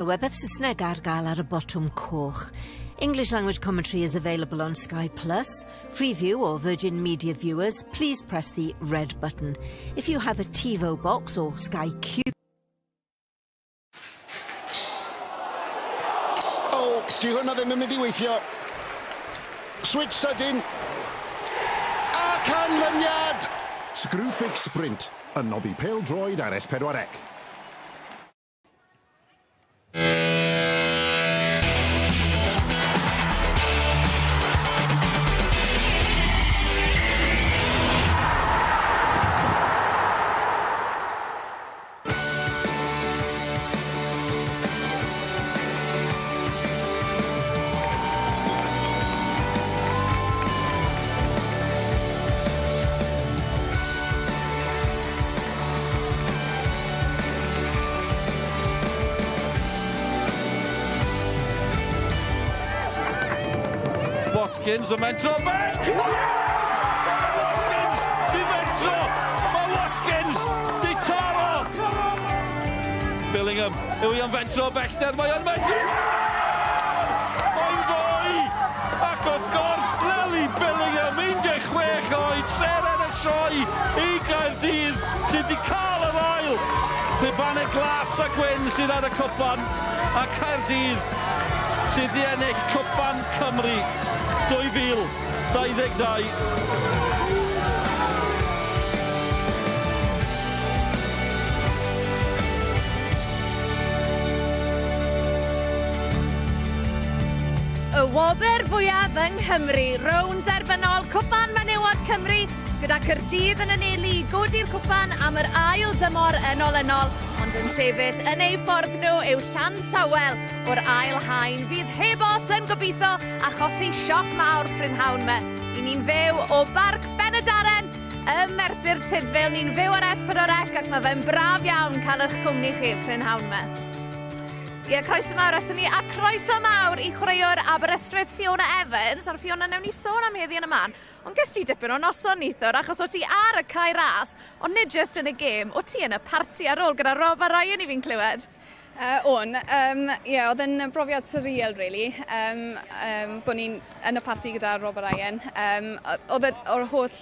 Webeth Saesneg ar gael ar y botwm coch. English language commentary is available on Sky Plus. Freeview or Virgin Media viewers, please press the red button. If you have a TiVo box or Sky Q... Oh, di hwnna ddim yn mynd I weithio. Switch sydyn. A canlyniad! Screwfix Sprint, yn noddi pêl-droed ar S4C. Watkins yn mentro back! Watkins di mentro! Mae Watkins di taro! Billingham yw I yn mentro bellter, mae yn mentro! Mae'n fwy! Ac wrth gwrs, Lely Billingham, 16 oed, seren y sioe I Caerdydd sydd wedi cael yr ail. Pe glas a gwyn sydd ar y cwpan, a Caerdydd sydd wedi ennill cwpan Cymru 2022. Y wobr fwyaf yng Nghymru, rownd derfynol Cwpan Menywod Cymru, gyda Caerdydd yn anelu I godi'r cwpan am yr ail dymor enol, ond yn sefyll yn ei ffordd nhw yw Llansawel o'r ail haen. Fydd hebos yn gobeithio achosi sioc mawr prynhawn me. I ni'n fyw o Barc Penydarren, y Merthyr Tydfil, ni'n fyw ar S4C ac mae fe'n braf iawn cael eich cwmni chi prynhawn me. Ie, croeso mawr ato ni, a croeso mawr I chwaraewr Aberystwyth Fiona Evans, a'r Fiona newn ni sôn am heddi yn y man, ond ges ti dipyn o noson neithwr, achos o ti ar y cae ras, ond nid just yn y gêm, o ti yn y parti ar ôl gyda Rob a Ryan I fi'n clywed. Oedd yn brofiad surreal, really, bod ni'n yn y parti gyda Rob a Ryan. Oedd o'r holl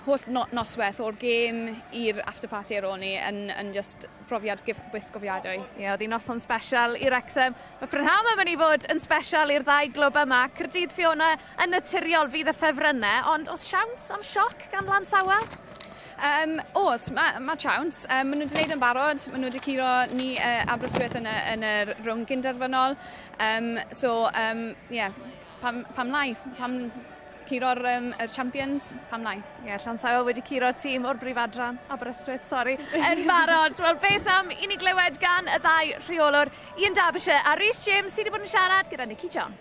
noswaith o'r gêm i'r after party ar ôl ni yn just brofiad byth gofiadwy. Ie, oedd I noson special I Wrexham. Mae prynhawn yn mynd I fod yn special i'r ddau glwb yma. Caerdydd Fiona yn naturiol fydd y ffefrynnau, ond oes siawns am sioc gan Llansawel? Oes, mae siawns. Maen nhw wedi gwneud yn barod. Maen nhw wedi curo ni Aberystwyth yn y rwng gynderfynol. Pam lai? Pam curo'r champions, pam lai? Ie, Llansawel wedi curo'r tîm o'r brif adran, Aberystwyth, yn barod. Wel, beth am I ni glywed gan y ddau rheolwr, Sioned Dafydd a Rhys James sydd wedi bod yn siarad gyda Nicky John.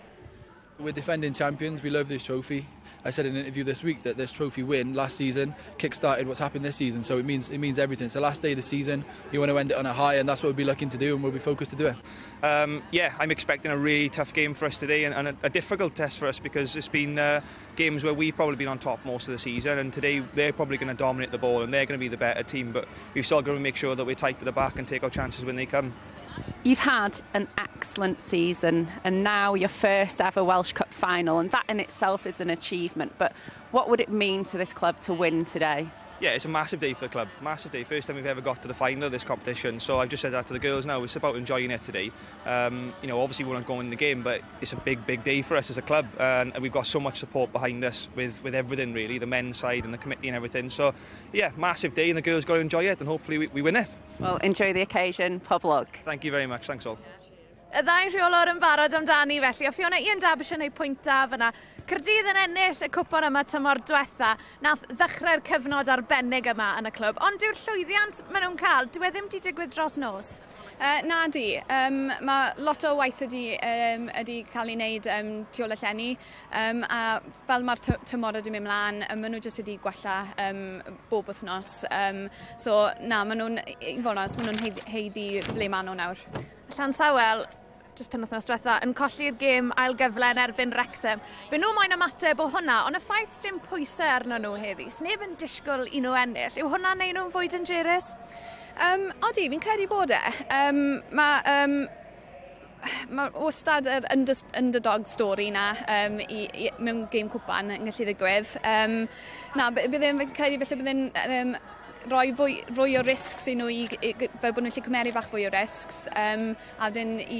We're defending champions, we love this trophy. I said in an interview this week that this trophy win last season kick-started what's happened this season, so it means everything. It's the last day of the season, you want to end it on a high, and that's what we'll be looking to do, and we'll be focused to do it. I'm expecting a really tough game for us today, and a difficult test for us, because it's been games where we've probably been on top most of the season, and today they're probably going to dominate the ball, and they're going to be the better team, but we've still got to make sure that we're tight to the back and take our chances when they come. You've had an excellent season and now your first ever Welsh Cup final, and that in itself is an achievement, but what would it mean to this club to win today? Yeah, it's a massive day for the club, massive day. First time we've ever got to the final of this competition, so I've just said that to the girls now. It's about enjoying it today. Obviously we won't go in the game, but it's a big day for us as a club, and we've got so much support behind us with everything really, the men's side and the committee and everything. So yeah, massive day, and the girls got to enjoy it, and hopefully we win it. Well, enjoy the occasion, pob luck. Thank you very much, thanks all. Y ddau rheolwr yn barod amdani felly, o Fiona Sioned Dafydd yn ei pwyntaf yna. Caerdydd yn ennill y cwpan yma tymor diwetha, nath ddechrau'r cyfnod arbennig yma yn y clwb, ond yw'r llwyddiant maen nhw'n cael, dyw e ddim wedi digwydd dros nos? Na di, mae lot o waith ydi cael ei wneud tu ôl y llenni, a fel mae'r tymor wedi mynd mlaen, maen nhw jyst wedi gwella bob wythnos. Maen nhw'n heiddi ble maen nhw nawr. Llansawel, jyst penwythnos diwetha, yn colli'r gêm ail gyfle yn erbyn Wrexham. Fe nhw moyn ymateb o hwnna, ond y ffaith sy'n pwysau arno nhw heddi, sneb yn disgwyl I nhw ennill. Yw hwnna'n neud nhw'n fwy dangerous? Odi, fi'n credu bod e. Mae wastad yr underdog stori na mewn gêm cwpan yn gallu ddigwydd. Fi'n credu felly byddai'n rhoi fwy o risgs i nhw fel bod nhw'n gallu cymeru bach fwy o risgs. A wedyn i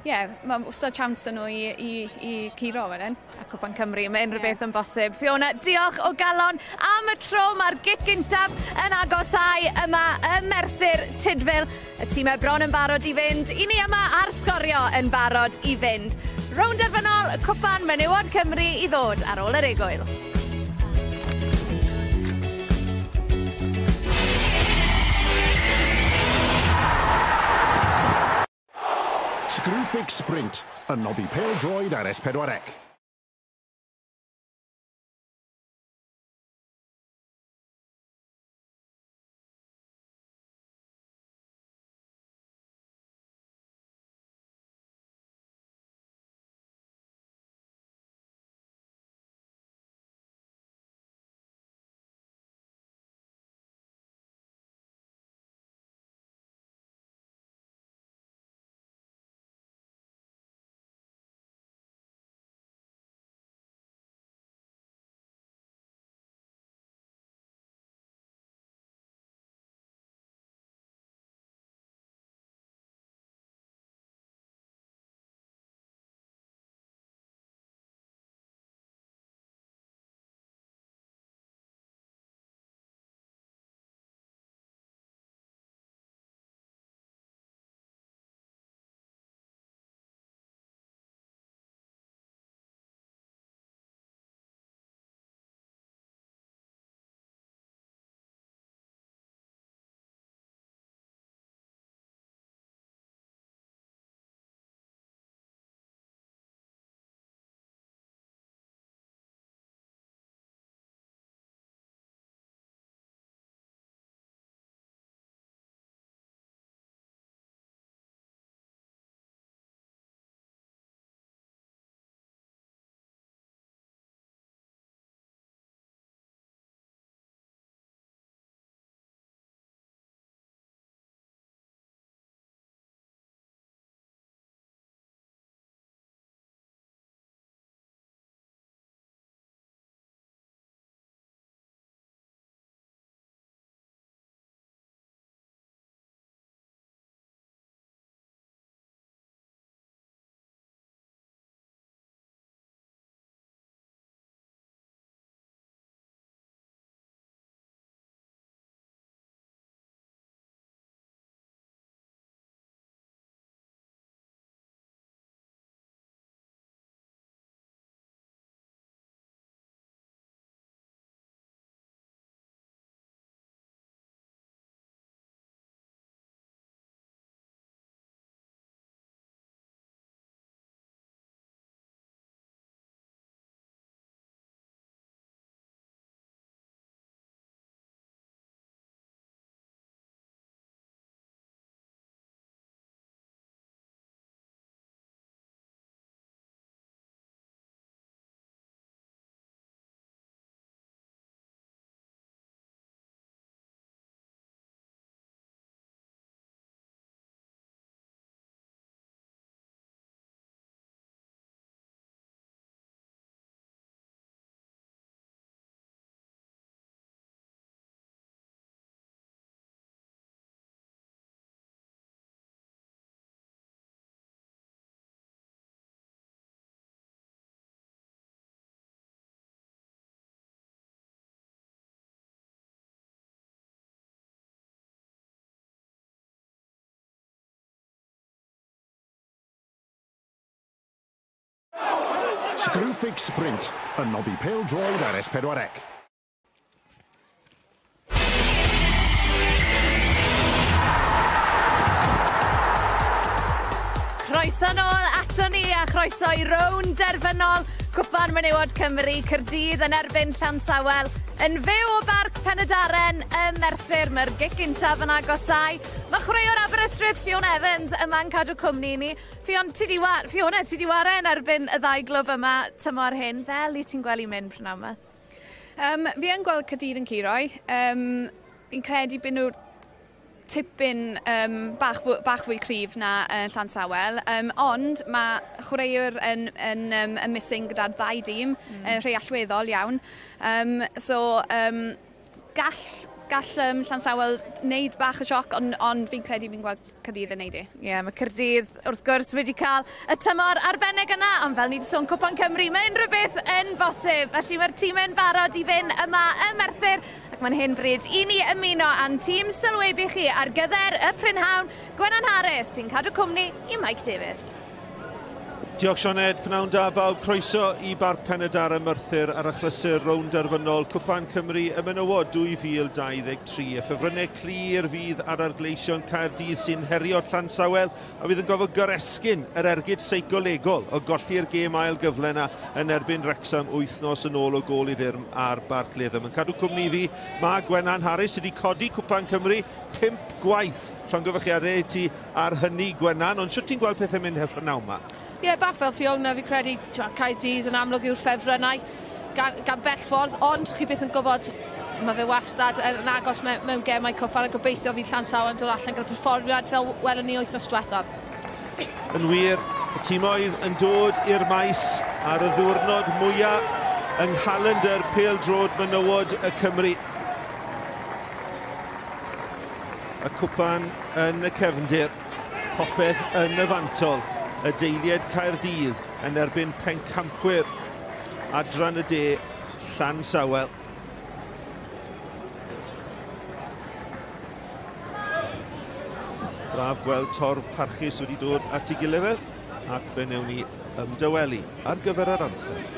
mae wastad chance nhw i curo wedyn. A Cwpan Cymru, mae unrhyw beth yn bosib. Fiona, diolch o galon am y tro. Mae'r gic gyntaf yn agosau yma ym Merthyr Tydfil. Y tîmau bron yn barod i fynd. I ni yma ar Sgorio yn barod i fynd. Rownd derfynol, Cwpan Menywod Cymru i ddod ar ôl yr egwyl. Screwfix Sprint, yn noddi pêl-droed ar S4C. Screwfix Sprint, yn noddi pêl-droed ar S4C. Croeso nôl ato ni a croeso i rownd derfynol Cwpan Menywod Cymru, Caerdydd yn erbyn Llansawel. Yn fyw o barc Penydarren ym Merthyr, mae'r gic gyntaf yn agosau. Mae chwaraewr Aberystwyth Fiona Evans yma'n cadw cwmni ni. Fiona, ti di ware yn erbyn y ddau glwb yma tymor hyn. Fel i ti'n gweld i mynd prynawn yma? Fi yn gweld Caerdydd yn curoi. Fi'n credu bod nhw tipyn bach fwy cryf na Llansawel, ond mae chwaraewr yn missing gyda'r ddau dîm, rhai allweddol iawn. Gall Llansawel wneud bach o sioc, ond fi'n credu fi'n gweld Caerdydd yn neud i. Ie, mae Caerdydd wrth gwrs wedi cael y tymor arbennig yna, ond fel ni wedi sôn Cwpan Cymru, mae unrhyw beth yn bosib. Felly mae'r tîm yn barod i fynd yma ym Merthyr, ac mae'n hyn bryd i ni ymuno a'n tîm sylwebu chi ar gyfer y Prynhawn, Gwenan Harris sy'n cadw cwmni i Mike Davies. Diolch Sioned, pnawn da bawb, croeso i Barc Penydarren Merthyr ar achlysur rownd derfynol Cwpan Cymru y menywod 2023. Y ffefrynnau clir fydd ar argleision Caerdydd sy'n herio Llansawel a fydd yn gofod gyresgyn yr ergyd seicolegol o golli'r gêm ail gyfle yna yn erbyn Wrecsam wythnos yn ôl o gol i ddim ar Barc Leddam. Yn cadw cwmni fi, mae Gwenan Harris wedi codi Cwpan Cymru 5 gwaith llongyfarchiadau ti ar hynny Gwenan, ond sut ti'n gweld pethau mynd hefyd naw yma? Ie, bach fel Fiona, fi credu Caerdydd yn amlwg yw'r ffefrynnau gan bell ffordd, ond chi byth yn gwybod, mae fe wastad yn agos mewn gemau cwpan a gobeithio fi Llansawel yn dod allan gyda'r perfformiad fel welwn ni wythnos diwethaf. Yn wir, y tîmoedd yn dod i'r maes ar y ddiwrnod mwyaf yng nghalendr pêl-drod menywod y Cymru. Y cwpan yn y cefndir, popeth yn y fantol. Y deilied Caerdydd yn erbyn pencampwyr Adran y De, Llansawel. Braf gweld torf parchus wedi dod at ei gilydd ac fe newn ni ymdywelu ar gyfer yr anthem.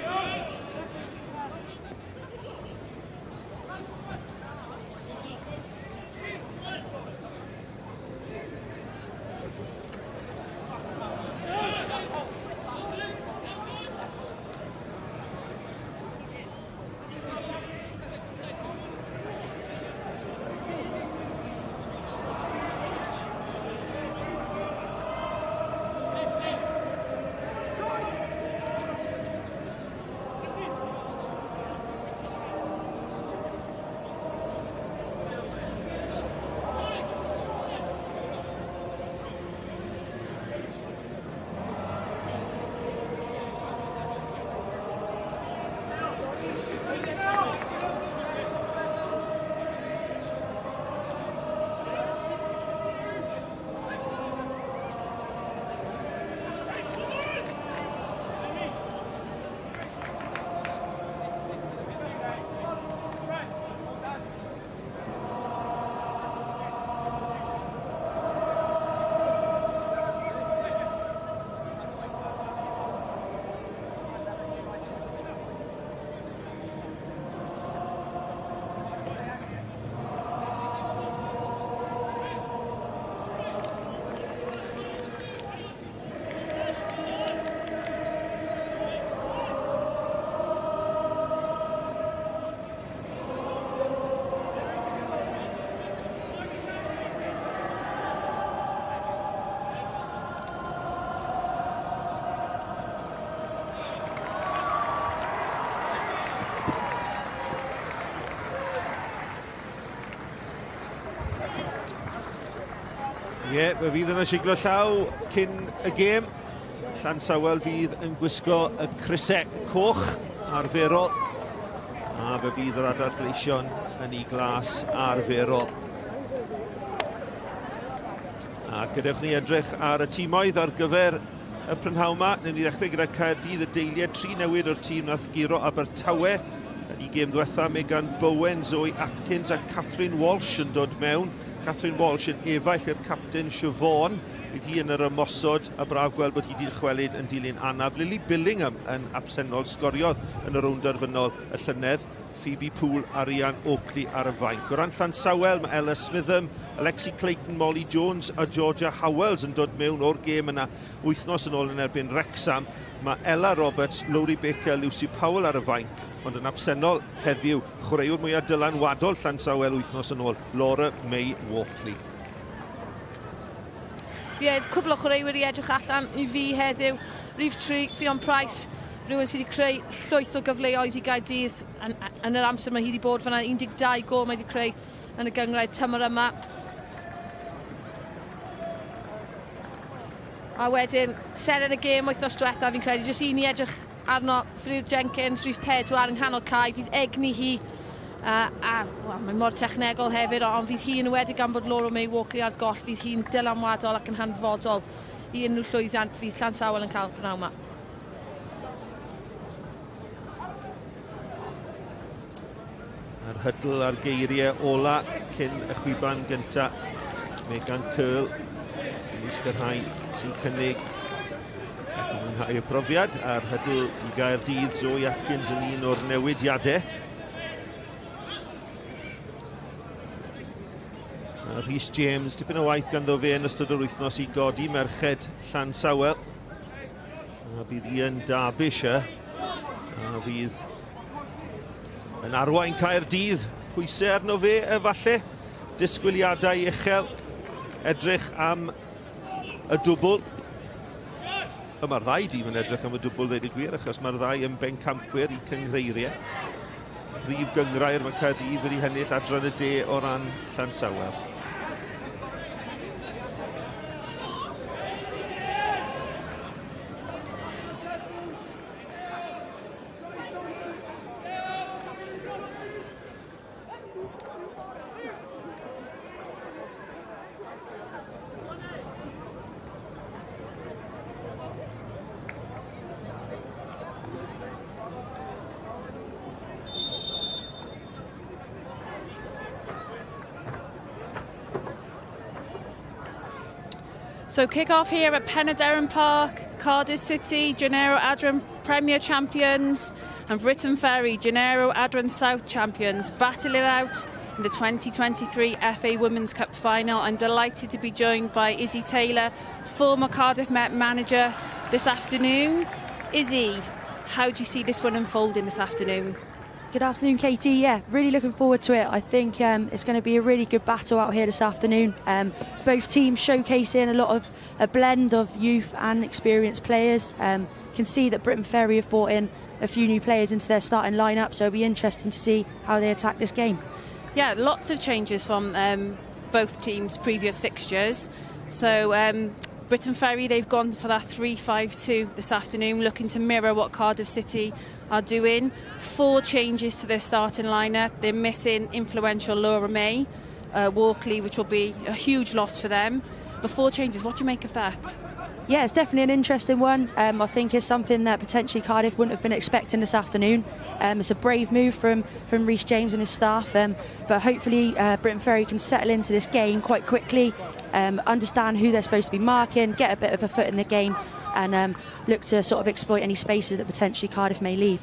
Ie, fe fydd yn asiglo llaw cyn y gêm. Llansawel fydd yn gwisgo y crysau coch arferol. A fe fydd yr adargleision yn ei glas arferol. A gadewch ni edrych ar y tîmoedd ar gyfer y prynhawn yma. Newn ni ddechrau gyda Caerdydd, y deilied 3 newid o'r tîm nath giro Abertawe. Yn ei gêm diwetha, mae gan Bowen, Zoe Atkins a Catherine Walsh yn dod mewn. Catherine Walsh yn efaill i'r captain Siobhan. Bydd hi yn yr ymosod a braf gweld bod hi wedi'n chwelyd yn dilyn anaf. Lily Billingham yn absennol, sgoriodd yn y rownd derfynol y llynedd. Phoebe Poole, Arian Oakley ar y fainc. O ran Llansawel, mae Ella Smitham, Alexi Clayton, Molly Jones a Georgia Howells yn dod mewn o'r gêm yna wythnos yn ôl yn erbyn Wrecsam. Mae Ella Roberts, Lowry Baker, Lucy Powell ar y fainc, ond yn absennol heddiw, chwaraewr mwyaf dylanwadol Llansawel wythnos yn ôl, Laura May Walkley. Ie, cwbl o chwaraewyr i edrych allan i fi heddiw. Rhif 3, Fion Price, rhywun sydd wedi creu llwyth o gyfleoedd i Gaerdydd yn yr amser mae hi wedi bod fan'na. 12 gol mae wedi creu yn y gyngrair tymor yma. A wedyn, ser yn y gêm wythnos diwetha fi'n credu, jyst un i edrych arno Fleur Jenkins, rhif 4 yn nghanol cae, fydd egni hi. Wel, mae mor technegol hefyd, ond fydd hi'n wedi gan bod Laura May Walkley ar goll, fydd hi'n dylanwadol ac yn hanfodol i unrhyw llwyddiant fydd Llansawel yn cael prynawn yma. A'r hydl a'r geiriau ola cyn y chwiban gynta. Megan Curl, Lys Gyrhau sy'n cynnig ac yn mwynhau y profiad. A'r hydl i Gaerdydd, Zoe Atkins yn un o'r newidiadau. Rhys James, tipyn o waith ganddo fe yn ystod yr wythnos i godi merched Llansawel. A bydd Ian Derbyshire. A fydd yn arwain Caerdydd. Pwysau arno fe efallai. Disgwyliadau uchel. Edrych am y dwbl. Mae'r ddau dîm yn edrych am y dwbl, dweud y gwir, achos mae'r ddau yn bencampwyr i cyngreiriau. Prif gyngrair mae Caerdydd wedi hennill adran y de o ran Llansawel. So kick-off here at Penydarren Park, Cardiff City, Janeiro Adran Premier Champions, and Briton Ferry, Janeiro Adran South Champions, battle it out in the 2023 FA Women's Cup final. I'm delighted to be joined by Izzy Taylor, former Cardiff Met manager, this afternoon. Izzy, how do you see this one unfolding this afternoon? Good afternoon, Katie. Yeah, really looking forward to it. I think it's going to be a really good battle out here this afternoon. Both teams showcasing a blend of youth and experienced players. Can see that Briton Ferry have brought in a few new players into their starting lineup, so it'll be interesting to see how they attack this game. Yeah, lots of changes from both teams' previous fixtures. So Briton Ferry, they've gone for that 3-5-2 this afternoon, looking to mirror what Cardiff City are doing. 4 changes to their starting lineup. They're missing influential Laura May Walkley, which will be a huge loss for them. But 4 changes, what do you make of that? Yeah, it's definitely an interesting one. I think it's something that potentially Cardiff wouldn't have been expecting this afternoon. It's a brave move from Rhys James and his staff, but hopefully Briton Ferry can settle into this game quite quickly, understand who they're supposed to be marking, get a bit of a foot in the game, and look to sort of exploit any spaces that potentially Cardiff may leave.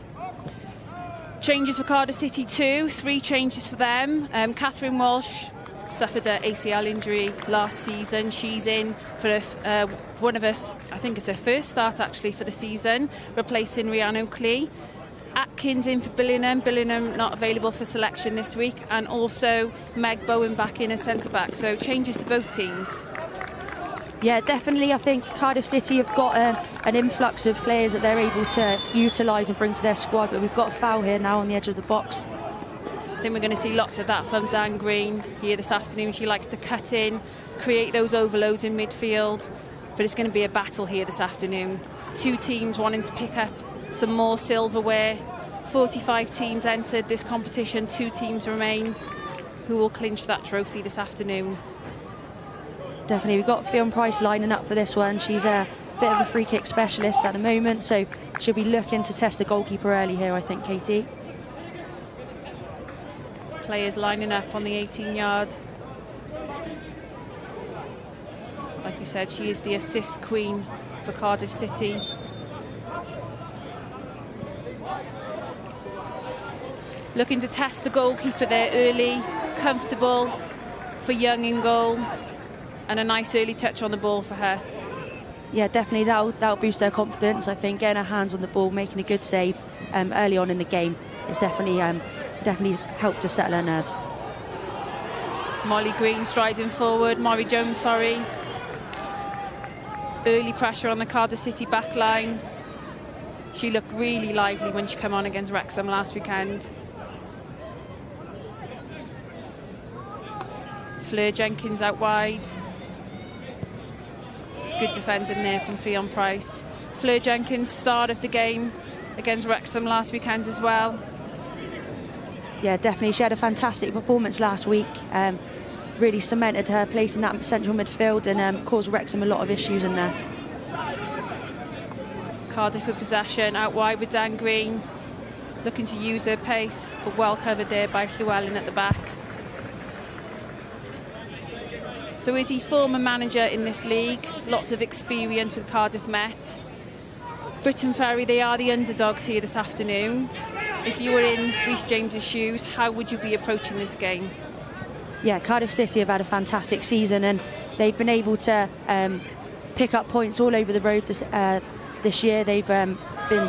Changes for Cardiff City too, 3 changes for them. Catherine Walsh suffered an ACL injury last season. She's in for one of her, I think it's her first start actually for the season, replacing Rhiannon Clee. Atkins in for Billingham not available for selection this week, and also Meg Bowen back in as centre-back, so changes to both teams. Yeah, definitely. I think Cardiff City have got an influx of players that they're able to utilise and bring to their squad, but we've got a foul here now on the edge of the box. I think we're going to see lots of that from Dan Green here this afternoon. She likes to cut in, create those overloads in midfield, but it's going to be a battle here this afternoon. 2 teams wanting to pick up some more silverware. 45 teams entered this competition, 2 teams remain. Who will clinch that trophy this afternoon? Definitely, we've got Fionn Price lining up for this one. She's a bit of a free kick specialist at the moment, so she'll be looking to test the goalkeeper early here, I think, Katie. Players lining up on the 18-yard. Like you said, she is the assist queen for Cardiff City. Looking to test the goalkeeper there early, comfortable for Young in goal, and a nice early touch on the ball for her. Yeah, definitely that'll boost their confidence. I think getting her hands on the ball, making a good save early on in the game is definitely helped to settle her nerves. Molly Green striding forward, Maury Jones, sorry. Early pressure on the Cardiff City back line. She looked really lively when she came on against Wrexham last weekend. Fleur Jenkins out wide. Good defending there from Ffion Price. Fleur Jenkins started the game against Wrexham last weekend as well. Yeah, definitely. She had a fantastic performance last week. Really cemented her place in that central midfield and caused Wrexham a lot of issues in there. Cardiff with possession, out wide with Dan Green, looking to use their pace, but well covered there by Llewellyn at the back. So is he former manager in this league? Lots of experience with Cardiff Met. Briton Ferry, they are the underdogs here this afternoon. If you were in Rhys James's shoes, how would you be approaching this game? Yeah, Cardiff City have had a fantastic season and they've been able to pick up points all over the road this year. They've been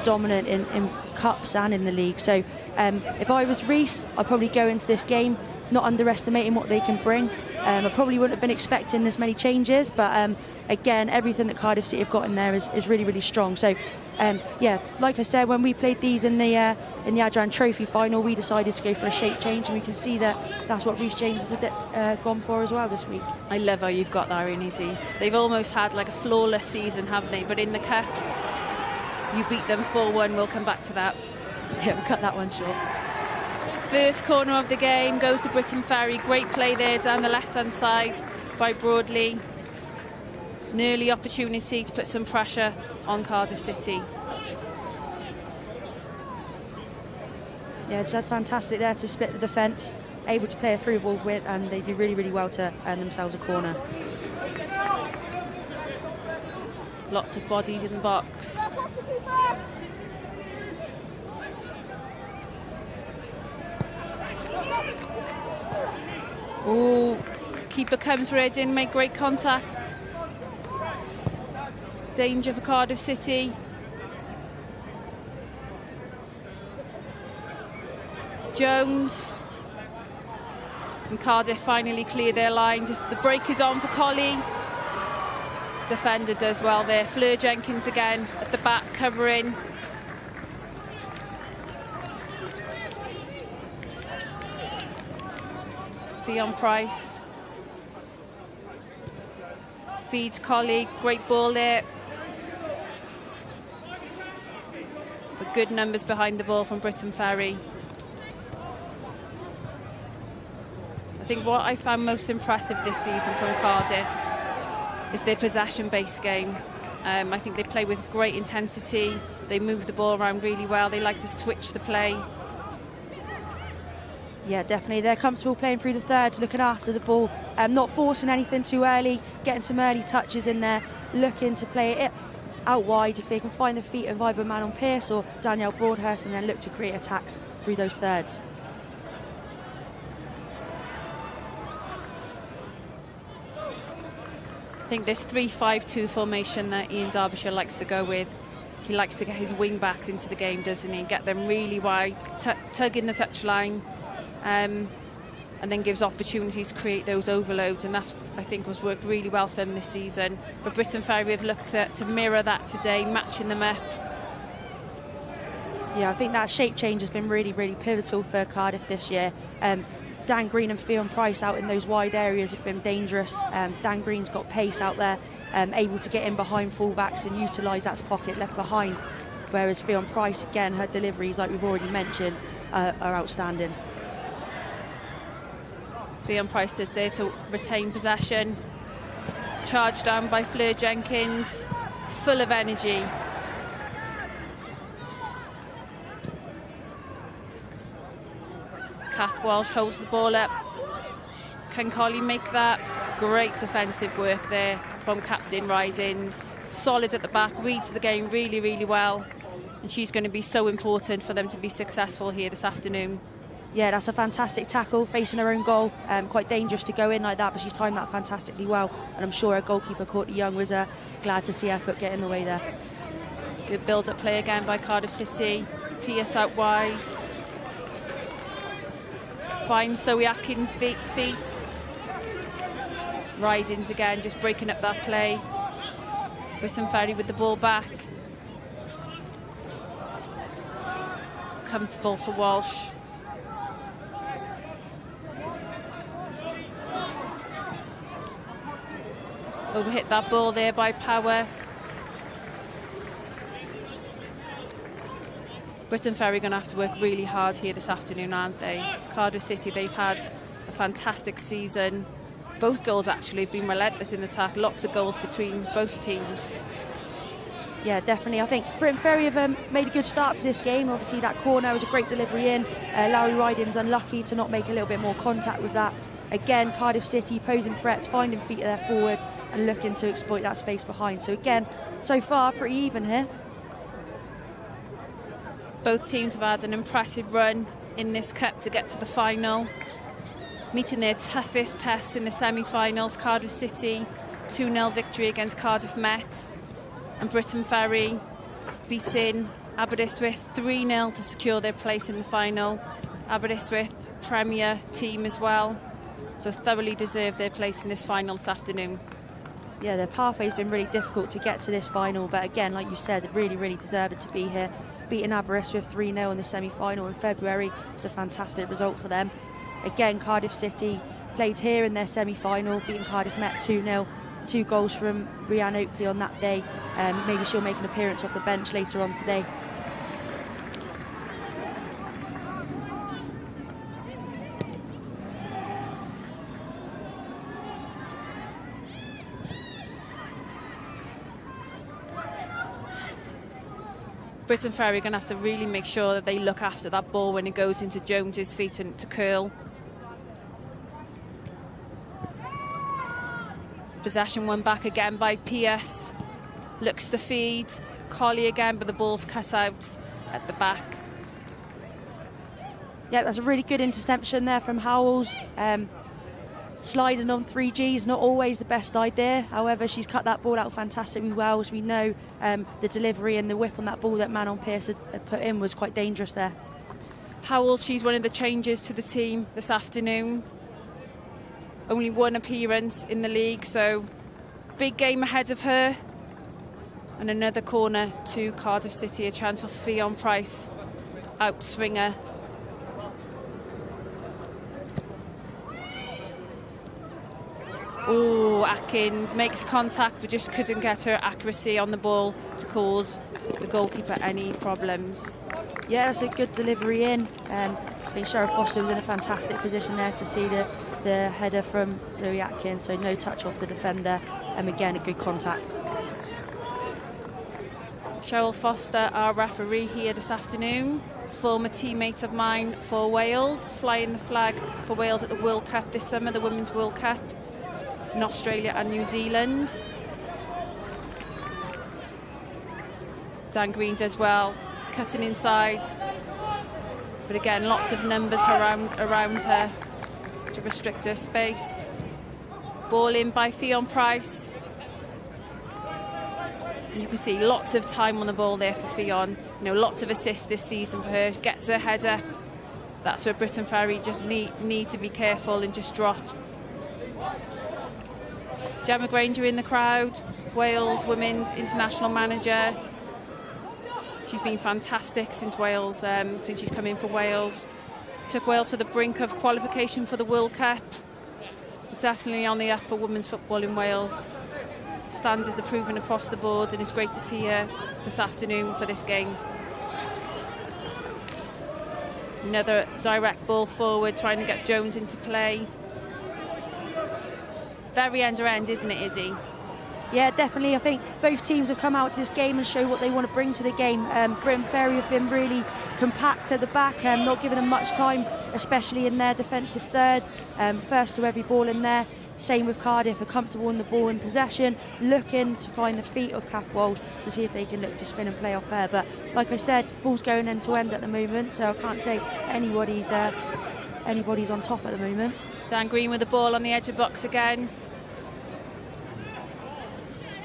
dominant in cups and in the league. So if I was Rhys, I'd probably go into this game not underestimating what they can bring. I probably wouldn't have been expecting as many changes, but again, everything that Cardiff City have got in there is really, really strong. So yeah, like I said, when we played these in the Adran Trophy final, we decided to go for a shape change, and we can see that that's what Rhys James has gone for as well this week. I love how you've got that in, Izzy. They've almost had like a flawless season, haven't they? But in the cup, you beat them 4-1. We'll come back to that. Yeah, we'll cut that one short. First corner of the game goes to Briton Ferry. Great play there down the left-hand side by Broadley. An early opportunity to put some pressure on Cardiff City. Yeah, it's fantastic there to split the defence, able to play a through ball with, and they do really, really well to earn themselves a corner. Lots of bodies in the box. Oh, keeper comes Reading, make great contact. Danger for Cardiff City. Jones. And Cardiff finally clear their line. Just the break is on for Colley. Defender does well there. Fleur Jenkins again at the back covering. Ffion Price feeds Colley. Great ball there. But good numbers behind the ball from Briton Ferry. I think what I found most impressive this season from Cardiff is their possession-based game. I think they play with great intensity. They move the ball around really well. They like to switch the play. Yeah, definitely. They're comfortable playing through the thirds, looking after the ball, not forcing anything too early, getting some early touches in there, looking to play it out wide if they can find the feet of either Manon Pearce or Danielle Broadhurst, and then look to create attacks through those thirds. I think this 3-5-2 formation that Ian Derbyshire likes to go with. He likes to get his wing backs into the game, doesn't he? And get them really wide, tug in the touchline, and then gives opportunities to create those overloads, and that's, I think, was worked really well for him this season. But Briton Ferry have looked to mirror that today, matching them up. Yeah, I think that shape change has been really, really pivotal for Cardiff this year. Dan Green and Ffion Price out in those wide areas have been dangerous. Dan Green's got pace out there, able to get in behind fullbacks and utilise that pocket left behind, whereas Ffion Price, again, her deliveries, like we've already mentioned, are outstanding. Ffion Price is there to retain possession. Charged down by Fleur Jenkins, full of energy. Kath Walsh holds the ball up. Can Colley make that? Great defensive work there from Captain Ridings. Solid at the back, reads the game really, really well. And she's going to be so important for them to be successful here this afternoon. Yeah, that's a fantastic tackle, facing her own goal. Quite dangerous to go in like that, but she's timed that fantastically well. And I'm sure her goalkeeper, Courtney Young, was glad to see her foot get in the way there. Good build-up play again by Cardiff City. Pearce out wide. Finds Zoe Atkins' feet. Ridings again, just breaking up that play. Briton Ferry with the ball back. Comfortable for Walsh. Overhit that ball there by Power. Briton Ferry going to have to work really hard here this afternoon, aren't they? Cardiff City, they've had a fantastic season. Both goals actually have been relentless in attack. Lots of goals between both teams. Yeah, definitely. I think Briton Ferry have made a good start to this game. Obviously, that corner was a great delivery in. Larry Rydin's unlucky to not make a little bit more contact with that. Again, Cardiff City posing threats, finding feet of their forwards and looking to exploit that space behind. So again, so far, pretty even here. Both teams have had an impressive run in this cup to get to the final, meeting their toughest tests in the semi-finals. Cardiff City 2-0 victory against Cardiff Met, and Briton Ferry beating Aberystwyth 3-0 to secure their place in the final. Aberystwyth Premier team as well, so thoroughly deserve their place in this final this afternoon. Yeah, their pathway's been really difficult to get to this final, but again, like you said, they really deserve it to be here. Beating Aberystwyth 3-0 in the semi-final in February was a fantastic result for them. Again, Cardiff City played here in their semi-final, beating Cardiff Met 2-0. 2 goals from Rhiannon Oakley on that day. Maybe she'll make an appearance off the bench later on today. Briton Ferry are going to have to really make sure that they look after that ball when it goes into Jones's feet and to curl. Possession won back again by Pierce. Looks to feed. Collie again, but the ball's cut out at the back. Yeah, that's a really good interception there from Howells. Sliding on 3Gs, not always the best idea. However, she's cut that ball out fantastically well. As we know, the delivery and the whip on that ball that Manon Pierce had put in was quite dangerous there. Howells, she's one of the changes to the team this afternoon. Only one appearance in the league, so big game ahead of her. And another corner to Cardiff City, a chance for Fionn Price, out swinger. Oh, Atkins makes contact but just couldn't get her accuracy on the ball to cause the goalkeeper any problems. Yeah, that's a good delivery in. I think Sheriff Foster was in a fantastic position there to see the header from Zoe Atkins, so no touch off the defender, and again a good contact. Cheryl Foster, our referee here this afternoon, former teammate of mine for Wales, flying the flag for Wales at the World Cup this summer, the Women's World Cup in Australia and New Zealand. Dan Green does well, cutting inside, but again lots of numbers around her to restrict her space. Ball in by Fionn Price. You can see lots of time on the ball there for Fionn. You know, lots of assists this season for her. Gets her header. That's where Briton Ferry just need to be careful and just drop. Gemma Granger in the crowd, Wales Women's International Manager. She's been fantastic since Wales, since she's come in for Wales. Took Wales to the brink of qualification for the World Cup. Definitely on the up for women's football in Wales. Standards are proven across the board, and it's great to see her this afternoon for this game. Another direct ball forward, trying to get Jones into play. It's very end-to-end, isn't it, Izzy? Yeah, definitely. I think both teams have come out to this game and show what they want to bring to the game. Briton Ferry have been really compact at the back, not giving them much time, especially in their defensive third. First to every ball in there. Same with Cardiff, are comfortable in the ball in possession, looking to find the feet of Kathwold to see if they can look to spin and play off her. But like I said, ball's going end to end at the moment, so I can't say anybody's on top at the moment. Dan Green with the ball on the edge of the box again.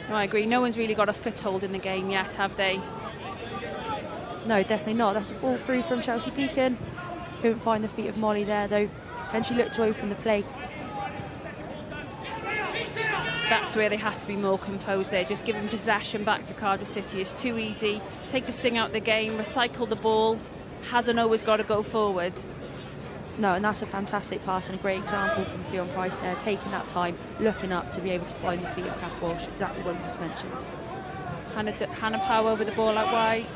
No, I agree, no one's really got a foothold in the game yet, have they? No, definitely not. That's a ball through from Chelsea Beacon. Couldn't find the feet of Molly there though. Can she look to open the play? That's where they had to be more composed there. Just giving possession back to Cardiff City is too easy. Take this thing out of the game, recycle the ball. Hasn't always got to go forward. No, and that's a fantastic pass and a great example from Fionn Price there, taking that time, looking up to be able to find the feet of Kath Walsh, exactly what you just mentioned. Hannah Powell with the ball out wide,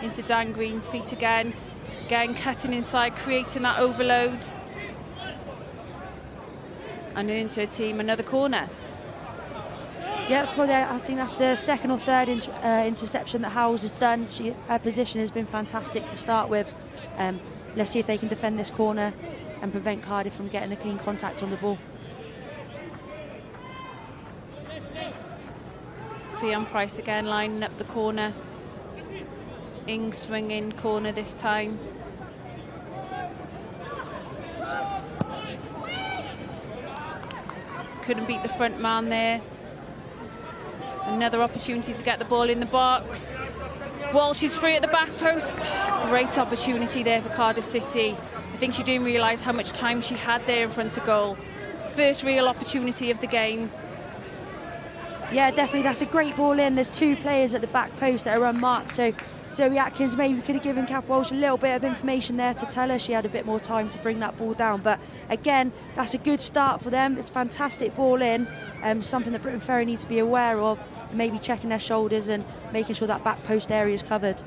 into Dan Green's feet again, cutting inside, creating that overload, and earns her team another corner. Yeah, probably, I think that's the second or third interception that Howells has done. Her position has been fantastic to start with. Let's see if they can defend this corner and prevent Cardiff from getting a clean contact on the ball. Fionn Price again lining up the corner. Ing swinging corner this time. Couldn't beat the front man there. Another opportunity to get the ball in the box. Walsh is free at the back post. Great opportunity there for Cardiff City. I think she didn't realise how much time she had there in front of goal. First real opportunity of the game. Yeah, definitely, that's a great ball in. There's two players at the back post that are unmarked, so Zoe Atkins maybe could have given Kath Walsh a little bit of information there to tell her she had a bit more time to bring that ball down. But again, that's a good start for them. It's a fantastic ball in, something that Briton Ferry needs to be aware of, maybe checking their shoulders and making sure that back post area is covered.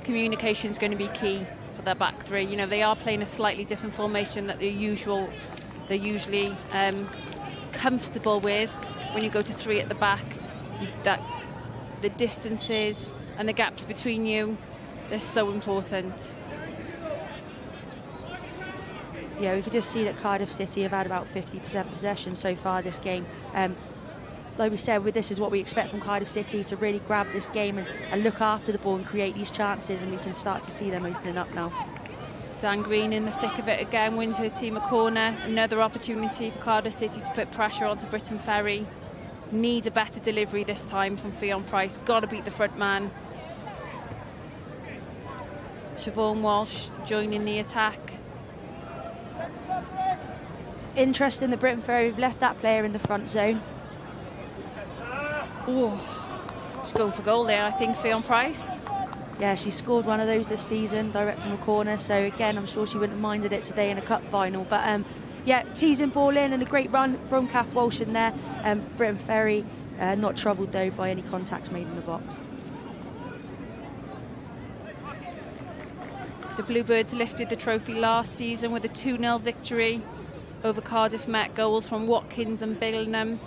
Communication is going to be key for their back three. You know, they are playing a slightly different formation that they're usually comfortable with. When you go to three at the back, that the distances and the gaps between you, they're so important. Yeah, we could just see that Cardiff City have had about 50% possession so far this game. Like we said, this is what we expect from Cardiff City, to really grab this game and look after the ball and create these chances, and we can start to see them opening up now. Dan Green in the thick of it again, wins her team a corner. Another opportunity for Cardiff City to put pressure onto Briton Ferry. Need a better delivery this time from Fionn Price. Got to beat the front man. Siobhan Walsh joining the attack. Interesting that Briton Ferry have left that player in the front zone. Oh, she's going for goal there, I think, Fionn Price. Yeah, she scored one of those this season, direct from the corner. So again, I'm sure she wouldn't have minded it today in a cup final. But yeah, teasing ball in and a great run from Kath Walsh in there. Briton Ferry not troubled though by any contacts made in the box. The Bluebirds lifted the trophy last season with a 2-0 victory over Cardiff Met. Goals from Watkins and Billingham,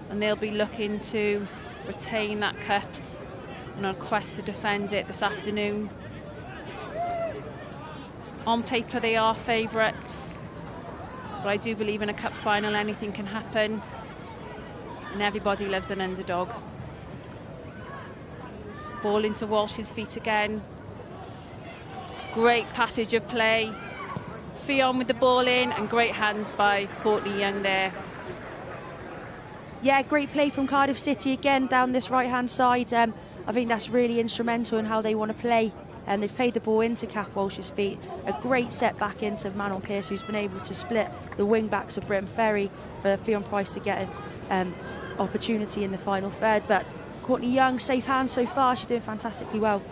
and they'll be looking to retain that cup and on quest to defend it this afternoon. On paper they are favourites, but I do believe in a cup final anything can happen, and everybody loves an underdog. Ball into Walsh's feet again. Great passage of play. Fionn with the ball in, and great hands by Courtney Young there. Yeah, great play from Cardiff City again down this right-hand side. I think that's really instrumental in how they want to play. And they've played the ball into Kath Walsh's feet. A great set back into Manon Pearce, who's been able to split the wing-backs of Briton Ferry for Fionn Price to get an opportunity in the final third. But Courtney Young, safe hands so far. She's doing fantastically well.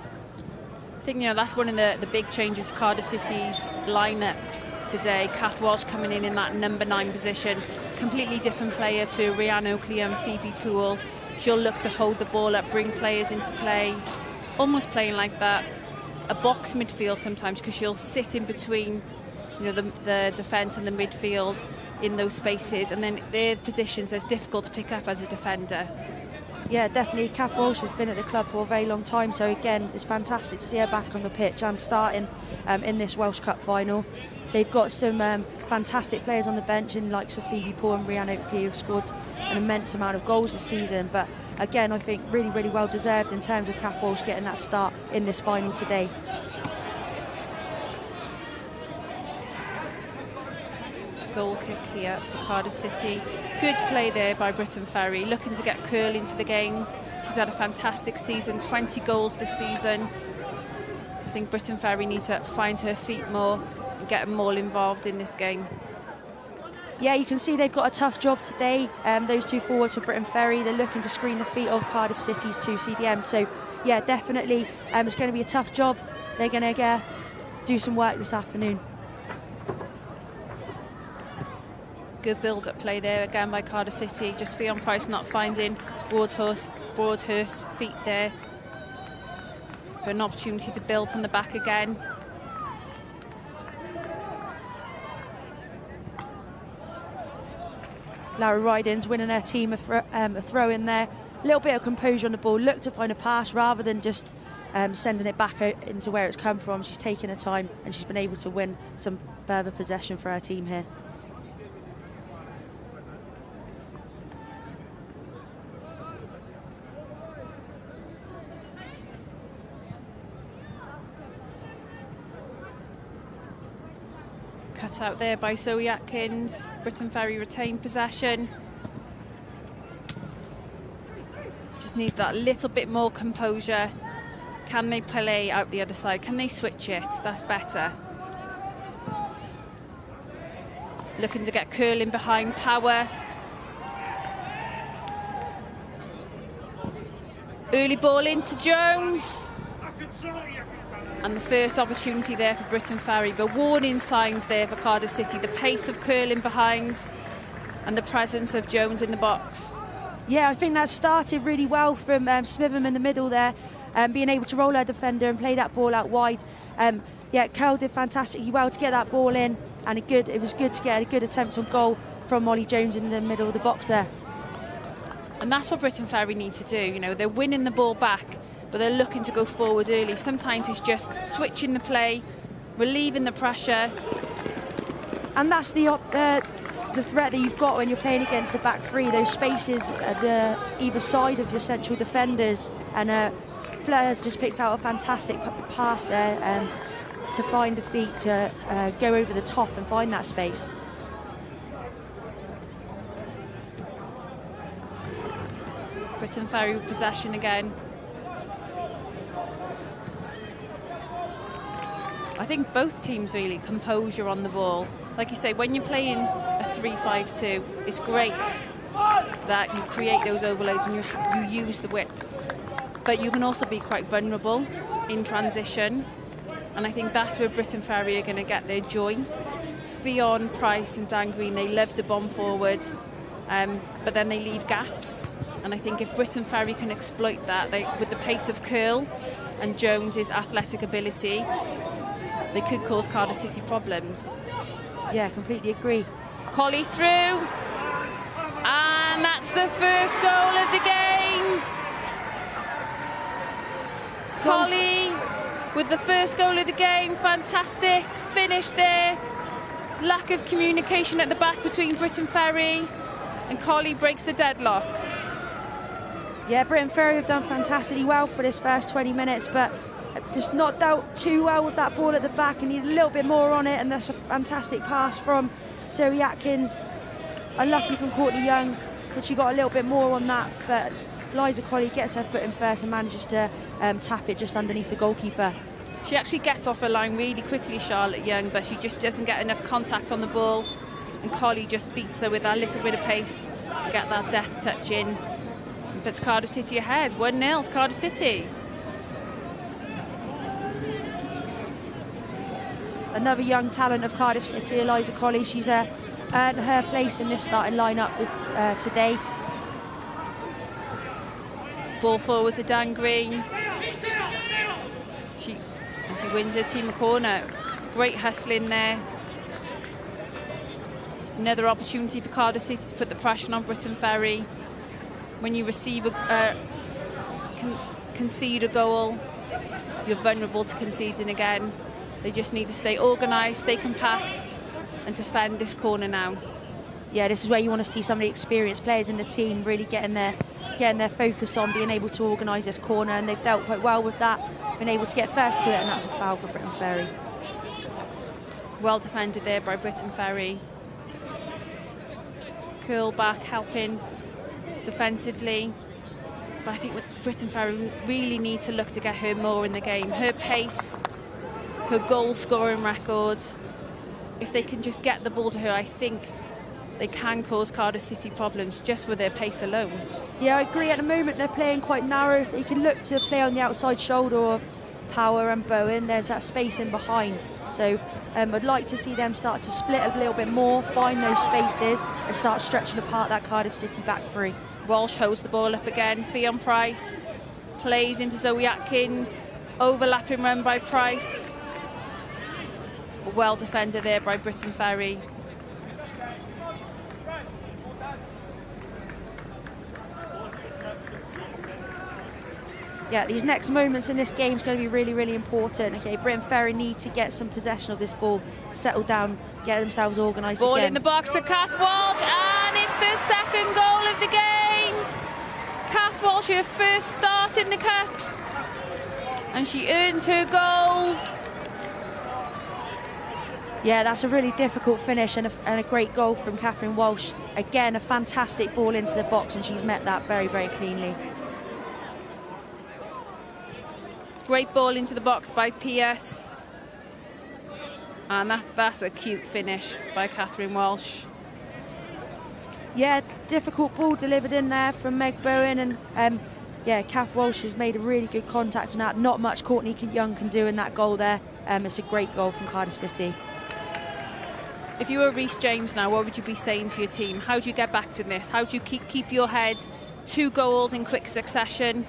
I think, you know, that's one of the big changes to Cardiff City's lineup today. Kath Walsh coming in that number 9 position. Completely different player to Rhiannon Oakley and Phoebe Toole. She'll look to hold the ball up, bring players into play, almost playing like that a box midfield sometimes, because she'll sit in between, you know, the defence and the midfield in those spaces, and then their positions that's difficult to pick up as a defender. Yeah, definitely. Kath Walsh has been at the club for a very long time, so again, it's fantastic to see her back on the pitch and starting in this Welsh Cup final. They've got some fantastic players on the bench, in likes of Phoebe Poole and Rhiannon Oakley, who've scored an immense amount of goals this season. But again, I think really, really well deserved in terms of Kath Walsh getting that start in this final today. Goal kick here for Cardiff City. Good play there by Briton Ferry, looking to get Curl into the game. She's had a fantastic season, 20 goals this season. I think Briton Ferry needs to find her feet more and get them all involved in this game. Yeah, you can see they've got a tough job today. Those two forwards for Briton Ferry, they're looking to screen the feet of Cardiff City's 2 CDM. So, yeah, definitely, it's going to be a tough job. They're going to do some work this afternoon. Good build-up play there again by Cardiff City. Just Fionn Price not finding Broadhurst's feet there. But an opportunity to build from the back again. Lara Rydin's winning her team a throw in there. A little bit of composure on the ball. Look to find a pass rather than just sending it back out into where it's come from. She's taken her time and she's been able to win some further possession for her team here. Cut out there by Zoe Atkins. Briton Ferry retain possession. Just need that little bit more composure. Can they play out the other side? Can they switch it? That's better. Looking to get curling behind Power. Early ball into Jones. And the first opportunity there for Briton Ferry, but warning signs there for Cardiff City. The pace of curling behind and the presence of Jones in the box. Yeah, I think that started really well from Smitham in the middle there, being able to roll her defender and play that ball out wide. Yeah, Carl did fantastically well to get that ball in, and it was good to get a good attempt on goal from Molly Jones in the middle of the box there. And that's what Briton Ferry need to do. You know, they're winning the ball back, but they're looking to go forward early. Sometimes it's just switching the play, relieving the pressure. And that's the threat that you've got when you're playing against the back three, those spaces at either side of your central defenders. And Fleur has just picked out a fantastic pass there to find the feet, to go over the top and find that space. Briton Ferry with possession again. I think both teams really composure on the ball. Like you say, when you're playing a 3-5-2, it's great that you create those overloads and you use the width. But you can also be quite vulnerable in transition. And I think that's where Briton Ferry are going to get their joy. Fionn Price and Dan Green, they love to bomb forward, but then they leave gaps. And I think if Briton Ferry can exploit that, with the pace of curl and Jones's athletic ability, they could cause Cardiff City problems. Yeah, completely agree. Collie through. And that's the first goal of the game. Collie with the first goal of the game. Fantastic finish there. Lack of communication at the back between Briton Ferry, and Collie breaks the deadlock. Yeah, Briton Ferry have done fantastically well for this first 20 minutes, but just not dealt too well with that ball at the back and need a little bit more on it. And that's a fantastic pass from Zoe Atkins. Unlucky from Courtney Young, but she got a little bit more on that. But Liza Colley gets her foot in first and manages to tap it just underneath the goalkeeper. She actually gets off her line really quickly, Charlotte Young, but she just doesn't get enough contact on the ball. And Colley just beats her with that little bit of pace to get that death touch in. And puts Cardiff City ahead, 1-0 for Cardiff City. Another young talent of Cardiff City, Eliza Colley. She's earned her place in this starting lineup today. Ball forward to Dan Green. She wins her team a corner. Great hustling there. Another opportunity for Cardiff City to put the pressure on Briton Ferry. When you receive concede a goal, you're vulnerable to conceding again. They just need to stay organised, stay compact, and defend this corner now. Yeah, this is where you want to see some of the experienced players in the team really getting their focus on being able to organise this corner, and they've dealt quite well with that, been able to get first to it, and that's a foul for Briton Ferry. Well defended there by Briton Ferry. Curl back, helping defensively. But I think with Briton Ferry, really need to look to get her more in the game. Her pace, her goal scoring record, if they can just get the ball to her, I think they can cause Cardiff City problems just with their pace alone. Yeah, I agree. At the moment they're playing quite narrow. If they can look to play on the outside shoulder or Power and Bowen, there's that space in behind. So I'd like to see them start to split a little bit more, find those spaces and start stretching apart that Cardiff City back three. Welsh holds the ball up again. Ffion Price plays into Zoe Atkins. Overlapping run by Price. Well defended there by Briton Ferry. Yeah, these next moments in this game is going to be really, really important. Okay, Briton Ferry need to get some possession of this ball, settle down, get themselves organised Ball again. in the box for Kath Walsh, and it's the second goal of the game. Kath Walsh, her first start in the Cup, and she earns her goal. Yeah, that's a really difficult finish and a great goal from Catherine Walsh. Again, a fantastic ball into the box, and she's met that very, very cleanly. Great ball into the box by Pierce. And that's a cute finish by Catherine Walsh. Yeah, difficult ball delivered in there from Meg Bowen, and yeah, Kath Walsh has made a really good contact on that. Not much Courtney Young can do in that goal there. It's a great goal from Cardiff City. If you were Rhys James now, what would you be saying to your team? How do you get back to this? How do you keep your head? 2 goals in quick succession.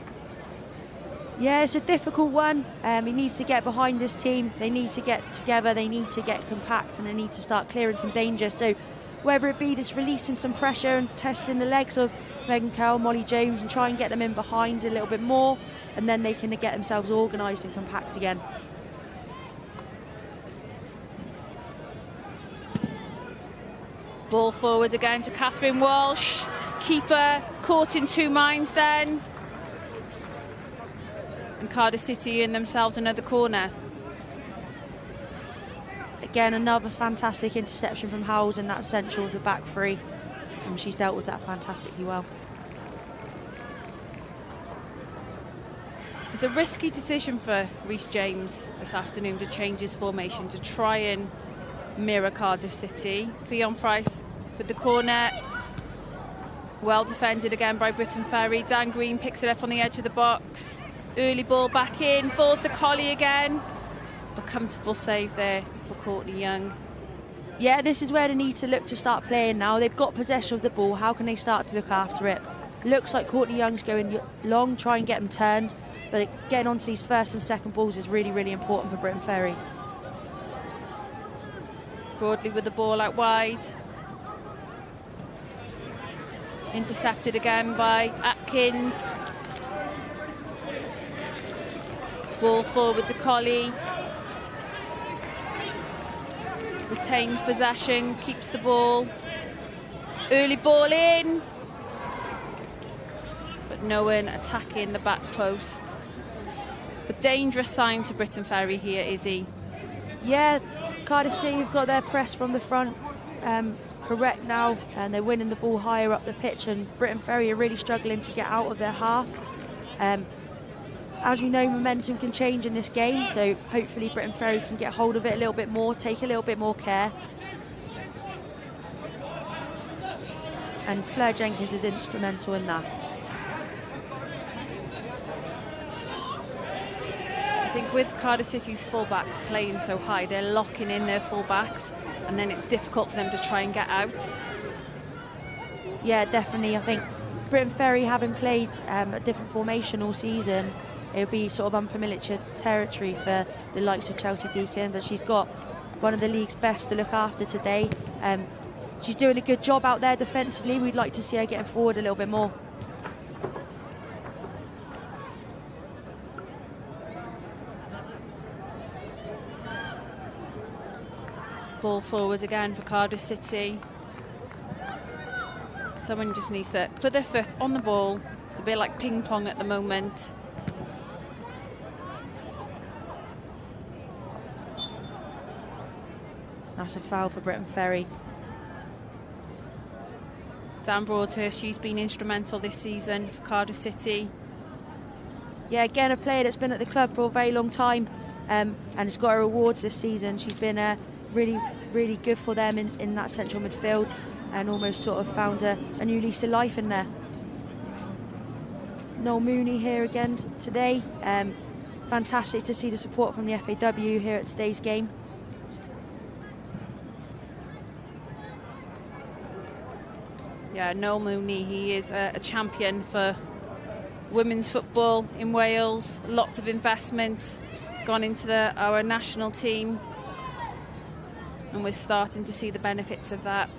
Yeah, it's a difficult one. He needs to get behind his team. They need to get together. They need to get compact, and they need to start clearing some danger. So whether it be just releasing some pressure and testing the legs of Megan Carroll, Molly Jones, and try and get them in behind a little bit more, and then they can get themselves organised and compact again. Ball forward again to Catherine Walsh. Keeper caught in 2 minds then. And Cardiff City in themselves another corner. Again, another fantastic interception from Howells in that central of the back three. And she's dealt with that fantastically well. It's a risky decision for Rhys James this afternoon to change his formation to try and mirror Cardiff City. Ffion Price for the corner. Well defended again by Briton Ferry. Dan Green picks it up on the edge of the box. Early ball back in, falls to Collie again. A comfortable save there for Courtney Young. Yeah, this is where they need to look to start playing now. They've got possession of the ball. How can they start to look after it? Looks like Courtney Young's going long, try and get them turned. But getting onto these first and second balls is really, really important for Briton Ferry. Broadley with the ball out wide. Intercepted again by Atkins. Ball forward to Collie. Retains possession, keeps the ball. Early ball in. But no one attacking the back post. A dangerous sign to Briton Ferry here, Izzy. Yeah, Cardiff City have got their press from the front correct now, and they're winning the ball higher up the pitch, and Briton Ferry are really struggling to get out of their half. As we know, momentum can change in this game, so hopefully Briton Ferry can get hold of it a little bit more, take a little bit more care. And Fleur Jenkins is instrumental in that. I think with Cardiff City's fullbacks playing so high, they're locking in their fullbacks, and then it's difficult for them to try and get out. Yeah, definitely. I think Briton Ferry, having played a different formation all season, it would be sort of unfamiliar territory for the likes of Chelsea Deacon, but she's got one of the league's best to look after today. She's doing a good job out there defensively. We'd like to see her getting forward a little bit more. Ball forward again for Cardiff City. Someone just needs to put their foot on the ball. It's a bit like ping pong at the moment. That's a foul for Briton Ferry. Dan Broadhurst, she's been instrumental this season for Cardiff City. Yeah, again, a player that's been at the club for a very long time and has got her awards this season. She's been really, really good for them in that central midfield, and almost sort of found a new lease of life in there. Noel Mooney here again today. fantastic to see the support from the FAW here at today's game. Yeah, Noel Mooney, he is a champion for women's football in Wales. Lots of investment gone into our national team, and we're starting to see the benefits of that.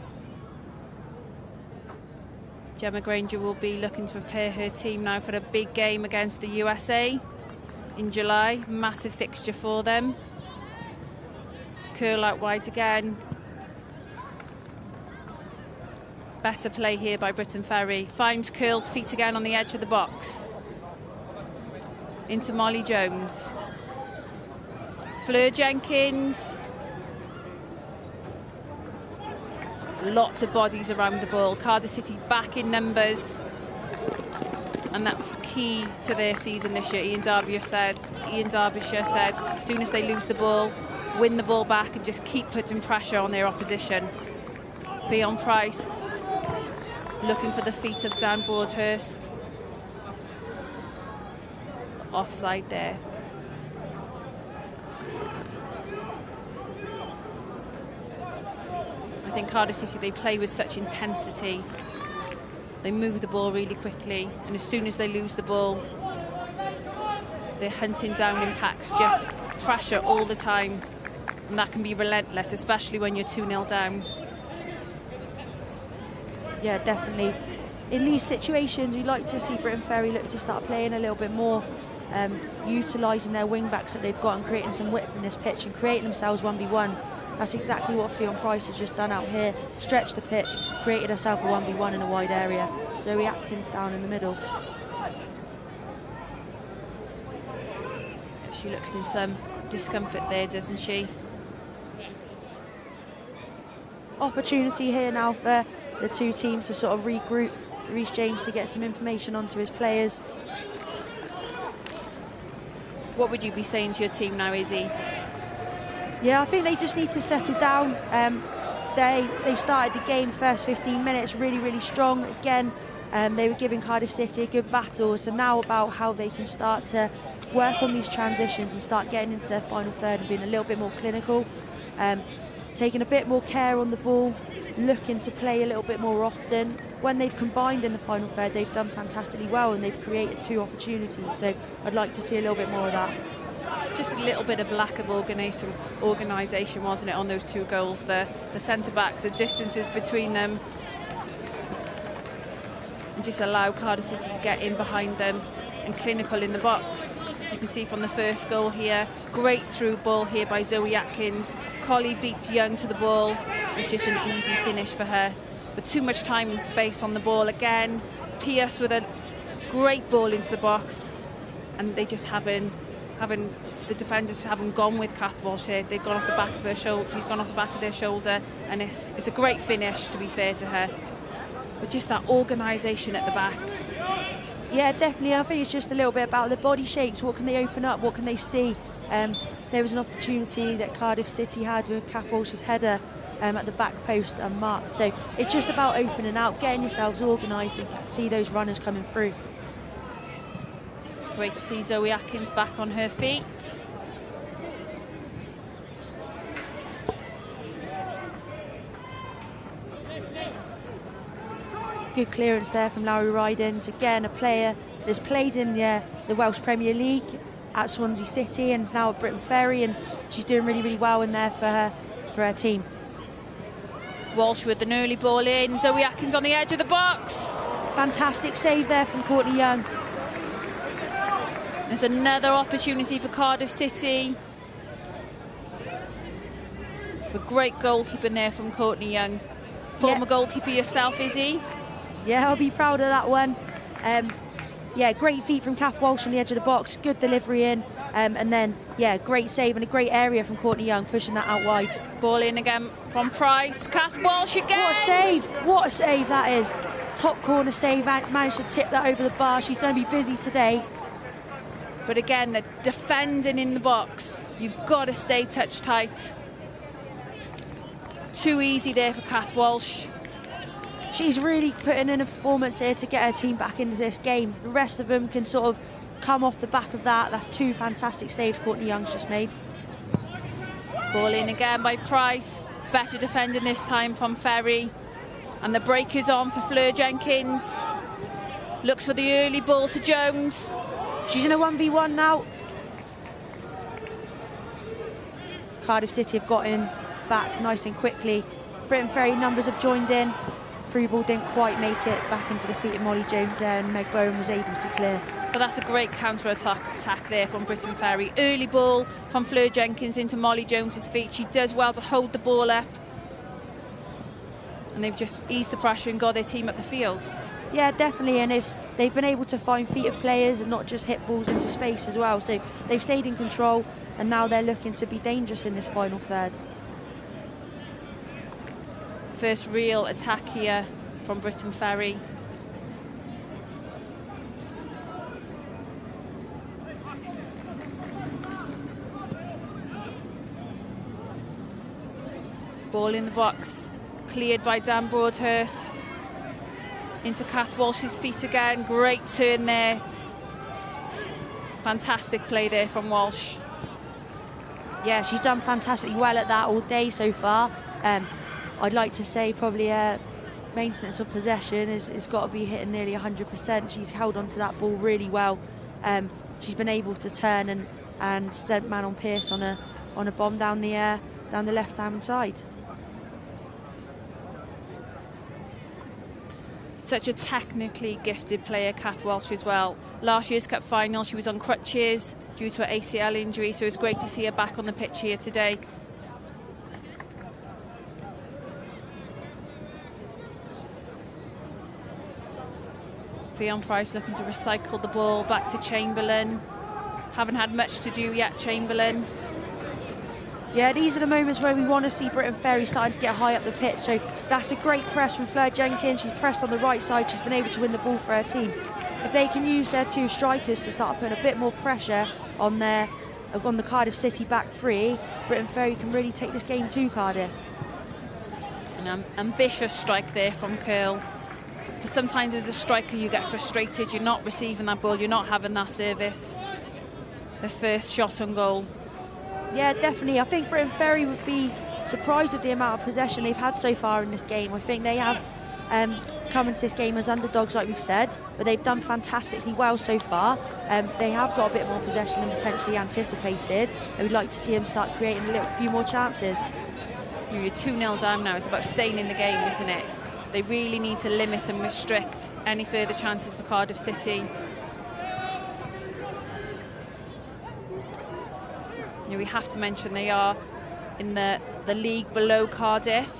Gemma Granger will be looking to prepare her team now for a big game against the USA in July. Massive fixture for them. Curl out wide again. Better play here by Briton Ferry. Finds Curl's feet again on the edge of the box. Into Molly Jones. Fleur Jenkins. Lots of bodies around the ball. Cardiff City back in numbers, and that's key to their season this year. Ian Derbyshire said as soon as they lose the ball, win the ball back and just keep putting pressure on their opposition. Fionn Price looking for the feet of Dan Broadhurst. Offside there. I think Cardiff City, they play with such intensity. They move the ball really quickly, and as soon as they lose the ball, they're hunting down impacts, just pressure all the time, and that can be relentless, especially when you're 2-0 down. Yeah, definitely. In these situations, we like to see Briton Ferry look to start playing a little bit more, utilising their wing-backs that they've got and creating some width in this pitch and creating themselves 1v1s. That's exactly what Fionn Price has just done out here. Stretched the pitch, created herself a 1v1 in a wide area. Zoe Atkins down in the middle. She looks in some discomfort there, doesn't she? Opportunity here now for the two teams to sort of regroup. Rhys James to get some information onto his players. What would you be saying to your team now, Izzy? Yeah, I think they just need to settle down. They started the game first 15 minutes really, really strong. Again, they were giving Cardiff City a good battle. So now about how they can start to work on these transitions and start getting into their final third and being a little bit more clinical, taking a bit more care on the ball, looking to play a little bit more often. When they've combined in the final third, they've done fantastically well and they've created 2 opportunities. So I'd like to see a little bit more of that. Just a little bit of lack of organisation, wasn't it, on those 2 goals? The centre-backs, the distances between them, and just allow Cardiff City to get in behind them and clinical in the box. You can see from the first goal here, great through ball here by Zoe Atkins. Collie beats Young to the ball. It's just an easy finish for her. But too much time and space on the ball again. Pierce with a great ball into the box, and they just the defenders haven't gone with Kath Walsh here. They've gone off the back of her shoulder. She's gone off the back of their shoulder, and it's a great finish, to be fair to her. But just that organisation at the back. Yeah, definitely. I think it's just a little bit about the body shapes. What can they open up? What can they see? There was an opportunity that Cardiff City had with Kath Walsh's header at the back post unmarked. So it's just about opening out, getting yourselves organised and see those runners coming through. Great to see Zoe Atkins back on her feet. Good clearance there from Lowry Rydens. Again, a player that's played in the Welsh Premier League at Swansea City and is now at Briton Ferry, and she's doing really, really well in there for her team. Walsh with an early ball in. Zoe Atkins on the edge of the box. Fantastic save there from Courtney Young. There's another opportunity for Cardiff City. A great goalkeeping there from Courtney Young. Former goalkeeper yourself, Izzy? Yeah, I'll be proud of that one. Yeah, great feet from Kath Walsh on the edge of the box. Good delivery in. And then, yeah, great save and a great area from Courtney Young, pushing that out wide. Ball in again from Price. Kath Walsh again. What a save. What a save that is. Top corner save. Managed to tip that over the bar. She's going to be busy today. But again, the defending in the box. You've got to stay touch tight. Too easy there for Kath Walsh. She's really putting in a performance here to get her team back into this game. The rest of them can sort of come off the back of that. That's 2 fantastic saves Courtney Young's just made. Ball in again by Price. Better defending this time from Ferry. And the break is on for Fleur Jenkins. Looks for the early ball to Jones. She's in a 1v1 now. Cardiff City have got in back nice and quickly. Briton Ferry numbers have joined in. Through ball didn't quite make it back into the feet of Molly Jones there, and Meg Bowen was able to clear. But that's a great counter-attack there from Briton Ferry. Early ball from Fleur Jenkins into Molly Jones's feet. She does well to hold the ball up. And they've just eased the pressure and got their team up the field. Yeah, definitely, and they've been able to find feet of players and not just hit balls into space as well. So they've stayed in control, and now they're looking to be dangerous in this final third. First real attack here from Briton Ferry. Ball in the box, cleared by Dan Broadhurst. Into Kath Walsh's feet again. Great turn there. Fantastic play there from Walsh. Yeah, she's done fantastically well at that all day so far. I'd like to say probably maintenance of possession has got to be hitting nearly 100%. She's held onto that ball really well. She's been able to turn and sent Manon Pearce on a bomb down the left-hand side. Such a technically gifted player, Kath Walsh, as well. Last year's cup final, she was on crutches due to an ACL injury, so it's great to see her back on the pitch here today. Fionn Price looking to recycle the ball back to Chamberlain. Haven't had much to do yet, Chamberlain. Yeah, these are the moments where we want to see Briton Ferry starting to get high up the pitch. So that's a great press from Fleur Jenkins. She's pressed on the right side. She's been able to win the ball for her team. If they can use their 2 strikers to start putting a bit more pressure on the Cardiff City back three, Briton Ferry can really take this game to Cardiff. An ambitious strike there from Curl. Sometimes as a striker you get frustrated. You're not receiving that ball. You're not having that service. The first shot on goal. Yeah, definitely. I think Briton Ferry would be surprised with the amount of possession they've had so far in this game. I think they have come into this game as underdogs, like we've said, but they've done fantastically well so far. They have got a bit more possession than potentially anticipated, and we'd like to see them start creating a few more chances. You're 2-0 down now. It's about staying in the game, isn't it? They really need to limit and restrict any further chances for Cardiff City. We have to mention they are in the league below Cardiff.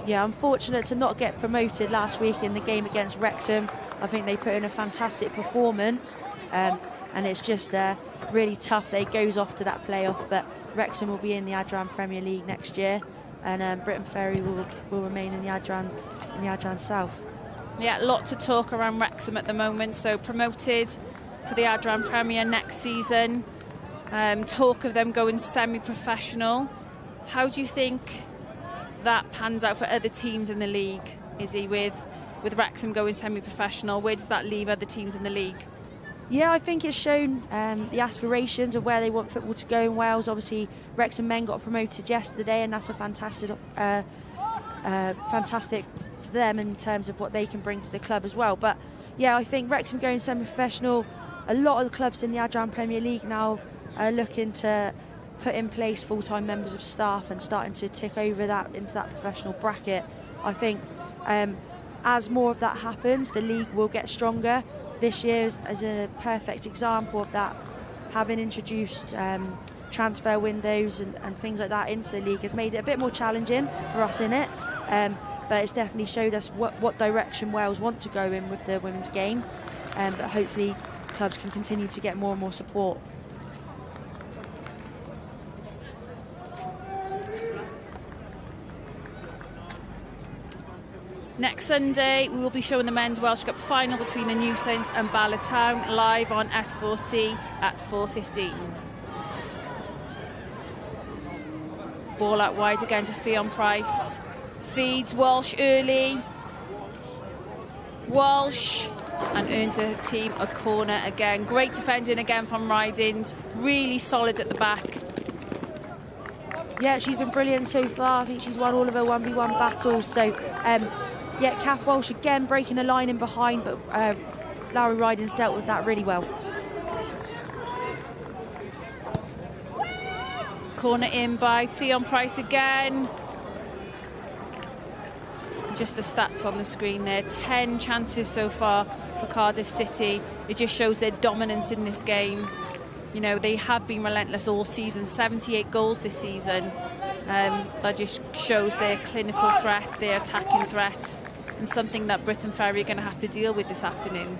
Yeah, unfortunate to not get promoted last week in the game against Wrexham. I think they put in a fantastic performance, and it's just really tough that it goes off to that playoff. But Wrexham will be in the Adran Premier League next year, and Briton Ferry will remain in the Adran South. Yeah, a lot to talk around Wrexham at the moment. So promoted to the Adran Premier next season. Talk of them going semi-professional. How do you think that pans out for other teams in the league, Izzy, with Wrexham going semi-professional? Where does that leave other teams in the league? Yeah, I think it's shown the aspirations of where they want football to go in Wales. Obviously, Wrexham men got promoted yesterday, and that's a fantastic for them in terms of what they can bring to the club as well. But yeah, I think Wrexham going semi-professional. A lot of the clubs in the Adran Premier League now are looking to put in place full-time members of staff and starting to tick over that into that professional bracket. I think as more of that happens, the league will get stronger. This year is a perfect example of that. Having introduced transfer windows and things like that into the league has made it a bit more challenging for us in it, but it's definitely showed us what direction Wales want to go in with the women's game, but hopefully clubs can continue to get more and more support. Next Sunday, we will be showing the Men's Welsh Cup final between the New Saints and Bala Town live on S4C at 4:15. Ball out wide again to Fionn Price. Feeds Walsh early. Walsh and earns her team a corner again. Great defending again from Ridings, really solid at the back. Yeah, she's been brilliant so far. I think she's won all of her 1v1 battles. So, yeah, Kath Walsh again breaking a line in behind, but Lowry Ridings dealt with that really well. Corner in by Fionn Price again. Just the stats on the screen there. 10 chances so far for Cardiff City. It just shows their dominance in this game. You know, they have been relentless all season. 78 goals this season. That just shows their clinical threat, their attacking threat, and something that Briton Ferry are going to have to deal with this afternoon.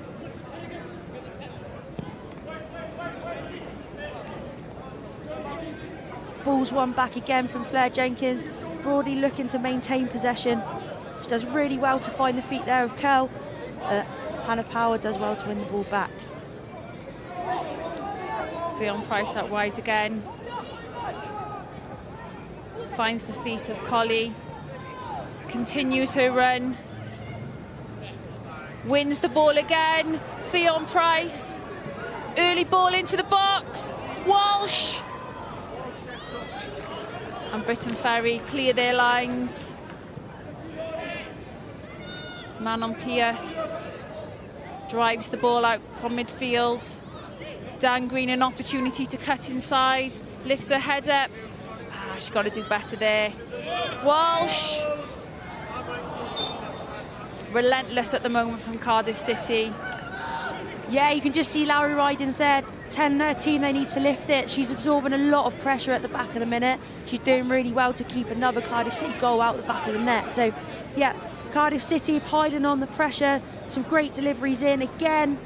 Ball's won back again from Fleur Jenkins. Broadly looking to maintain possession. She does really well to find the feet there of Curl. Hannah Power does well to win the ball back. Fionn Price out wide again. Finds the feet of Collie. Continues her run. Wins the ball again. Fionn Price. Early ball into the box. Walsh. And Briton Ferry clear their lines. Man on Pierce. Drives the ball out from midfield. Dan Green an opportunity to cut inside. Lifts her head up. She's got to do better there. Walsh. Relentless at the moment from Cardiff City. Yeah, you can just see Lowry Ridings there. 10-13, they need to lift it. She's absorbing a lot of pressure at the back of the minute. She's doing really well to keep another Cardiff City goal out the back of the net. So, yeah, Cardiff City hiding on the pressure. Some great deliveries in. Again,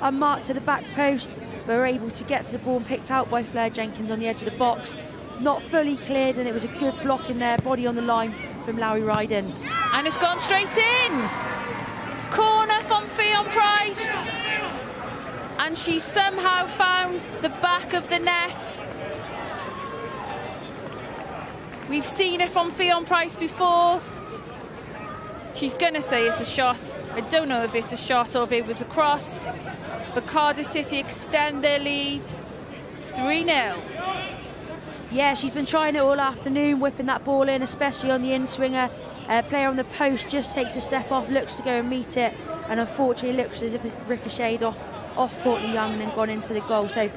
unmarked to the back post. But were able to get to the ball and picked out by Fleur Jenkins on the edge of the box. Not fully cleared, and it was a good block in there. Body on the line from Lowry Ridings. And it's gone straight in. Corner from Fionn Price. And she somehow found the back of the net. We've seen it from Fionn Price before. She's going to say it's a shot. I don't know if it's a shot or if it was a cross. But Cardiff City extend their lead. 3-0. Yeah, she's been trying it all afternoon, whipping that ball in, especially on the in-swinger. Player on the post just takes a step off, looks to go and meet it. And unfortunately looks as if it's ricocheted off Courtney Young and then gone into the goal. So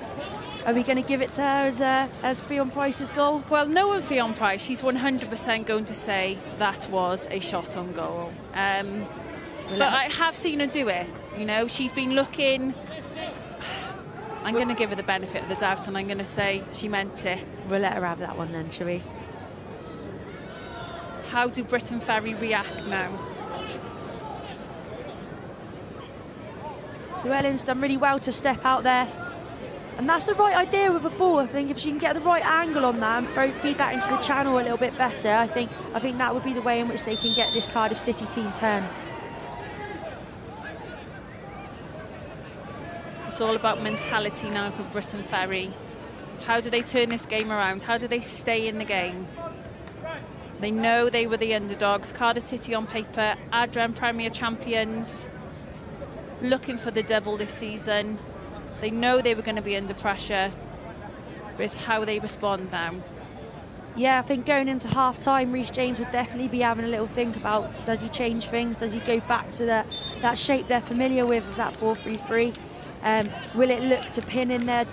are we going to give it to her as Fionn Price's goal? Well, knowing Fionn Price, she's 100% going to say that was a shot on goal. But I have seen her do it. You know, she's been looking. I'm going to give her the benefit of the doubt and I'm going to say she meant it. We'll let her have that one then, shall we? How do Briton Ferry react now? Llewellyn's done really well to step out there. And that's the right idea with a ball. I think if she can get the right angle on that and feed that into the channel a little bit better, I think that would be the way in which they can get this Cardiff City team turned. It's all about mentality now for Briton Ferry. How do they turn this game around? How do they stay in the game? They know they were the underdogs. Cardiff City on paper, Adran Premier Champions, looking for the double this season. They know they were going to be under pressure. But it's how they respond now. Yeah, I think going into half-time, Reece James would definitely be having a little think about, does he change things? Does he go back to that shape they're familiar with that 4-3-3? Will it look to pin in their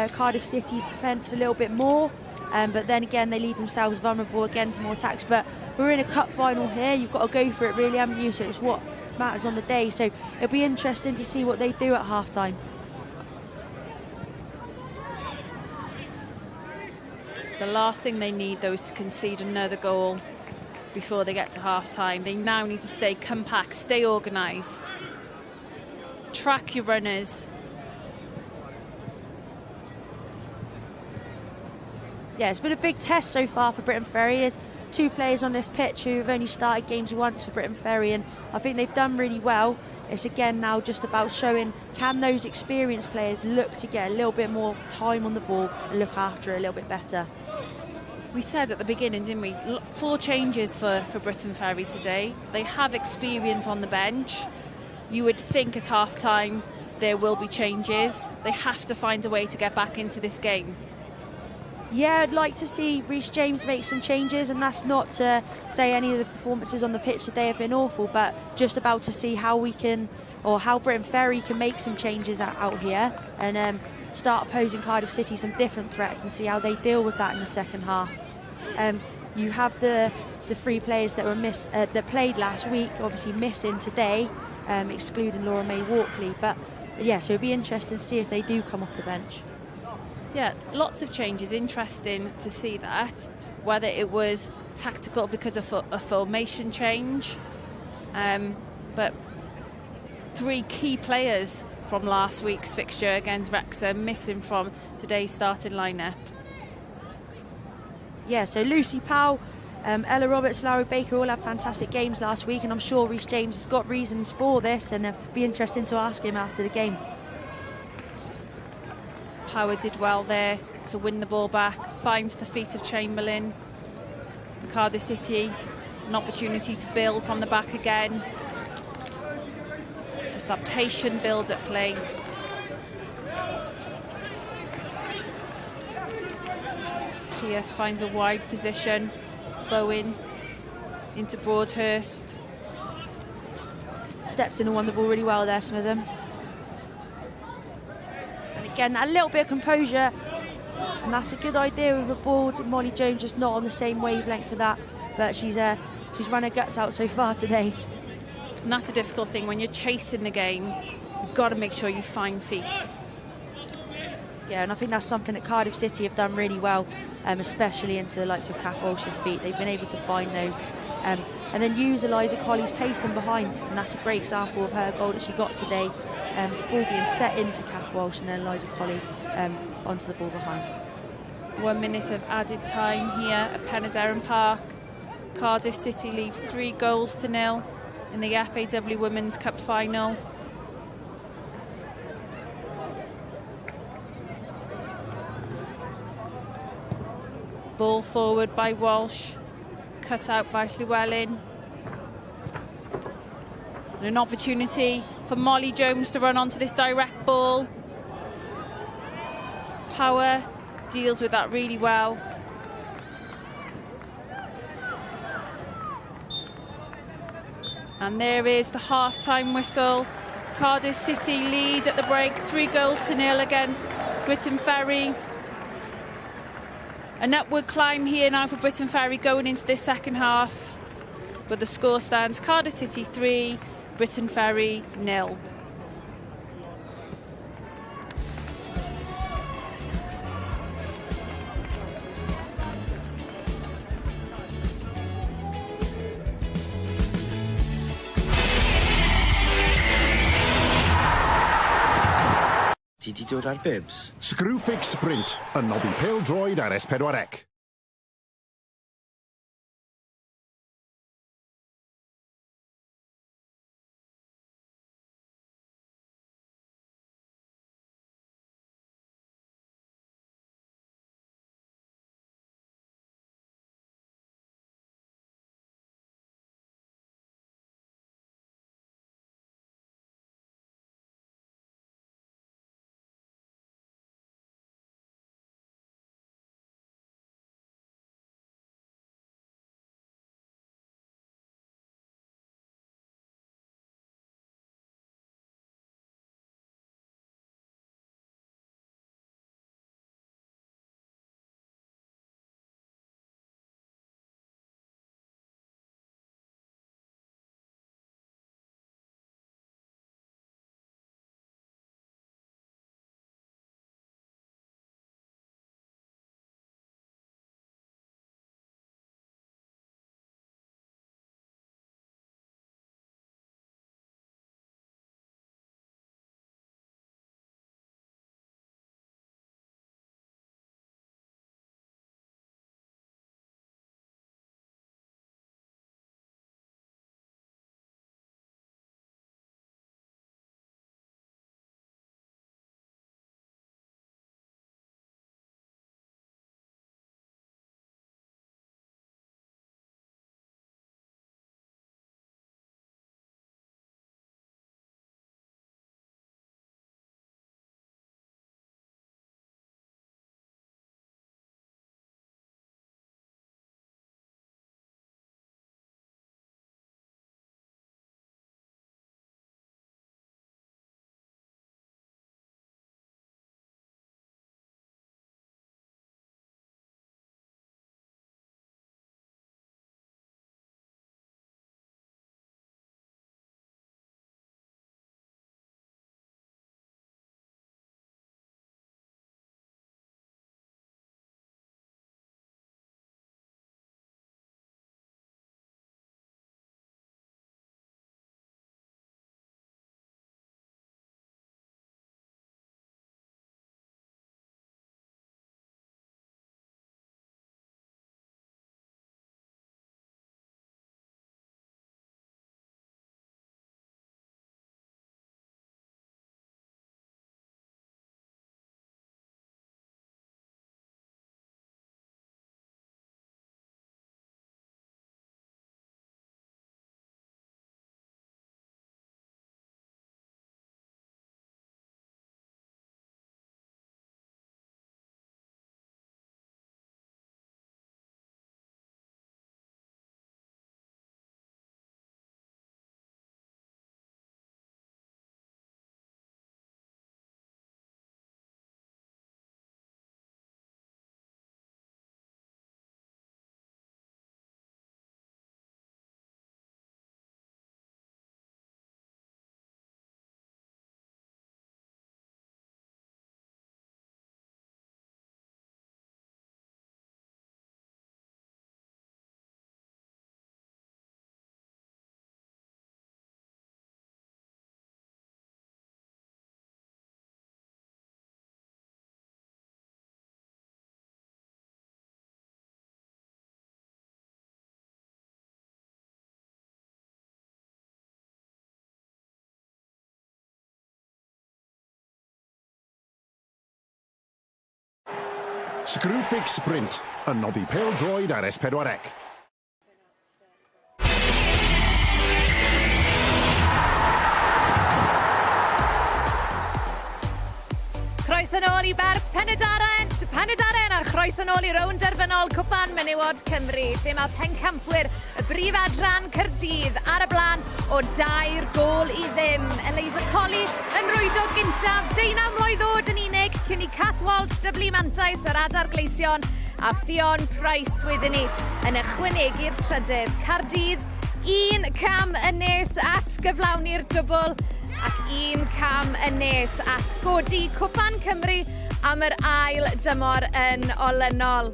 Cardiff City's defence a little bit more? But then again, they leave themselves vulnerable again to more attacks. But we're in a cup final here. You've got to go for it, really, haven't you? So it's what matters on the day. So it'll be interesting to see what they do at half-time. The last thing they need, though, is to concede another goal before they get to half-time. They now need to stay compact, stay organised, track your runners. Yeah, it's been a big test so far for Briton Ferry. There's two players on this pitch who have only started games once for Briton Ferry, and I think they've done really well. It's again now just about showing, can those experienced players look to get a little bit more time on the ball and look after it a little bit better. We said at the beginning, didn't we? 4 changes for Briton Ferry today. They have experience on the bench. you would think at half-time there will be changes. They have to find a way to get back into this game. Yeah, I'd like to see Reece James make some changes, and that's not to say any of the performances on the pitch today have been awful, but just about to see how we can, or how Briton Ferry can make some changes out here and start posing Cardiff City some different threats and see how they deal with that in the second half. You have the three players that were that played last week, obviously missing today, excluding Laura May Walkley, but yeah, so it'll be interesting to see if they do come off the bench. Yeah, lots of changes. Interesting to see that. Whether it was tactical because of a formation change. But three key players from last week's fixture against Wrexham missing from today's starting lineup. Yeah, so Lucy Powell, Ella Roberts, Lara Baker all had fantastic games last week, and I'm sure Reece James has got reasons for this, and it'll be interesting to ask him after the game. Power did well there to win the ball back, finds the feet of Chamberlain. Cardiff City, an opportunity to build from the back again. Just that patient build at play. Pierce finds a wide position. Bowen into Broadhurst. Steps in and won the ball really well there, Smitham. And again, that little bit of composure, and that's a good idea with the ball. Molly Jones just not on the same wavelength for that, but she's run her guts out so far today. And that's a difficult thing when you're chasing the game. You've got to make sure you find feet. Yeah, and I think that's something that Cardiff City have done really well, especially into the likes of Kath Walsh's feet. They've been able to find those and then use Eliza Colley's pace from behind, and that's a great example of her goal that she got today. Ball being set into Kath Walsh and then Eliza Colley onto the ball behind. 1 minute of added time here at Penydarren Park. Cardiff City lead 3-0 in the FAW Women's Cup final. Ball forward by Walsh, cut out by Llywelyn. And an opportunity for Molly Jones to run onto this direct ball. Power deals with that really well. And there is the half-time whistle. Cardiff City lead at the break, 3-0 against Briton Ferry. An upward climb here now for Briton Ferry going into this second half. But the score stands Cardiff City 3, Briton Ferry 0. Ti 'di dod ar bibs? Screwfix Sprint, yn noddi pêl-droed ar S4C. Screwfix Sprint, yn noddi pêl-droed ar S4C. Croeso nôl i ber Penydarren a'r croeso nôl i rownd derfynol cwpan menywod Cymru, lle mae pencampwyr y brif adran Caerdydd ar y blaen o 2-0. Eliza Colley yn rwydo gyntaf, 19 mlwydd oed yn unig, cyn i Cath Walsh dyblu mantais yr adar gleision a Ffion Price wedyn ni yn ychwanegu'r trydydd. Caerdydd 1 cam yn nes at gyflawni'r dwbl ac 1 cam yn nes at godi Cwpan Cymru am yr ail dymor yn olynol.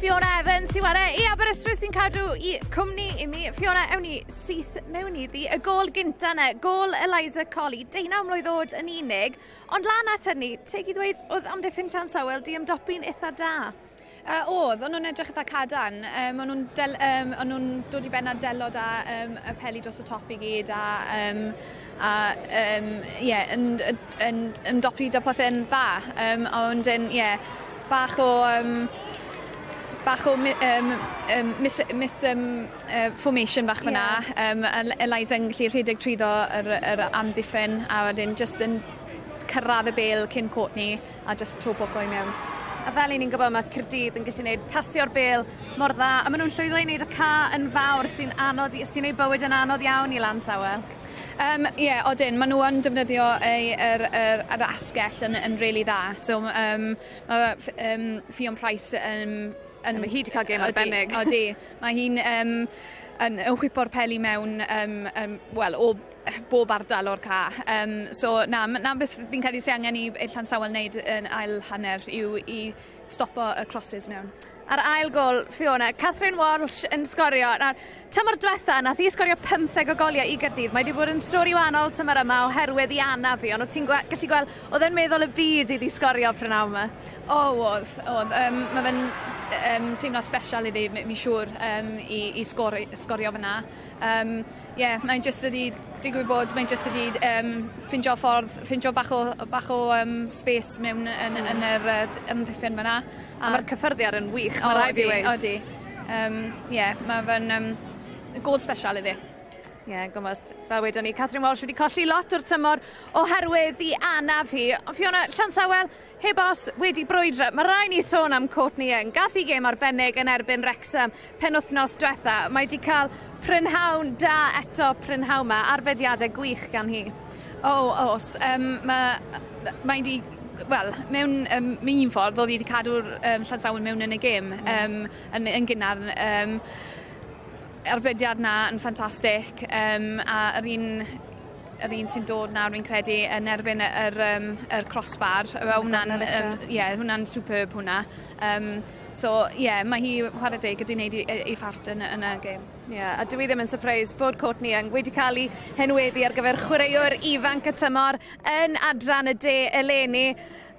Fiona Evans i ware i Aberystwyth sy'n cadw i cwmni i mi. Fiona, ewn ni syth mewn iddi y gol gynta yna, gol Eliza Colley, 19 mlwydd oed yn unig, ond lan at hynny, teg i ddweud oedd amddiffyn Llansawel di ymdopi'n eitha da. Oedd, ond nhw'n edrych eitha cadarn. Ond nhw'n dod i benna delo da y peli dros y top i gyd yn ymdopi da pethau'n dda. Ond bach o formation bach fyna. Eliza yn gallu rhedeg trwyddo yr amddiffyn a wedyn just yn cyrraedd y bêl cyn Courtney a just to poco i mewn. A fel ni'n gwybod mae Caerdydd yn gallu gwneud pasio'r bêl mor dda, a maen nhw'n llwyddo i wneud y ca yn fawr sy'n gwneud bywyd yn anodd iawn i Llansawel. Odyn, maen nhw yn defnyddio yr asgell yn really dda. So mae Ffion Price mae hi wedi cael gêm arbennig. Odi, mae hi'n yn whipo'r peli mewn o bob ardal o'r ca. Na beth fi'n credu sy'n angen i Llansawel wneud yn ail hanner yw i stopo y crosses mewn. Ar ail gol, Fiona, Catherine Walsh yn sgorio. Nawr, tymor diwetha, nath hi sgorio 15 o goliau i Gaerdydd. Mae wedi bod yn stori wahanol tymor yma oherwydd i anaf fi, ond ti'n gallu gweld, oedd e'n meddwl y byd iddi sgorio prynawn yma? Oedd. Mae fe'n teimlo special iddi, mi'n siŵr, i sgorio fyna. Mae'n just ydi, digwydd bod, mae'n just ydi ffindio bach o space mewn yn yr ymddiffyn fyna. A mae'r cyffyrddiad yn wych, mae'n rhaid i weid. Odi. Mae fe'n gol special iddi. Gymwys, fel wedyn ni, Catherine Walsh wedi colli lot o'r tymor oherwydd i anaf hi. Fiona, Llansawel, heb os wedi brwydro, mae rai ni sôn am Courtney yn. Gath i gêm arbennig yn erbyn Wrexham penwythnos diwetha. Mae wedi cael prynhawn da eto prynhawn yma, arbediadau gwych gan hi. Os. Mae wedi mewn un ffordd, oedd hi wedi cadw'r Llansawel mewn yn y gêm yn gynnar. Arbediad na yn ffantastig a yr un sy'n dod nawr fi'n credu yn erbyn yr crossbar. Hwnna'n superb hwnna. Mae hi chwarae deg wedi gwneud ei phart yn y gêm. A dwi ddim yn surprise bod Courtney wedi cael ei henweddu ar gyfer chwaraewr ifanc y tymor yn adran y de eleni.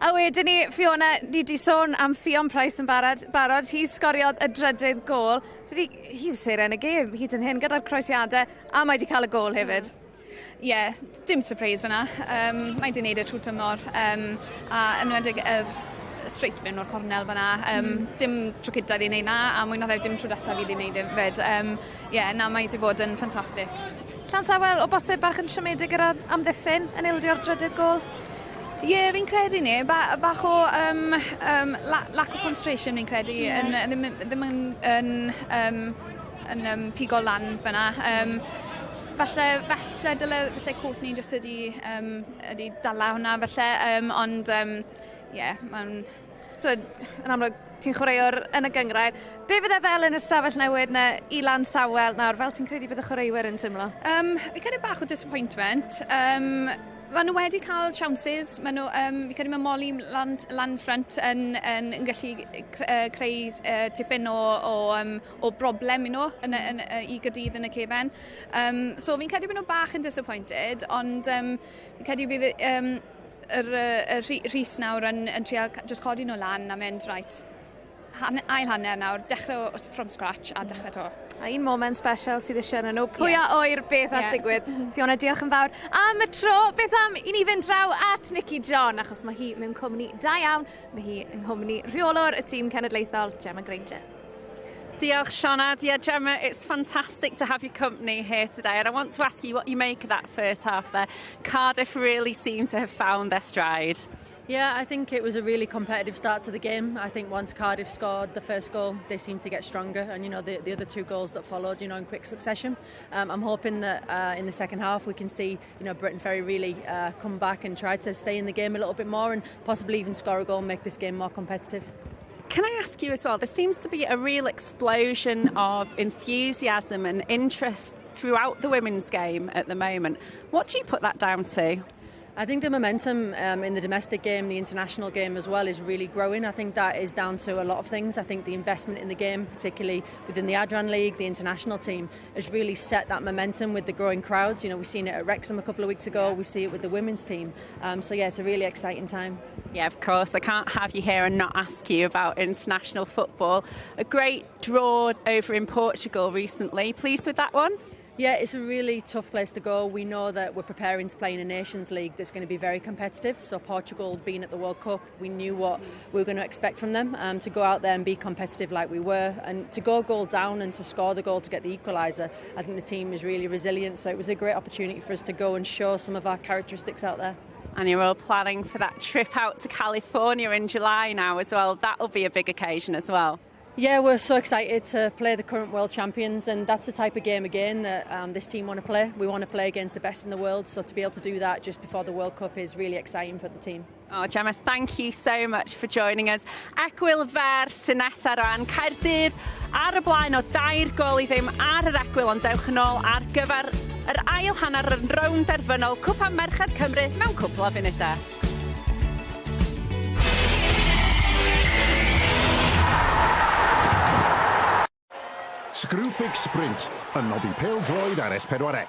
A wedyn ni, Fiona, ni wedi sôn am Ffion Price yn barod. Hi sgoriodd y drydydd gol. Hi yw seren y gêm hyd yn hyn gyda'r croesiadau a mae wedi cael y gol hefyd. Dim surprise fyna. Mae wedi gwneud y trwy tymor a enwedig straight mewn o'r cornel fyna. Dim tro cynta wedi gwneud na a mwy na dim tro dethaf wedi gwneud hefyd. Mae wedi bod yn ffantastig. Llansawel o bosib bach yn siomedig gyda amddiffyn yn ildio'r drydydd gol? Fi'n credu ni, bach o lack of concentration fi'n credu, ddim yn pigo lan fyna. Falle dyle Courtney jyst ydi dala hwnna falle, ond mae'n... Yn amlwg, ti'n chwaraewr yn y gyngrair. Be fydde fel yn y stafell newid na i Llansawel nawr, fel ti'n credu bydd y chwaraewyr yn teimlo? Fi'n credu bach o disappointment. Maen nhw wedi cael chances, maen nhw, fi credu mae Molly lan ffrant yn gallu creu tipyn o broblem i nhw i Gaerdydd yn y cefen. So fi'n credu bod nhw bach yn disappointed, ond fi'n credu bydd y Rhys nawr yn trial just codi nhw lan a mynd, right, ail hanner nawr, dechrau from scratch a dechrau to. A un moment special sydd eisiau nhw. Pwy a oer beth all digwydd. Fiona, diolch yn fawr. Am y tro, beth am i ni fynd draw at Nicky John, achos mae hi mewn cwmni da iawn. Mae hi yng nghwmni rheolwr y tîm cenedlaethol, Gemma Granger. Diolch, Sionna. Yeah, Gemma, it's fantastic to have your company here today. And I want to ask you what you make of that first half there. Cardiff really seem to have found their stride. Yeah, I think it was a really competitive start to the game. I think once Cardiff scored the first goal, they seemed to get stronger, and the other two goals that followed, in quick succession. I'm hoping that in the second half we can see, Briton Ferry really come back and try to stay in the game a little bit more, and possibly even score a goal and make this game more competitive. Can I ask you as well, there seems to be a real explosion of enthusiasm and interest throughout the women's game at the moment. What do you put that down to? I think the momentum in the domestic game, the international game as well, is really growing. I think that is down to a lot of things. I think the investment in the game, particularly within the Adran League, the international team, has really set that momentum with the growing crowds. We've seen it at Wrexham a couple of weeks ago. We see it with the women's team. So yeah, it's a really exciting time. Yeah, of course. I can't have you here and not ask you about international football. A great draw over in Portugal recently. Pleased with that one? Yeah, it's a really tough place to go. We know that we're preparing to play in a Nations League that's going to be very competitive. So Portugal being at the World Cup, we knew what we were going to expect from them. To go out there and be competitive like we were, and to go goal down and to score the goal to get the equaliser, I think the team is really resilient. So it was a great opportunity for us to go and show some of our characteristics out there. And you're all planning for that trip out to California in July now as well. That'll be a big occasion as well. Yeah, we're so excited to play the current world champions, and that's the type of game again that this team want to play. We want to play against the best in the world, so to be able to do that just before the World Cup is really exciting for the team. Oh, Gemma, thank you so much for joining us. Ecwyl fer sy'n nesa ran Caerdydd ar y blaen o 2 gol I ddim ar yr ecwyl, ond dewch yn ôl ar gyfer yr ail hanner yn rownd derfynol Cwpa Merched Cymru mewn cwpl o funudau. Screwfix Sprint, a noddi pêl-droed ar S4C.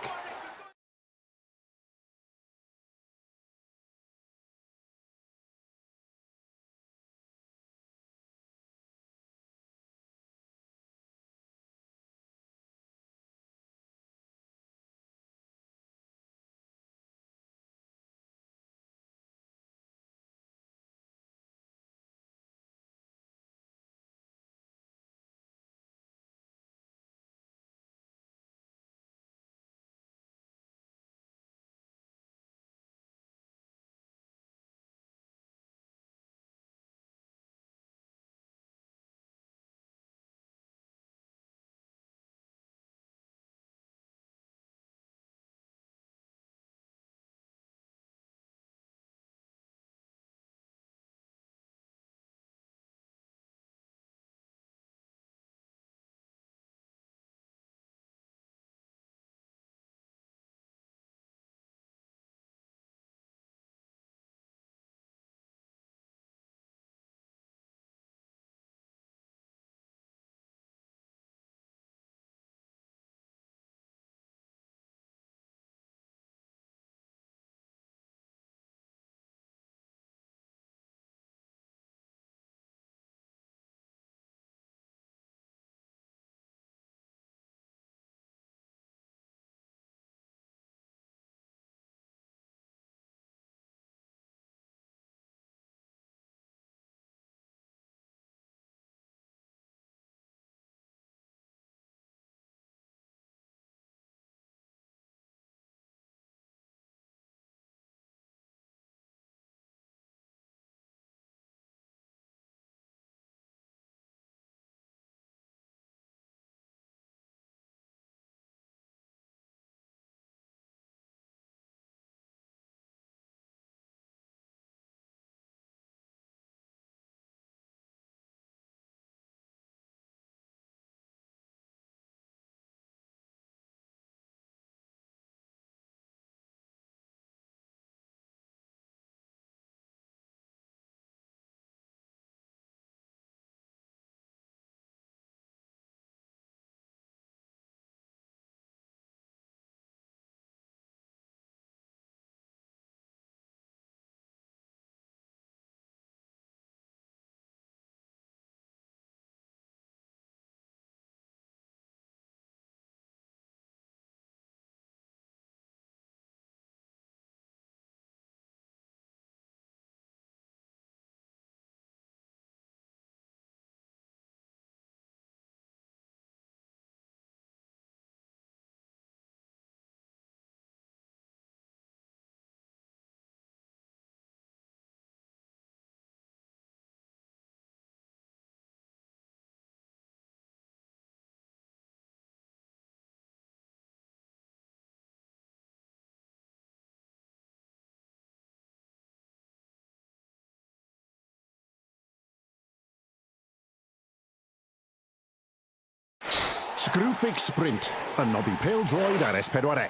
Screwfix Sprint, yn noddi pêl-droed ar S4C.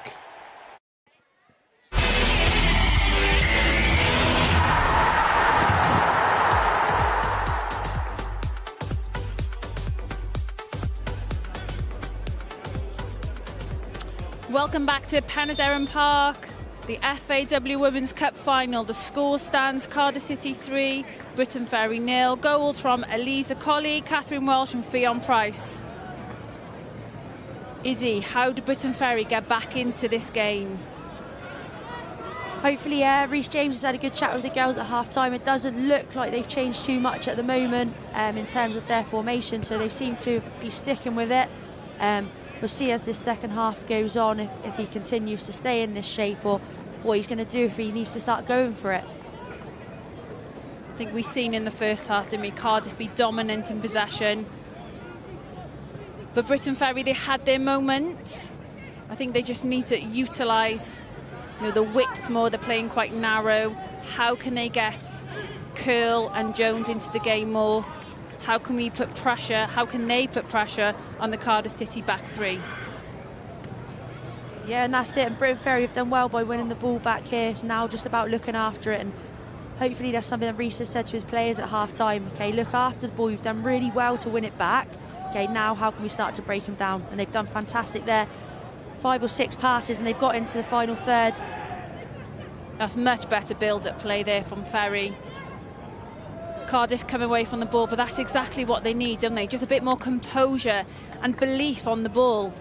Welcome back to Penydarren Park, the FAW Women's Cup final. The score stands Cardiff City 3, Briton Ferry 0. Goals from Elisa Colley, Catherine Welsh and Fionn Price. Izzy, how do Briton Ferry get back into this game? Hopefully, Reece James has had a good chat with the girls at half-time. It doesn't look like they've changed too much at the moment in terms of their formation, so they seem to be sticking with it. We'll see as this second half goes on if he continues to stay in this shape or what he's going to do if he needs to start going for it. I think we've seen in the first half, didn't we, Cardiff be dominant in possession. But Briton Ferry, they had their moment. I think they just need to utilise the width more. They're playing quite narrow. How can they get Curl and Jones into the game more? How can we put pressure? How can they put pressure on the Cardiff City back three? Yeah, and that's it. And Briton Ferry have done well by winning the ball back here. It's now just about looking after it. And hopefully that's something that Reece has said to his players at half-time. Okay, look after the ball. You've done really well to win it back. Okay, now how can we start to break them down? And they've done fantastic there. 5 or 6 passes and they've got into the final third. That's much better build-up play there from Ferry. Cardiff come away from the ball, but that's exactly what they need, don't they? Just a bit more composure and belief on the ball.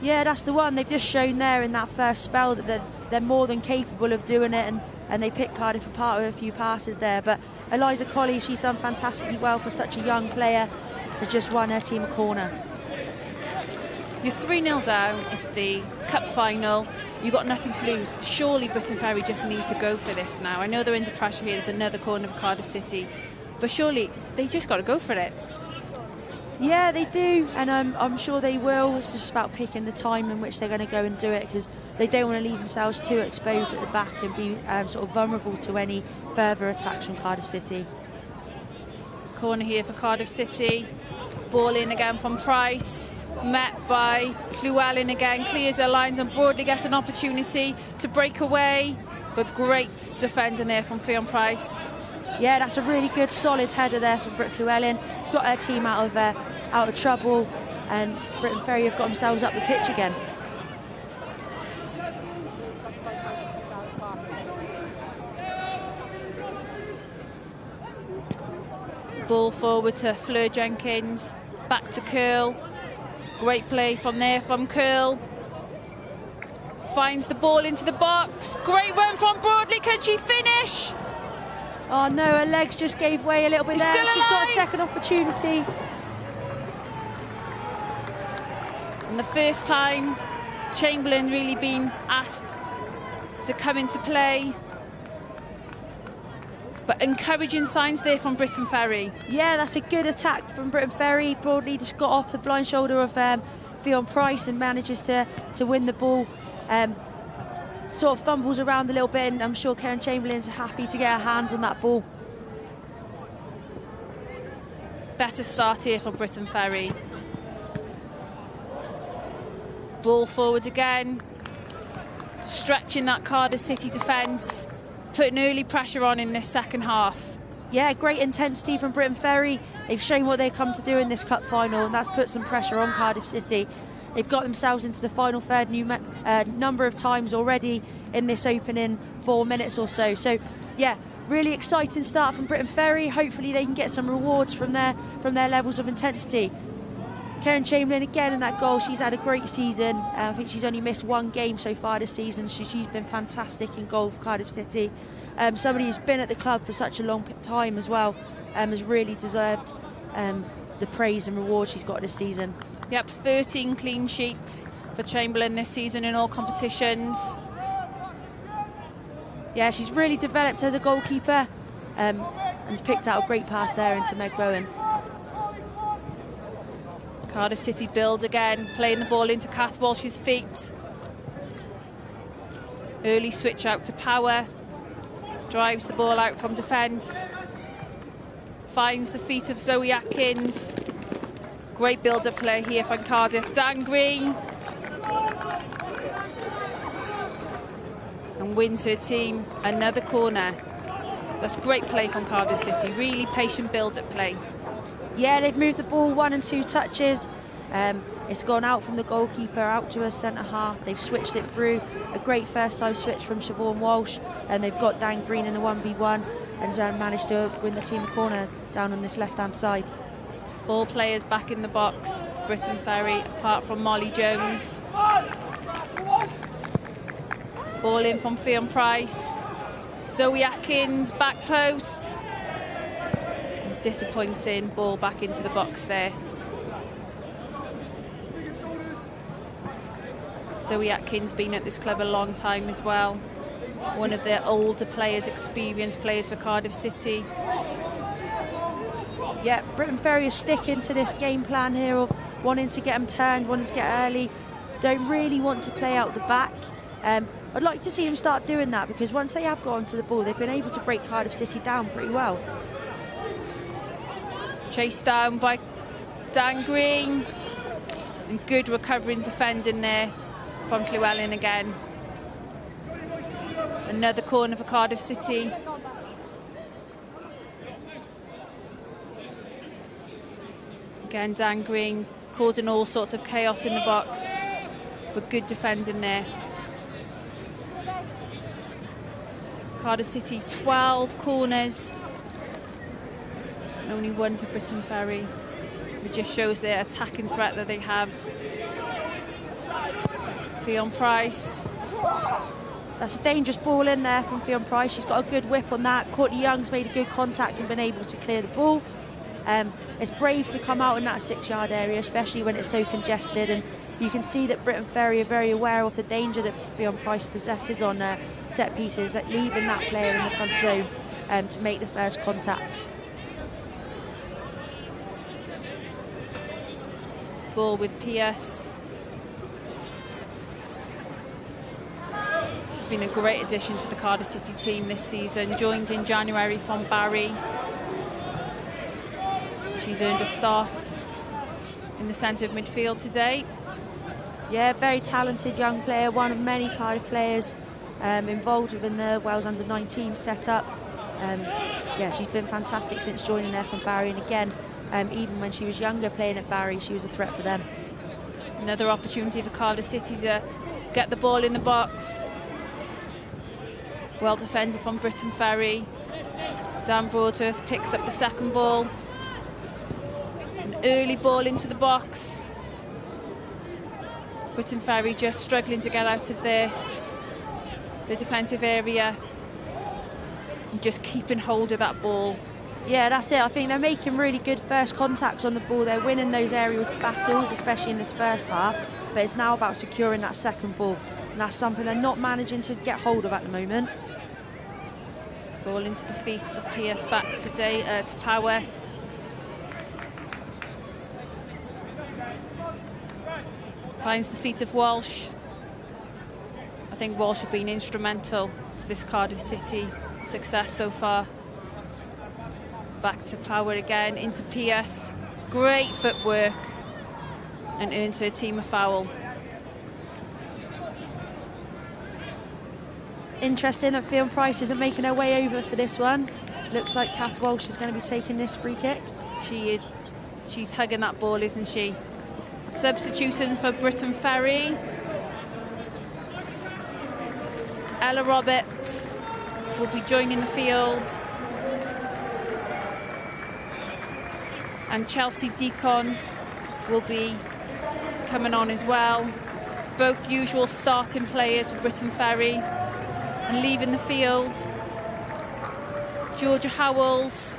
Yeah, that's the one. They've just shown there in that first spell that they're more than capable of doing it, and they picked Cardiff apart with a few passes there. But Elisa Colley, she's done fantastically well for such a young player, has just won her team a corner. You're 3-0 down, it's the cup final. You've got nothing to lose. Surely Briton Ferry just need to go for this now. I know they're under pressure here, there's another corner of Cardiff City, but surely they just got to go for it. Yeah, they do, and I'm sure they will. It's just about picking the time in which they're going to go and do it, because they don't want to leave themselves too exposed at the back and be sort of vulnerable to any further attacks from Cardiff City. Corner here for Cardiff City. Ball in again from Price. Met by Llewellyn again, clears her lines and Broadley gets an opportunity to break away, but great defending there from Fionn Price. Yeah, that's a really good solid header there from Brooke Llewellyn. Got her team out of trouble, and Briton Ferry have got themselves up the pitch again. Ball forward to Fleur Jenkins, back to Curl. Great play from there from Curl. Finds the ball into the box. Great run from Broadley. Can she finish? Oh no, her legs just gave way a little bit there. She's got a second opportunity. And the first time Chamberlain really been asked to come into play. But encouraging signs there from Briton Ferry. Yeah, that's a good attack from Briton Ferry. Broadley just got off the blind shoulder of Fionn Price and manages to win the ball. Sort of fumbles around a little bit, and I'm sure Karen Chamberlain's happy to get her hands on that ball. Better start here from Briton Ferry. Ball forward again. Stretching that Cardiff City defence. Putting early pressure on in this second half. Yeah, great intensity from Briton Ferry. They've shown what they come to do in this cup final, and that's put some pressure on Cardiff City. They've got themselves into the final third number of times already in this opening 4 minutes or so. So, yeah, really exciting start from Briton Ferry. Hopefully they can get some rewards from their levels of intensity. Karen Chamberlain again in that goal. She's had a great season. I think she's only missed 1 game so far this season. She's been fantastic in goal for Cardiff City. Somebody who's been at the club for such a long time as well, has really deserved the praise and reward she's got this season. Yep, 13 clean sheets for Chamberlain this season in all competitions. Yeah, she's really developed as a goalkeeper, and has picked out a great pass there into Meg Bowen. Cardiff City build again, playing the ball into Kath Walsh's feet. Early switch out to Power. Drives the ball out from defence. Finds the feet of Zoe Atkins. Great build-up play here from Cardiff. Dan Green. And wins her team another corner. That's great play from Cardiff City. Really patient build-up play. Yeah, they've moved the ball 1 and 2 touches. It's gone out from the goalkeeper, out to a centre-half. They've switched it through. A great first-time switch from Siobhan Walsh. And they've got Dan Green in a 1v1. And managed to win the team a corner down on this left-hand side. All players back in the box. Briton Ferry, apart from Molly Jones. Ball in from Fionn Price. Zoe Atkins, back post. Disappointing, ball back into the box there. Zoe Atkins been at this club a long time as well. One of their older players, experienced players for Cardiff City. Yeah, Briton Ferry is sticking to this game plan here of wanting to get them turned, wanting to get early. Don't really want to play out the back. I'd like to see them start doing that, because once they have got onto the ball, they've been able to break Cardiff City down pretty well. Chased down by Dan Green. And good recovering defending there from Llewellyn again. Another corner for Cardiff City. Again, Dan Green causing all sorts of chaos in the box, but good defending there. Cardiff City 12 corners, and only 1 for Briton Ferry. It just shows their attacking threat that they have. Fionn Price. That's a dangerous ball in there from Fionn Price. She's got a good whip on that. Courtney Young's made a good contact and been able to clear the ball. It's brave to come out in that 6-yard area, especially when it's so congested, and you can see that Briton Ferry are very aware of the danger that Fionn Price possesses on set pieces, like leaving that player in the front zone to make the first contact. Ball with Pierce. She's been a great addition to the Cardiff City team this season, joined in January from Barry. She's earned a start in the centre of midfield today. Yeah, very talented young player, one of many Cardiff players involved within the Wales under-19 setup. Yeah, she's been fantastic since joining there from Barry, and again, even when she was younger playing at Barry, she was a threat for them. Another opportunity for Cardiff City to get the ball in the box. Well defended from Briton Ferry. Dan Broadhurst picks up the second ball. An early ball into the box. Briton Ferry just struggling to get out of the defensive area and just keeping hold of that ball. Yeah, that's it. I think they're making really good first contacts on the ball. They're winning those aerial battles, especially in this first half, but it's now about securing that second ball, and that's something they're not managing to get hold of at the moment. Ball into the feet of Pierce, back today to Power. Finds the feet of Walsh. I think Walsh have been instrumental to this Cardiff City success so far. Back to Power again, into Pierce. Great footwork, and earns her team a foul. Interesting that Fionn Price isn't making her way over for this one. Looks like Kath Walsh is going to be taking this free kick. She is. She's hugging that ball, isn't she? Substitutions for Briton Ferry. Ella Roberts will be joining the field. And Chelsea Deacon will be coming on as well. Both usual starting players for Briton Ferry. And leaving the field, Georgia Howells.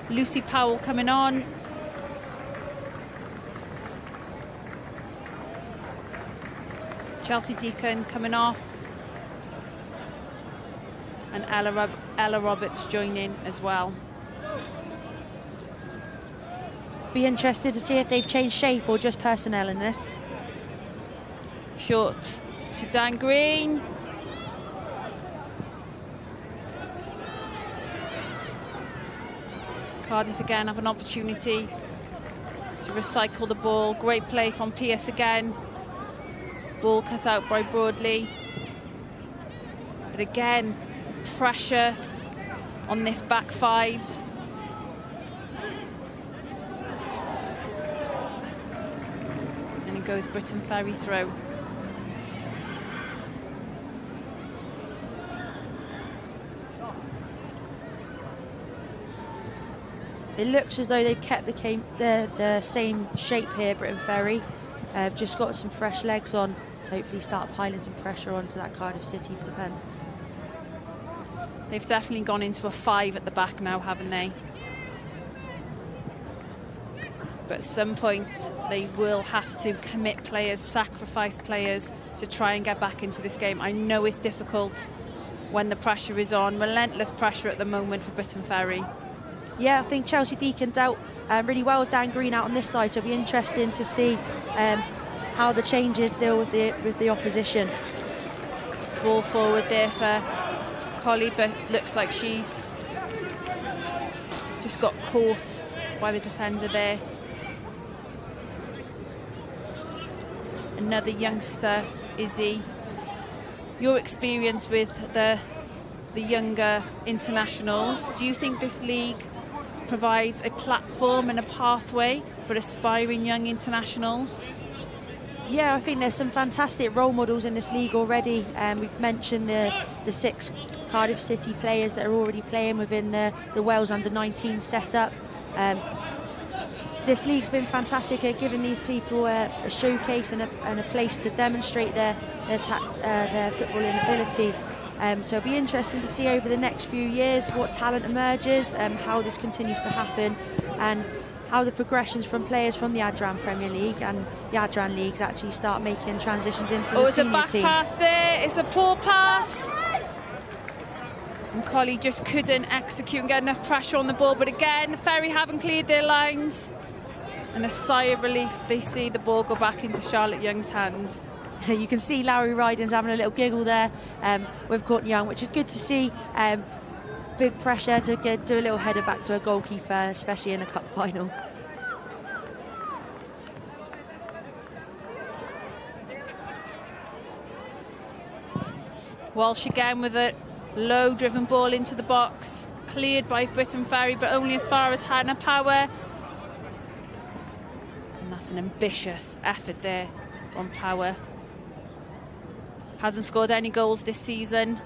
Lucy Powell coming on. Chelsea Deacon coming off. And Ella Roberts joining as well. Be interested to see if they've changed shape or just personnel in this. Short to Dan Green. Cardiff again have an opportunity to recycle the ball. Great play from Pierce again. Ball cut out by Broadley. But again, pressure on this back five. And it goes Briton Ferry through. It looks as though they've kept the same shape here, Briton Ferry. Just got some fresh legs on to hopefully start piling some pressure onto that Cardiff City defence. They've definitely gone into a 5 at the back now, haven't they? But at some point they will have to commit players, sacrifice players to try and get back into this game. I know it's difficult when the pressure is on. Relentless pressure at the moment for Briton Ferry. Yeah, I think Chelsea Deacon dealt really well with Dan Green out on this side, so it'll be interesting to see how the changes deal with the opposition. Ball forward there for Collie, but looks like she's just got caught by the defender there. Another youngster, Izzy. Your experience with the younger internationals, do you think this league provides a platform and a pathway for aspiring young internationals? Yeah, I think there's some fantastic role models in this league already. We've mentioned the 6 Cardiff City players that are already playing within the Wales under-19 setup. This league's been fantastic at giving these people a showcase and a place to demonstrate their footballing ability. So it'll be interesting to see over the next few years what talent emerges, how this continues to happen, and how the progressions from players from the Adran Premier League and the Adran Leagues actually start making transitions into the it's a senior back team. Pass there, it's a poor pass. And Collie just couldn't execute and get enough pressure on the ball, but again, Ferry haven't cleared their lines. And a sigh of relief, they see the ball go back into Charlotte Young's hand. You can see Lowry Ryden's having a little giggle there with Courtney Young, which is good to see. Big pressure to do a little header back to a goalkeeper, especially in a cup final. Walsh again with a low driven ball into the box, cleared by Briton Ferry, but only as far as Hannah Power. And that's an ambitious effort there on Power. Hasn't scored any goals this season.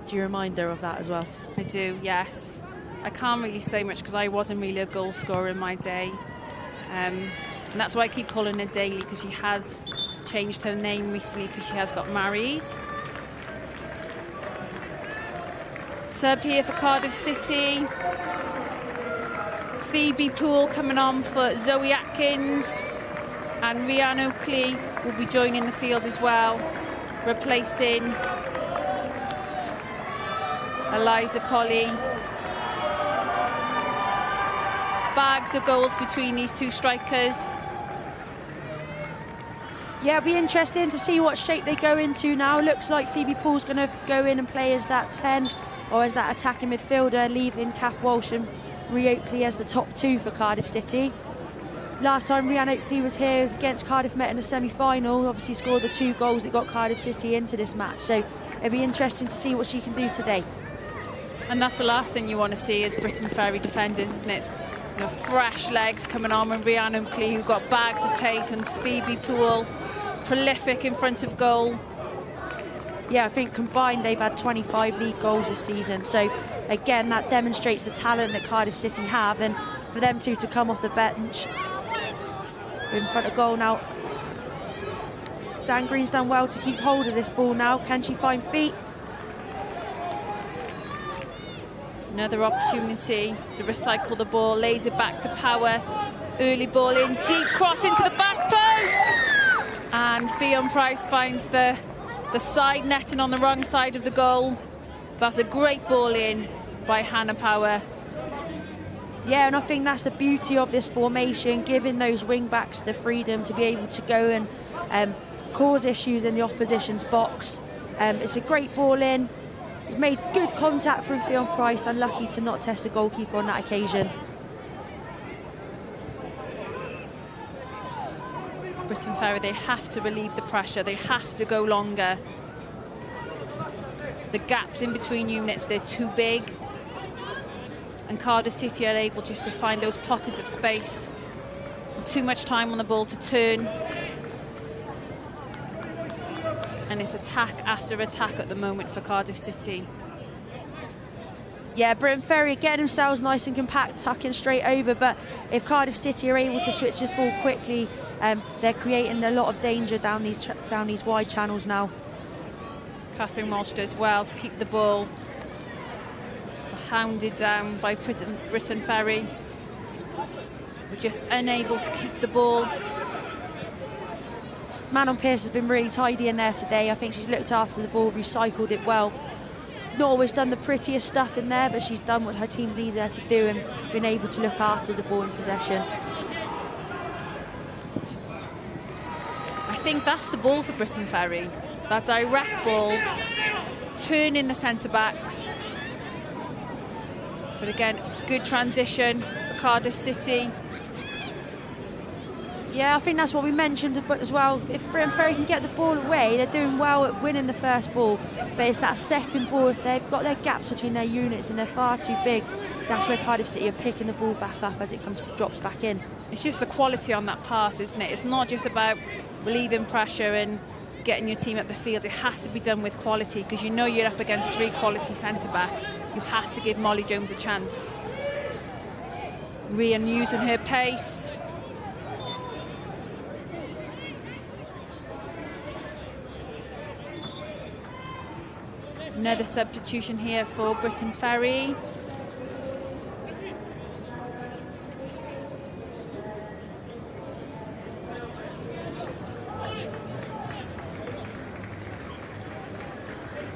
Do you remind her of that as well? I do, yes. I can't really say much because I wasn't really a goal scorer in my day. And that's why I keep calling her Daly, because she has changed her name recently because she has got married. Sub here for Cardiff City. Phoebe Poole coming on for Zoe Atkins, and Rhian Oakley will be joining the field as well, replacing Eliza Colley. Bags of goals between these two strikers. Yeah, it'll be interesting to see what shape they go into now. Looks like Phoebe Poole's going to go in and play as that 10 or as that attacking midfielder, leaving Kath Walsh and Rhian Oakley as the top 2 for Cardiff City. Last time Rhian Oakley was here against Cardiff Met in the semi-final, obviously scored the 2 goals that got Cardiff City into this match, so it'll be interesting to see what she can do today. And that's the last thing you want to see as Briton Ferry defenders, isn't it? You know, fresh legs coming on, and Rhian Oakley, who got bags of pace, and Phoebe Poole, prolific in front of goal. Yeah, I think combined they've had 25 league goals this season, so again that demonstrates the talent that Cardiff City have, and for them two to come off the bench in front of goal now. Dan Green's done well to keep hold of this ball now. Can she find feet? Another opportunity to recycle the ball, lays it back to Power. Early ball in, deep cross into the back post, and Fionn Price finds the side netting on the wrong side of the goal. That's a great ball in by Hannah Power. Yeah, and I think that's the beauty of this formation, giving those wing backs the freedom to be able to go and cause issues in the opposition's box. It's a great ball in. He's made good contact from Theon Price, unlucky to not test the goalkeeper on that occasion. Briton Ferry, they have to relieve the pressure, they have to go longer. The gaps in between units, they're too big. And Cardiff City are able just to find those pockets of space. Too much time on the ball to turn. And it's attack after attack at the moment for Cardiff City. Yeah, Briton Ferry getting themselves nice and compact, tucking straight over, but if Cardiff City are able to switch this ball quickly, they're creating a lot of danger down these wide channels now. Catherine Walsh does well to keep the ball. Hounded down by Briton Ferry. We're just unable to keep the ball. Manon Pearce has been really tidy in there today. I think she's looked after the ball, recycled it well. Not always done the prettiest stuff in there, but she's done what her team's needed her to do and been able to look after the ball in possession. I think that's the ball for Briton Ferry. That direct ball, turning the centre-backs. But again, good transition for Cardiff City. Yeah, I think that's what we mentioned as well. If Briton Ferry can get the ball away, they're doing well at winning the first ball. But it's that second ball, if they've got their gaps between their units and they're far too big, that's where Cardiff City are picking the ball back up as it drops back in. It's just the quality on that pass, isn't it? It's not just about relieving pressure and getting your team up the field. It has to be done with quality, because you know you're up against 3 quality centre-backs. You have to give Molly Jones a chance. Rhian using her pace. Another substitution here for Briton Ferry.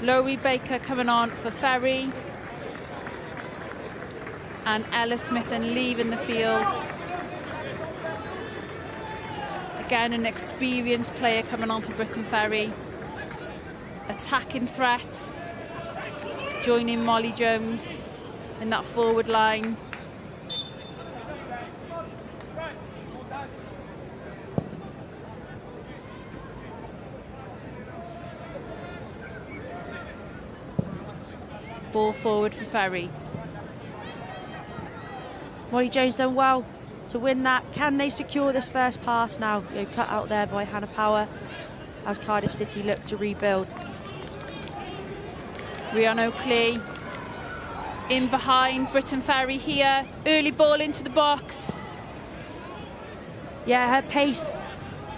Laurie Baker coming on for Ferry. And Ella Smith then leaving the field. Again, an experienced player coming on for Briton Ferry. Attacking threat. Joining Molly Jones in that forward line. Ball forward for Ferry. Molly Jones done well to win that. Can they secure this first pass now? Cut out there by Hannah Power as Cardiff City look to rebuild. Rhian Oakley in behind Briton Ferry here. Early ball into the box. Yeah, her pace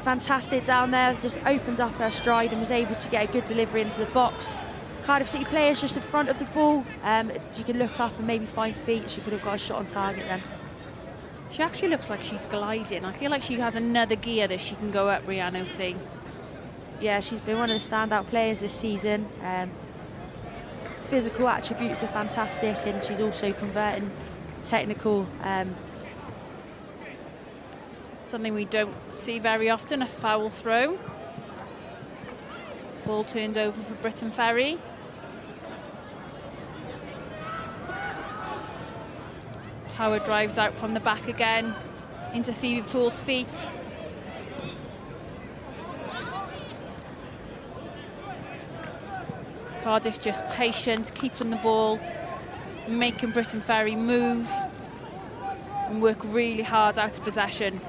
fantastic down there. Just opened up her stride and was able to get a good delivery into the box. Cardiff City players just in front of the ball. If you can look up and maybe find feet, she could have got a shot on target then. She actually looks like she's gliding. I feel like she has another gear that she can go up, Rhian Oakley. Yeah, she's been one of the standout players this season. Physical attributes are fantastic, and she's also converting technical. Something we don't see very often, a foul throw. Ball turned over for Briton Ferry. Power drives out from the back again into Phoebe Poole's feet. Cardiff just patient, keeping the ball, making Briton Ferry move and work really hard out of possession.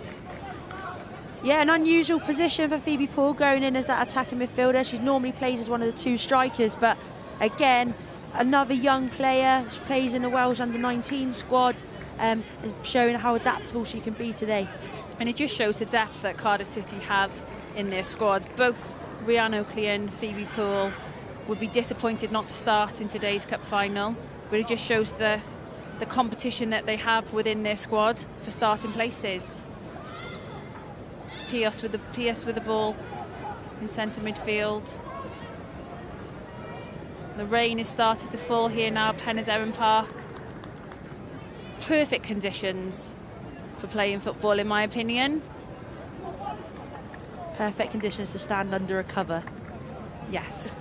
Yeah, an unusual position for Phoebe Poole, going in as that attacking midfielder. She normally plays as one of the 2 strikers, but again, another young player. She plays in the Welsh under-19 squad, is showing how adaptable she can be today. And it just shows the depth that Cardiff City have in their squad. Both Rhian Oakley and Phoebe Poole would be disappointed not to start in today's cup final, but it just shows the competition that they have within their squad for starting places. Pierce with the ball in centre midfield. The rain has started to fall here now at Penydarren Park. Perfect conditions for playing football, in my opinion. Perfect conditions to stand under a cover. Yes.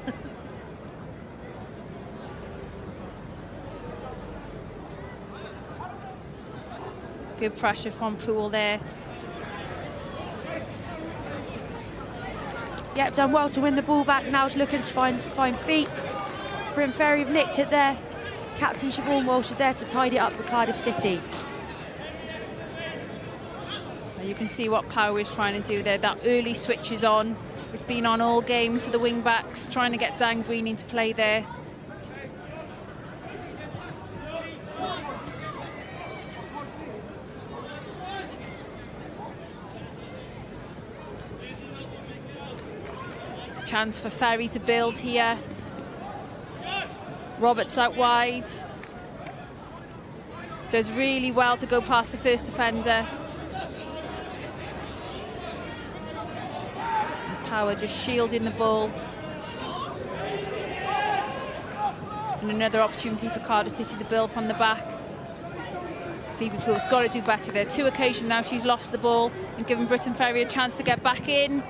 Good pressure from Poole there. Yep, done well to win the ball back. Now it's looking to find feet. Briton Ferry have nicked it there. Captain Siobhan Walsh is there to tidy it up for Cardiff City. You can see what Power is trying to do there. That early switch is on. It's been on all game to the wing backs, trying to get Dan Green into play there. Chance for Ferry to build here. Roberts out wide. Does really well to go past the first defender. Power just shielding the ball. And another opportunity for Cardiff City to build from the back. Phoebe Poole's got to do better there. 2 occasions now she's lost the ball and given Briton Ferry a chance to get back in.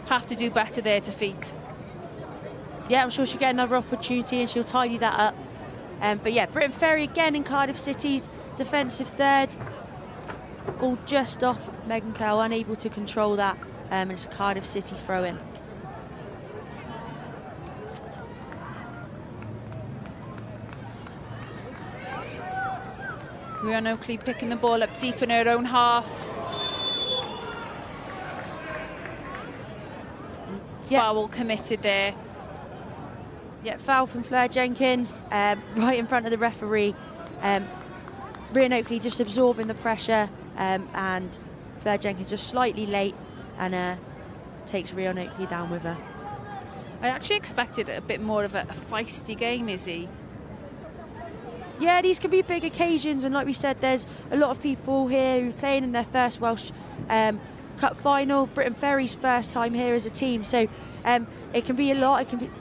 Have to do better there to feet. Yeah, I'm sure she'll get another opportunity and she'll tidy that up. But yeah, Briton Ferry again in Cardiff City's defensive third. All just off Megan Curl, unable to control that. It's a Cardiff City throw-in. Rhian Oakley picking the ball up deep in her own half. Yep. Foul committed there. Yeah, foul from Fleur Jenkins, right in front of the referee. Rhian Oakley just absorbing the pressure, and Fleur Jenkins just slightly late and takes Rhian Oakley down with her. I actually expected a bit more of a feisty game, Izzy. Yeah, these can be big occasions, and like we said, there's a lot of people here who are playing in their first Welsh Cup final, Briton Ferry's first time here as a team, so it can be a lot. It can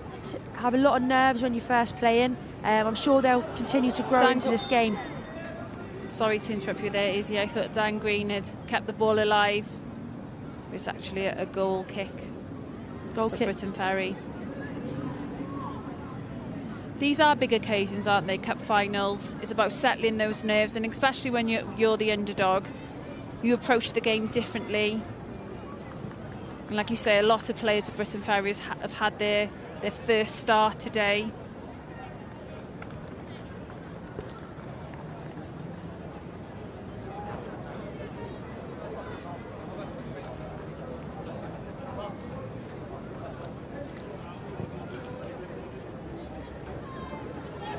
have a lot of nerves when you're first playing. I'm sure they'll continue to grow into this game. Sorry to interrupt you there, Izzy. I thought Dan Green had kept the ball alive. It's actually a goal kick. Goal for kick. Briton Ferry. These are big occasions, aren't they? Cup finals. It's about settling those nerves, and especially when you're the underdog, you approach the game differently. And like you say, a lot of players of Briton Ferry have had their first start today.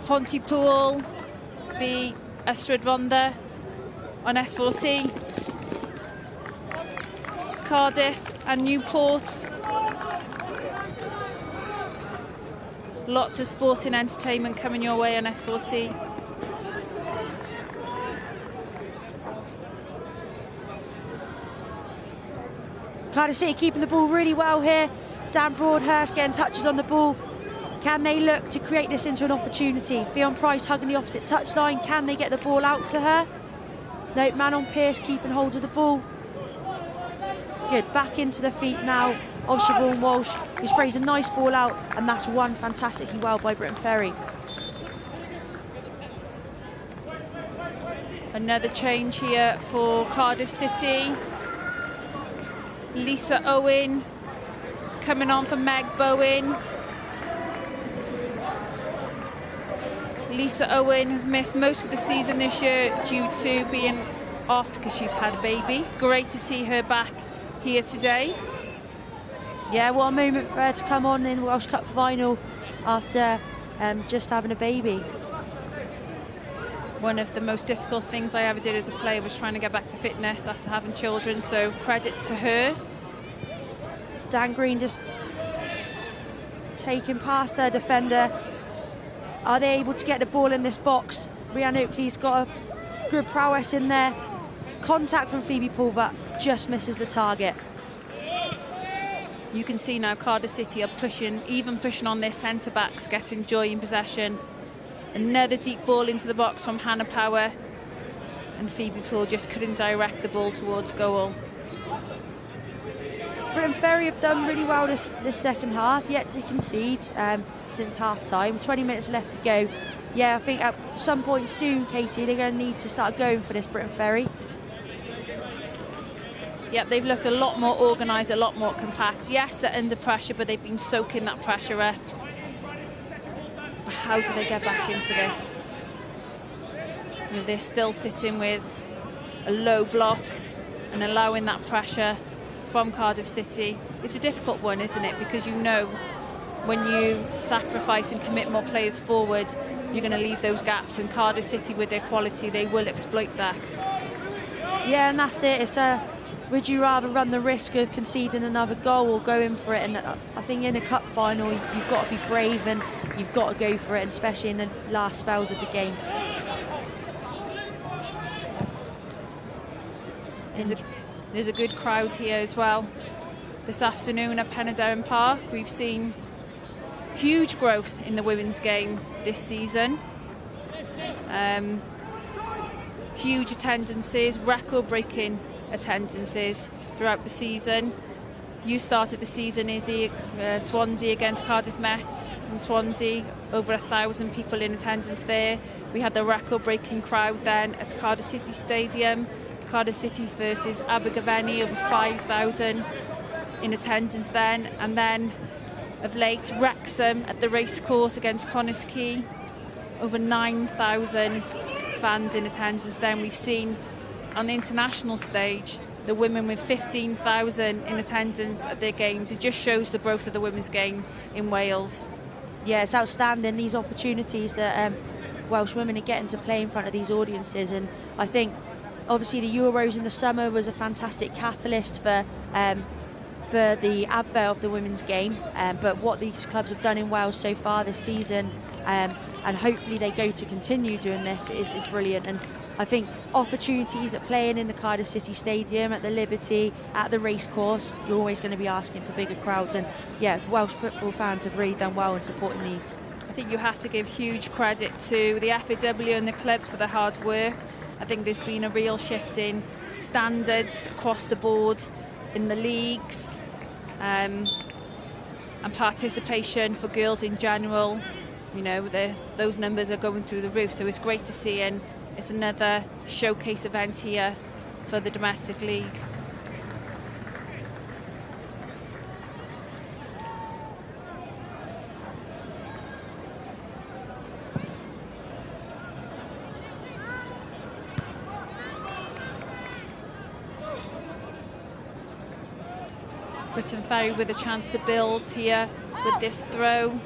Pontypool v Ystrad Rhondda on S4C. Cardiff and Newport. Lots of sporting entertainment coming your way on S4C. Cardiff City keeping the ball really well here. Dan Broadhurst getting touches on the ball. Can they look to create this into an opportunity? Fionn Price hugging the opposite touchline. Can they get the ball out to her? No, Manon Pearce keeping hold of the ball. Good, back into the feet now of Siobhan Walsh, who sprays a nice ball out, and that's won fantastically well by Briton Ferry. Another change here for Cardiff City. Lisa Owen coming on for Meg Bowen. Lisa Owen has missed most of the season this year due to being off because she's had a baby. Great to see her back here today. Yeah, what a moment for her to come on in the Welsh Cup final after just having a baby. One of the most difficult things I ever did as a player was trying to get back to fitness after having children, so credit to her. Dan Green just taking past their defender. Are they able to get the ball in this box? Rhian Oakley's got a good prowess in there. Contact from Phoebe Poole, but just misses the target. You can see now Cardiff City are pushing on their centre-backs, getting joy in possession. Another deep ball into the box from Hannah Power. And Phoebe Poole just couldn't direct the ball towards goal. Briton Ferry have done really well this second half, yet to concede since half-time. 20 minutes left to go. Yeah, I think at some point soon, Katie, they're going to need to start going for this Briton Ferry. Yep, they've looked a lot more organised, a lot more compact. Yes, they're under pressure, but they've been soaking that pressure up. But how do they get back into this? You know, they're still sitting with a low block and allowing that pressure from Cardiff City. It's a difficult one, isn't it? Because you know when you sacrifice and commit more players forward, you're going to leave those gaps. And Cardiff City, with their quality, they will exploit that. Yeah, and that's it. It's would you rather run the risk of conceding another goal or go in for it? And I think in a cup final, you've got to be brave and you've got to go for it, especially in the last spells of the game. There's a good crowd here as well. This afternoon at Penydarren Park, we've seen huge growth in the women's game this season. Huge attendances, record-breaking attendances throughout the season. You started the season, Izzy, Swansea against Cardiff Met in Swansea, over 1,000 people in attendance there. We had the record-breaking crowd then at Cardiff City Stadium. Cardiff City versus Abergavenny, over 5,000 in attendance then. And then of late, Wrexham at the racecourse against Connah's Quay, over 9,000 fans in attendance then. We've seen on the international stage the women with 15,000 in attendance at their games. It just shows the growth of the women's game in Wales. Yeah, it's outstanding, these opportunities that Welsh women are getting to play in front of these audiences. And I think obviously the Euros in the summer was a fantastic catalyst for the advert of the women's game, but what these clubs have done in Wales so far this season, and hopefully they go to continue doing this, is brilliant. And I think opportunities at playing in the Cardiff City Stadium, at the Liberty, at the racecourse, you're always going to be asking for bigger crowds. And yeah, Welsh football fans have really done well in supporting these. I think you have to give huge credit to the FAW and the clubs for their hard work. I think there's been a real shift in standards across the board in the leagues, and participation for girls in general. You know, those numbers are going through the roof, so it's great to see, and it's another showcase event here for the domestic league. Briton Ferry with a chance to build here with this throw.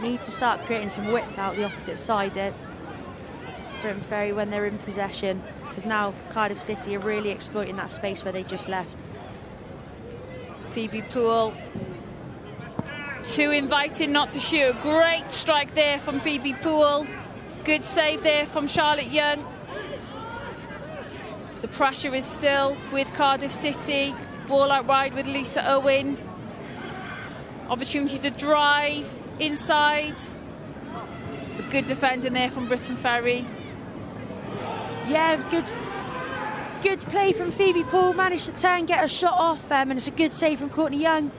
Need to start creating some width out the opposite side there, Briton Ferry, when they're in possession, because now Cardiff City are really exploiting that space where they just left. Phoebe Poole, too inviting not to shoot. Great strike there from Phoebe Poole. Good save there from Charlotte Young. The pressure is still with Cardiff City. Ball out wide with Lisa Owen. Opportunity to drive inside. A good defending there from Briton Ferry. Yeah, good play from Phoebe Poole. Managed to turn, get a shot off, and it's a good save from Courtney Young.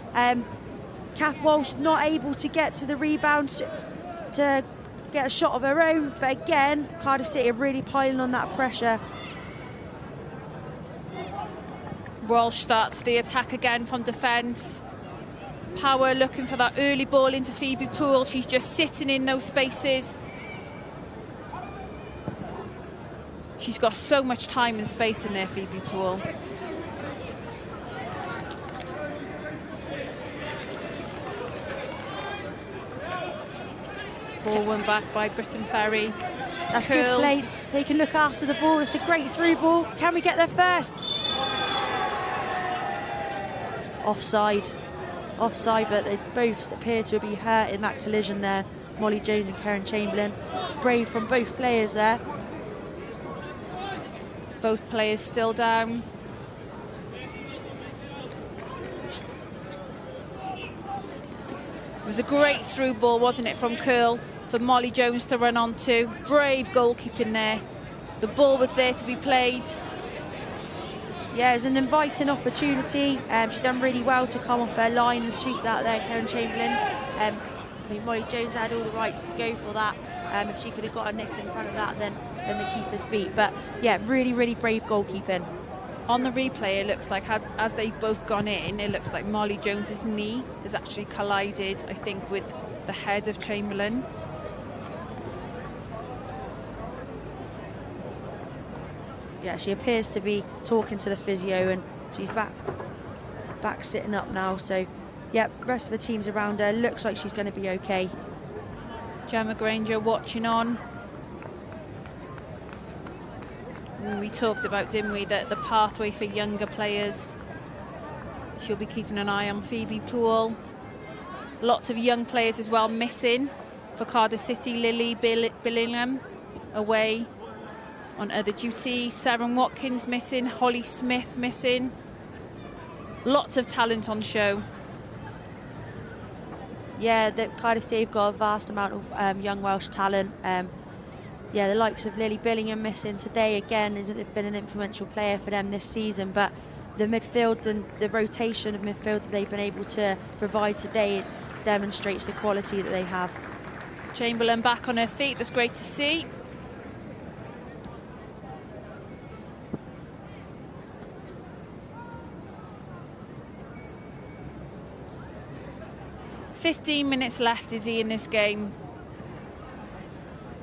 Kath Walsh not able to get to the rebound to get a shot of her own, but again, Cardiff City are really piling on that pressure. Walsh starts the attack again from defence. Power looking for that early ball into Phoebe Poole. She's just sitting in those spaces. She's got so much time and space in there, Phoebe Poole. Ball won back by Briton Ferry. That's good play. They can look after the ball. It's a great through ball. Can we get there first? Offside, but they both appear to be hurt in that collision there. Molly Jones and Karen Chamberlain. Brave from both players there. Both players still down. It was a great through ball, wasn't it, from Curl for Molly Jones to run onto. Brave goalkeeping there. The ball was there to be played. Yeah, it's an inviting opportunity. She's done really well to come off her line and sweep that there, Karen Chamberlain. I mean, Molly Jones had all the rights to go for that. If she could have got a nick in front of that, then the keeper's beat. But yeah, really, really brave goalkeeping. On the replay, it looks like as they've both gone in, it looks like Molly Jones's knee has actually collided, I think, with the head of Chamberlain. Yeah, she appears to be talking to the physio, and she's back sitting up now. So, yeah, the rest of the team's around her. Looks like she's going to be okay. Gemma Granger watching on. We talked about, didn't we, that the pathway for younger players. She'll be keeping an eye on Phoebe Poole. Lots of young players as well missing for Cardiff City. Lily Billingham away on other duty. Seren Watkins missing. Holly Smith missing. Lots of talent on show. Yeah, Cardiff City have got a vast amount of young Welsh talent. Yeah, the likes of Lily Billingham missing today again has been an influential player for them this season, but the midfield and the rotation of midfield that they've been able to provide today demonstrates the quality that they have. Chamberlain back on her feet, that's great to see. "15 minutes left, Izzy, in this game.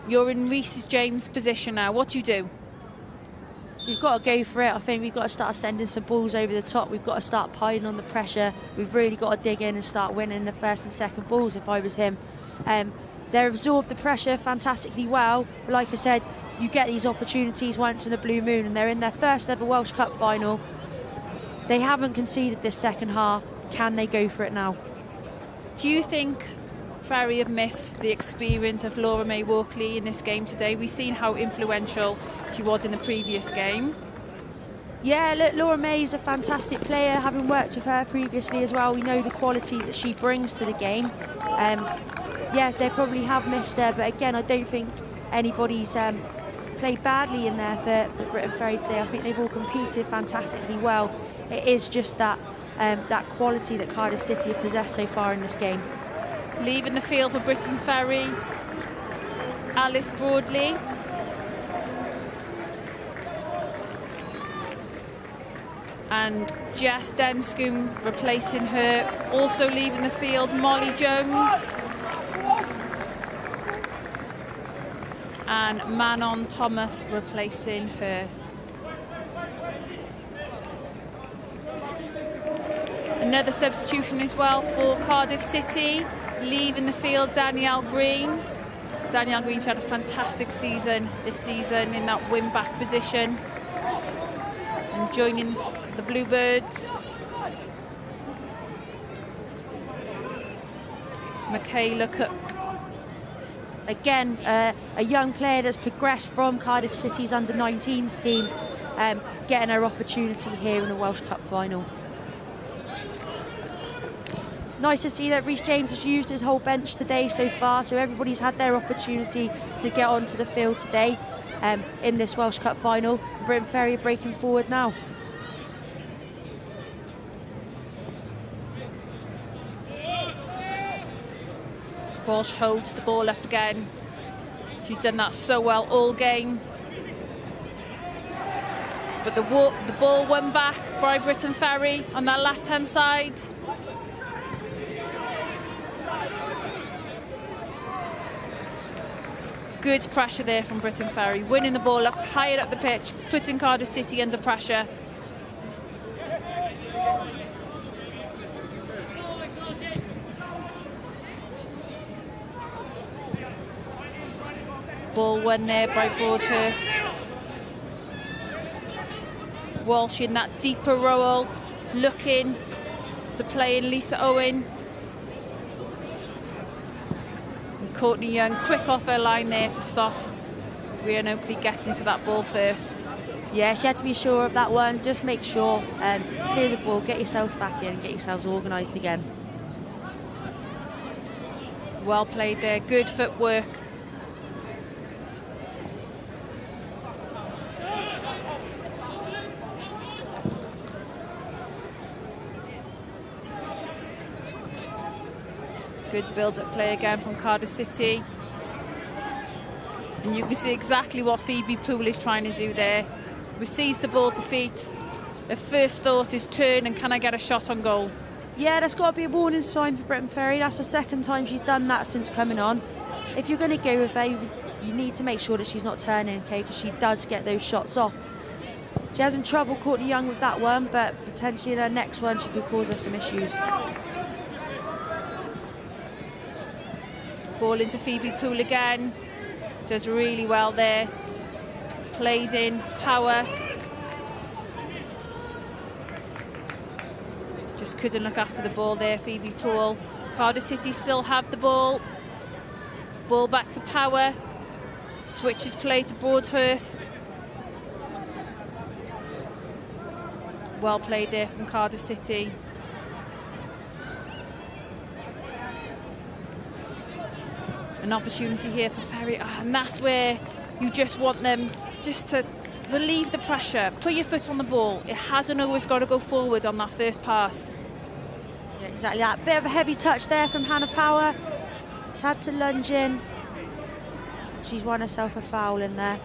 You're in Reece James' position now. What do you do?" We've got to go for it. I think we've got to start sending some balls over the top. We've got to start piling on the pressure. We've really got to dig in and start winning the first and second balls if I was him. They absorbed the pressure fantastically well. But like I said, you get these opportunities once in a blue moon, and they're in their first ever Welsh Cup final. They haven't conceded this second half. Can they go for it now? Do you think Ferry have missed the experience of Laura May Walkley in this game today? We've seen how influential she was in the previous game. Yeah, look, Laura May's a fantastic player. Having worked with her previously as well, we know the qualities that she brings to the game. Yeah, they probably have missed her, but again, I don't think anybody's played badly in there for Briton Ferry today. I think they've all competed fantastically well. It is just that quality that Cardiff City have possessed so far in this game. Leaving the field for Briton Ferry, Alice Broadley. And Jess Denscombe replacing her. Also leaving the field, Molly Jones. And Manon Thomas replacing her. Another substitution as well for Cardiff City. Leaving the field, Danielle Green. Danielle Green's had a fantastic season this season in that wing-back position. And joining the Bluebirds, Michaela Cook. Again, a young player that's progressed from Cardiff City's under-19s team, getting her opportunity here in the Welsh Cup final. Nice to see that Reece James has used his whole bench today so far, so everybody's had their opportunity to get onto the field today in this Welsh Cup final. Briton Ferry breaking forward now. Walsh holds the ball up again. She's done that so well all game. But the ball won back by Briton Ferry on that left-hand side. Good pressure there from Briton Ferry, winning the ball up higher up the pitch, putting Cardiff City under pressure. Ball won there by Broadhurst. Walsh in that deeper role, looking to play in Lisa Owen. Courtney Young quick off her line there to stop Rhian Oakley getting to that ball first. Yeah, she had to be sure of that one. Just make sure, clear the ball, get yourselves back in and get yourselves organised again. Well played there, good footwork. Good build-up play again from Cardiff City. And you can see exactly what Phoebe Poole is trying to do there. Receives the ball to feet. Her first thought is turn and can I get a shot on goal? Yeah, that's got to be a warning sign for Briton Ferry. That's the second time she's done that since coming on. If you're going to go with her, you need to make sure that she's not turning, okay, because she does get those shots off. She has in trouble Courtney Young with that one, but potentially in her next one she could cause her some issues. Ball into Phoebe Poole again. Does really well there. Plays in, power. Just couldn't look after the ball there, Phoebe Poole. Cardiff City still have the ball. Ball back to Power. Switches play to Broadhurst. Well played there from Cardiff City. An opportunity here for Ferry, and that's where you just want them just to relieve the pressure. Put your foot on the ball. It hasn't always got to go forward on that first pass. Yeah, exactly that. Bit of a heavy touch there from Hannah Power. Had to lunge in. She's won herself a foul in there.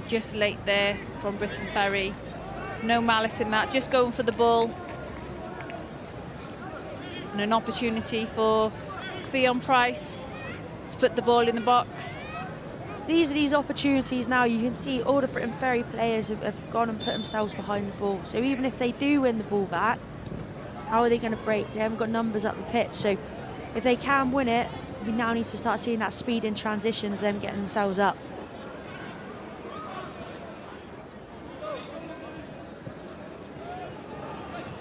Just late there from Briton Ferry. No malice in that, just going for the ball. And an opportunity for Fionn Price to put the ball in the box. These are these opportunities now. You can see all the Briton Ferry players have gone and put themselves behind the ball. So even if they do win the ball back, how are they going to break? They haven't got numbers up the pitch. So if they can win it, we now need to start seeing that speed in transition of them getting themselves up.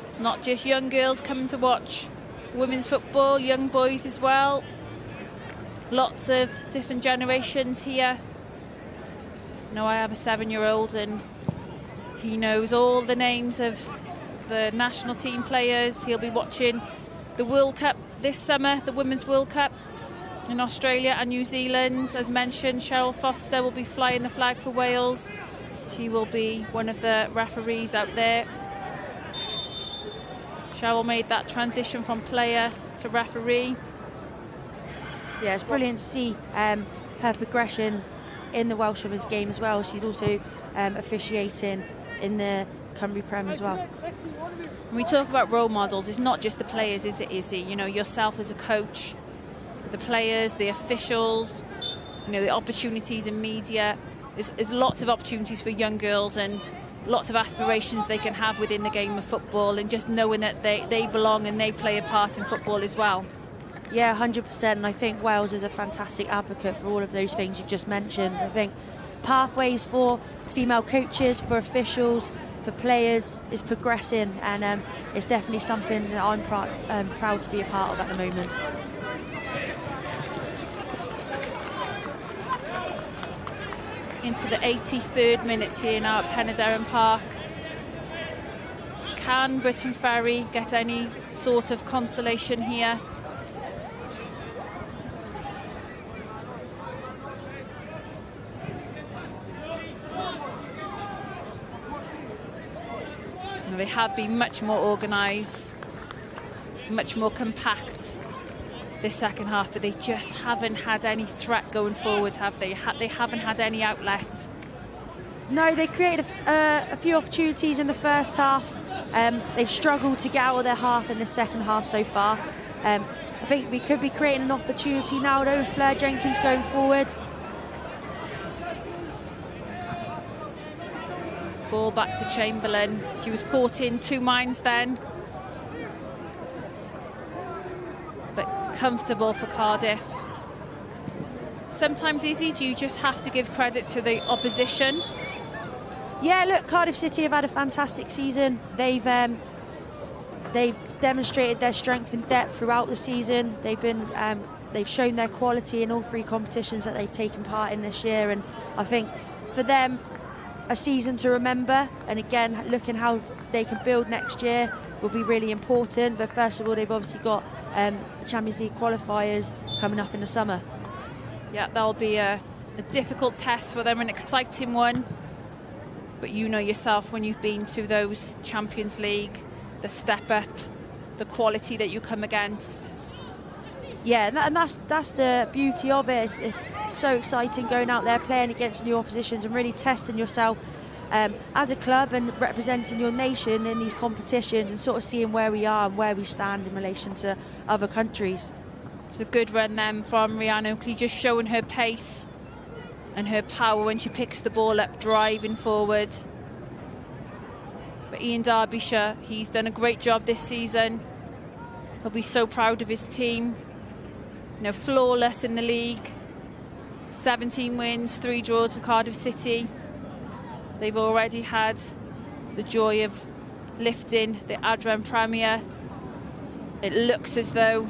It's not just young girls coming to watch women's football, young boys as well. Lots of different generations here. You know, I have a 7-year-old and he knows all the names of the national team players. He'll be watching the World Cup this summer, the Women's World Cup in Australia and New Zealand. As mentioned, Cheryl Foster will be flying the flag for Wales. She will be one of the referees out there. Cheryl made that transition from player to referee. Yeah, it's brilliant to see her progression in the Welsh women's game as well. She's also officiating in the Cymru Prem as well. When we talk about role models, it's not just the players, is it, Izzy? You know, yourself as a coach, the players, the officials, you know, the opportunities in media. There's lots of opportunities for young girls and lots of aspirations they can have within the game of football, and just knowing that they belong and they play a part in football as well. Yeah, 100%. And I think Wales is a fantastic advocate for all of those things you've just mentioned. I think pathways for female coaches, for officials, for players is progressing, and it's definitely something that I'm proud to be a part of at the moment. Into the 83rd minute here now at Penydarren Park. Can Briton Ferry get any sort of consolation here? They have been much more organised, much more compact this second half, but they just haven't had any threat going forward, have they? They haven't had any outlet. No, they created a few opportunities in the first half. They've struggled to get out of their half in the second half so far. I think we could be creating an opportunity now though with Fleur Jenkins going forward. Ball back to Chamberlain. She was caught in two minds then. But comfortable for Cardiff. Sometimes, Izzy, do you just have to give credit to the opposition? Yeah, look, Cardiff City have had a fantastic season. They've demonstrated their strength and depth throughout the season. They've shown their quality in all three competitions that they've taken part in this year, and I think for them, a season to remember, and again looking how they can build next year will be really important. But first of all, they've obviously got the Champions League qualifiers coming up in the summer. Yeah, that'll be a difficult test for them, an exciting one. But you know yourself, when you've been to those Champions League the step up, the quality that you come against. Yeah, and that's the beauty of it. It's so exciting going out there, playing against new oppositions and really testing yourself as a club and representing your nation in these competitions and sort of seeing where we are and where we stand in relation to other countries. It's a good run then from Rhian Oakley, just showing her pace and her power when she picks the ball up, driving forward. But Ian Derbyshire, he's done a great job this season. He'll be so proud of his team. You know, flawless in the league. 17 wins, 3 draws for Cardiff City. They've already had the joy of lifting the Adran Premier. It looks as though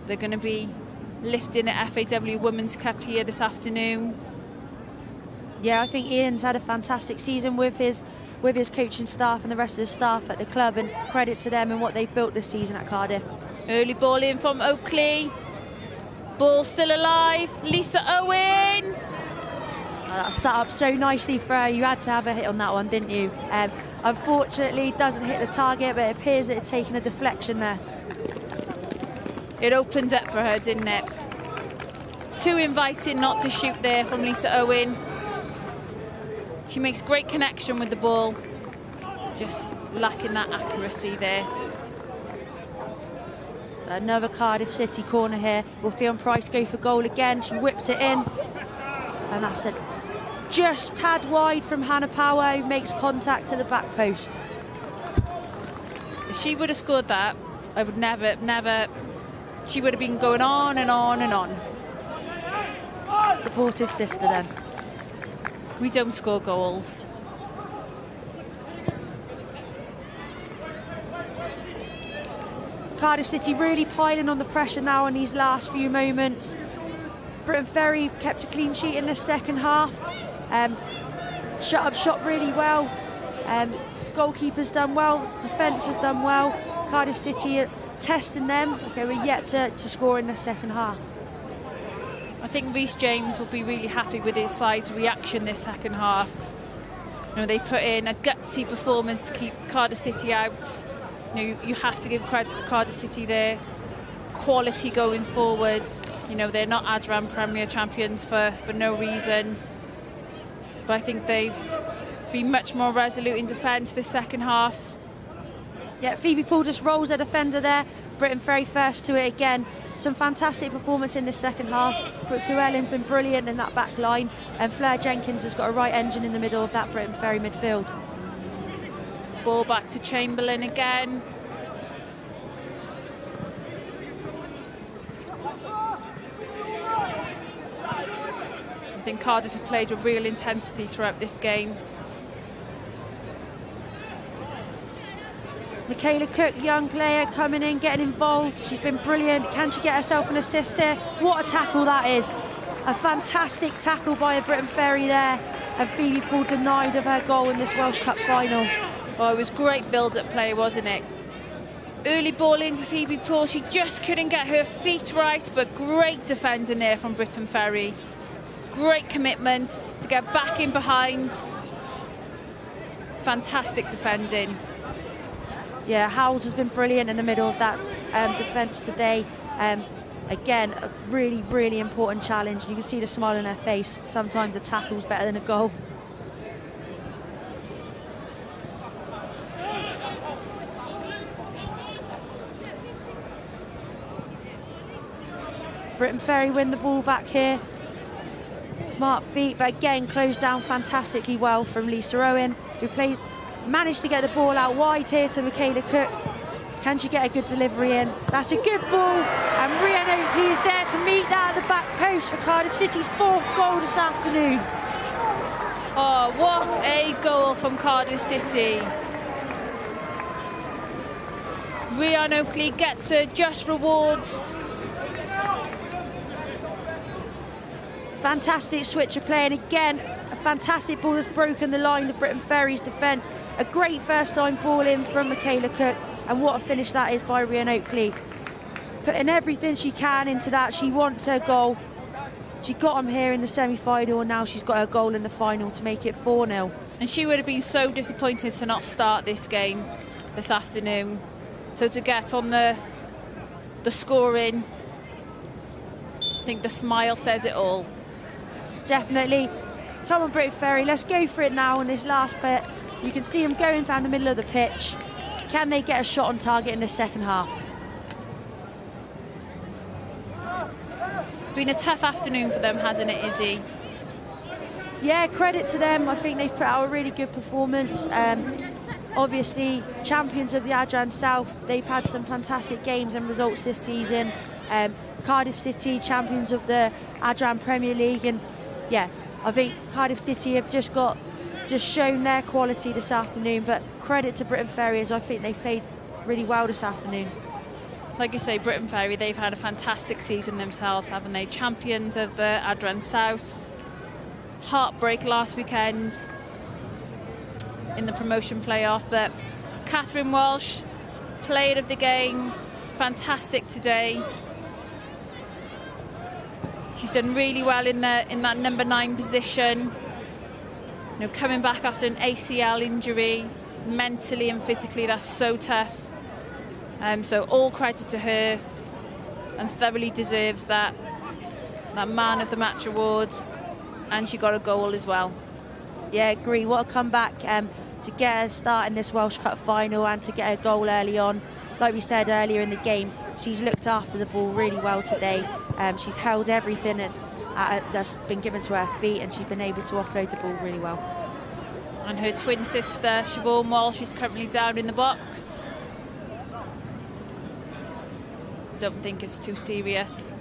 they're going to be lifting the FAW Women's Cup here this afternoon. Yeah, I think Ian's had a fantastic season with his coaching staff and the rest of the staff at the club, and credit to them and what they've built this season at Cardiff. Early ball in from Oakley. Ball still alive. Lisa Owen. That set up so nicely for her. You had to have a hit on that one, didn't you? Unfortunately, doesn't hit the target, but it appears that it's taken a deflection there. It opened up for her, didn't it? Too inviting not to shoot there from Lisa Owen. She makes great connection with the ball. Just lacking that accuracy there. Another Cardiff City corner here. Will Fionn Price go for goal again? She whips it in. And that's it. Just tad wide from Hannah Power, who makes contact to the back post. If she would have scored that, I would never... She would have been going on and on and on. Supportive sister then. We don't score goals. Cardiff City really piling on the pressure now in these last few moments. Briton Ferry kept a clean sheet in the second half. Shut up shop really well. Goalkeeper's done well. Defence has done well. Cardiff City testing them. Okay, we're yet to score in the second half. I think Rhys James will be really happy with his side's reaction this second half. You know, they put in a gutsy performance to keep Cardiff City out. You know, you have to give credit to Cardiff City there. Quality going forward. You know, they're not Adran Premier Champions for no reason. But I think they've been much more resolute in defence this second half. Yeah, Phoebe Poole just rolls her defender there. Briton Ferry first to it again. Some fantastic performance in the second half. Brooke Llewellyn's been brilliant in that back line, and Fleur Jenkins has got a right engine in the middle of that Briton Ferry midfield. Ball back to Chamberlain again. I think Cardiff have played with real intensity throughout this game. Michaela Cook, young player, coming in, getting involved. She's been brilliant. Can she get herself an assist here? What a tackle that is. A fantastic tackle by a Briton Ferry there. And Phoebe Poole denied of her goal in this Welsh Cup final. Oh, it was great build-up play, wasn't it? Early ball into Phoebe Poole. She just couldn't get her feet right, but great defending there from Briton Ferry. Great commitment to get back in behind. Fantastic defending. Yeah, Howells has been brilliant in the middle of that defence today. Again, a really, really important challenge. You can see the smile on her face. Sometimes a tackle's better than a goal. Briton Ferry win the ball back here. Smart feet, but again closed down fantastically well from Lisa Owen, who managed to get the ball out wide here to Michaela Cook. Can she get a good delivery in? That's a good ball, and Rhian Oakley is there to meet that at the back post for Cardiff City's 4th goal this afternoon. Oh, what a goal from Cardiff City. Rhian Oakley gets her just rewards. Fantastic switch of play, and again a fantastic ball that's broken the line of Briton Ferry's defence. A great first time ball in from Michaela Cook, and what a finish that is by Rhian Oakley. Putting everything she can into that. She wants her goal. She got him here in the semi-final, and now she's got her goal in the final to make it 4-0. And she would have been so disappointed to not start this game. this afternoon. So to get on the scoring, I think the smile says it all. Definitely. Come on, Briton Ferry, let's go for it now on this last bit. You can see them going down the middle of the pitch. Can they get a shot on target in the second half? It's been a tough afternoon for them, hasn't it, Izzy? Yeah, credit to them. I think they've put out a really good performance. Obviously, champions of the Adran South, they've had some fantastic games and results this season. Cardiff City, champions of the Adran Premier League, and yeah, I think Cardiff City have just shown their quality this afternoon, but credit to Briton Ferry, as I think they've played really well this afternoon. Like you say, Briton Ferry, they've had a fantastic season themselves, haven't they? Champions of the Adran South. Heartbreak last weekend in the promotion playoff, but Catherine Welsh, player of the game, fantastic today. She's done really well in that number 9 position. You know, coming back after an ACL injury, mentally and physically, that's so tough. So all credit to her, and thoroughly deserves that Man of the Match award, and she got a goal as well. Yeah, agree. What a comeback to get a start in this Welsh Cup final and to get a goal early on. Like we said earlier in the game, she's looked after the ball really well today. She's held everything that's been given to her feet, and she's been able to offload the ball really well. And her twin sister, Siobhan Walsh, is currently down in the box. Don't think it's too serious.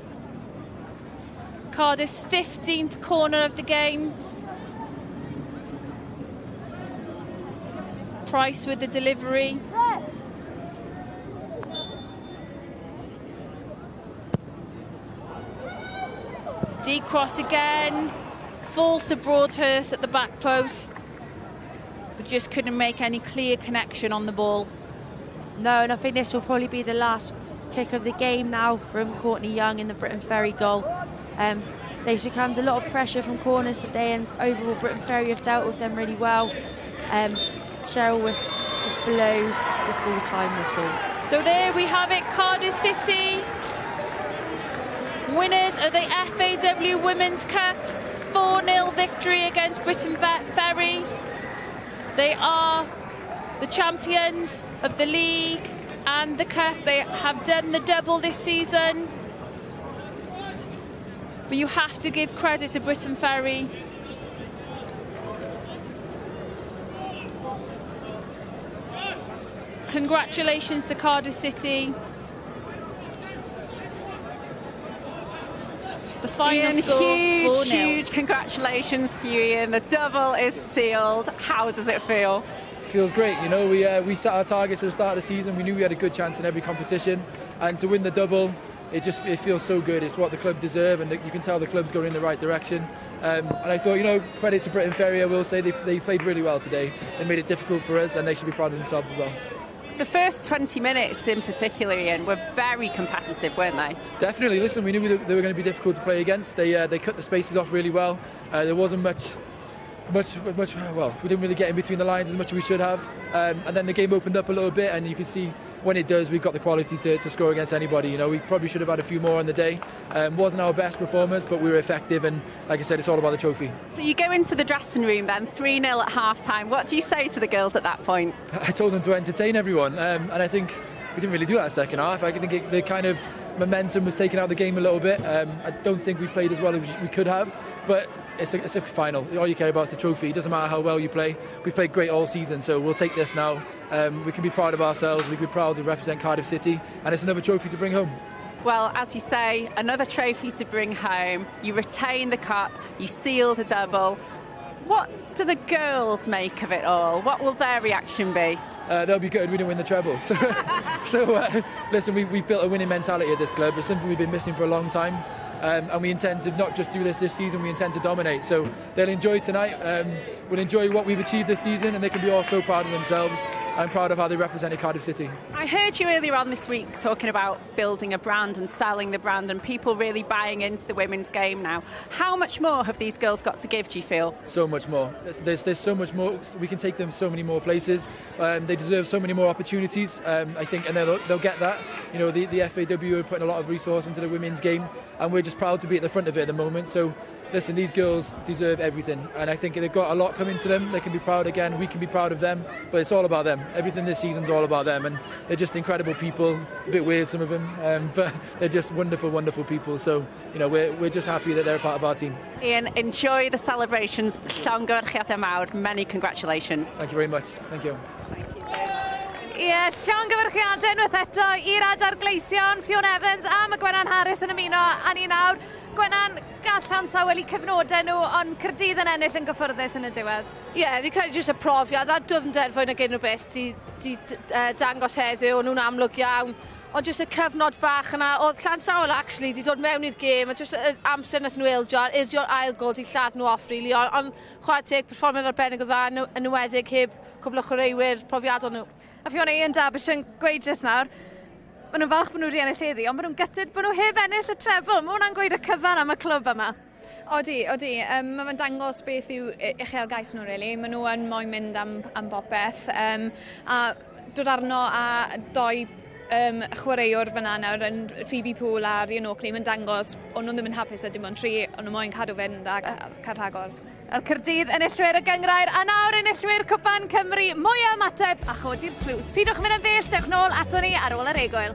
Cardiff's 15th corner of the game. Price with the delivery. Deep cross again. Falls to Broadhurst at the back post, but just couldn't make any clear connection on the ball. No, and I think this will probably be the last kick of the game now from Courtney Young in the Briton Ferry goal. They succumbed a lot of pressure from corners today, and overall Briton Ferry have dealt with them really well. Cheryl with blows the full-time whistle. So there we have it, Cardiff City, winners of the FAW Women's Cup, 4-0 victory against Briton Ferry. They are the champions of the league and the cup. They have done the double this season. But you have to give credit to Briton Ferry. Congratulations to Cardiff City. The final Ian, score, huge congratulations to you, Ian. The double is sealed. How does it feel? Feels great, you know. We set our targets at the start of the season. We knew we had a good chance in every competition, and to win the double, it feels so good. It's what the club deserve, and you can tell the club's going in the right direction. And I thought, you know, credit to Briton Ferry, I will say they played really well today. They made it difficult for us, and they should be proud of themselves as well. The first 20 minutes in particular, Ian, were very competitive, weren't they? Definitely. Listen, we knew they were going to be difficult to play against. They cut the spaces off really well. There wasn't much. Well, we didn't really get in between the lines as much as we should have. And then the game opened up a little bit, and you can see when it does, we've got the quality to score against anybody. You know, we probably should have had a few more on the day. Wasn't our best performance, but we were effective, and like I said, it's all about the trophy. So you go into the dressing room then, 3-0 at half-time. What do you say to the girls at that point? I told them to entertain everyone, and I think we didn't really do that second half. I think the kind of momentum was taken out of the game a little bit. I don't think we played as well as we could have, but it's a final. All you care about is the trophy. It doesn't matter how well you play. We've played great all season, so we'll take this now. We can be proud of ourselves. We can be proud to represent Cardiff City, and it's another trophy to bring home. Well, as you say, another trophy to bring home. You retain the cup, you seal the double. What do the girls make of it all? What will their reaction be? They'll be good. We didn't win the treble. So listen, we've built a winning mentality at this club. It's something we've been missing for a long time. And we intend to not just do this season, we intend to dominate. So they'll enjoy tonight. We'll enjoy what we've achieved this season, and they can be all so proud of themselves. I'm proud of how they represented Cardiff City. I heard you earlier on this week talking about building a brand and selling the brand and people really buying into the women's game now. How much more have these girls got to give, do you feel? So much more. There's so much more. We can take them so many more places. They deserve so many more opportunities, I think, and they'll get that. You know, the FAW are putting a lot of resource into the women's game, and we're just proud to be at the front of it at the moment. So listen, these girls deserve everything, and I think they've got a lot coming for them. They can be proud again, we can be proud of them, but it's all about them. Everything this season's all about them, and they're just incredible people. A bit weird, some of them, but they're just wonderful, wonderful people. So, you know, we're just happy that they're a part of our team. Ian, enjoy the celebrations. Llongyfarchiadau mawr. Many congratulations. Thank you very much. Thank you. Llongyfarchiadau unwaith eto i'r adar gleision, Fiona Evans a mae Gwenan Harris yn ymuno a ni nawr. Gwenan, gall Llansawel i cyfnodau nhw, ond Caerdydd yn ennill yn gyffyrddus yn y diwedd. Ie, fi credu jyst y profiad a dyfnder fwy nag unrhyw beth di dangos heddiw, nhw'n amlwg iawn. Ond jyst y cyfnod bach yna, oedd Llansawel actually di dod mewn i'r gêm, a jyst amser nath nhw ildio, irdio'r ail gol di lladd nhw off really, ond chwarae teg perfformiad arbennig o dda yn ywedig heb cwbl o chwaraewyr profiadol nhw. A Fiona, Ian Davies yn gweud jyst nawr, maen nhw'n falch bod nhw wedi ennill heddi, ond maen nhw'n gutted bod nhw heb ennill y treble. Mae hwnna'n gweud y cyfan am y clwb yma. Odi. Mae fe'n dangos beth yw uchelgais nhw, really. Maen nhw yn moyn mynd am bopeth. A dod arno a doi chwaraewr fyna nawr yn Phoebe Poole a Rhian Oakley, mae'n dangos o'n nhw ddim yn hapus a dim ond 3, ond nhw moyn cadw fynd a cael rhagor. Y Caerdydd enillwyr y gyngrair a nawr enillwyr Cwpan Cymru, mwy o ymateb a chodi'r fflws. Pidwch mynd yn bell, dewch nôl ato ni ar ôl yr egwyl.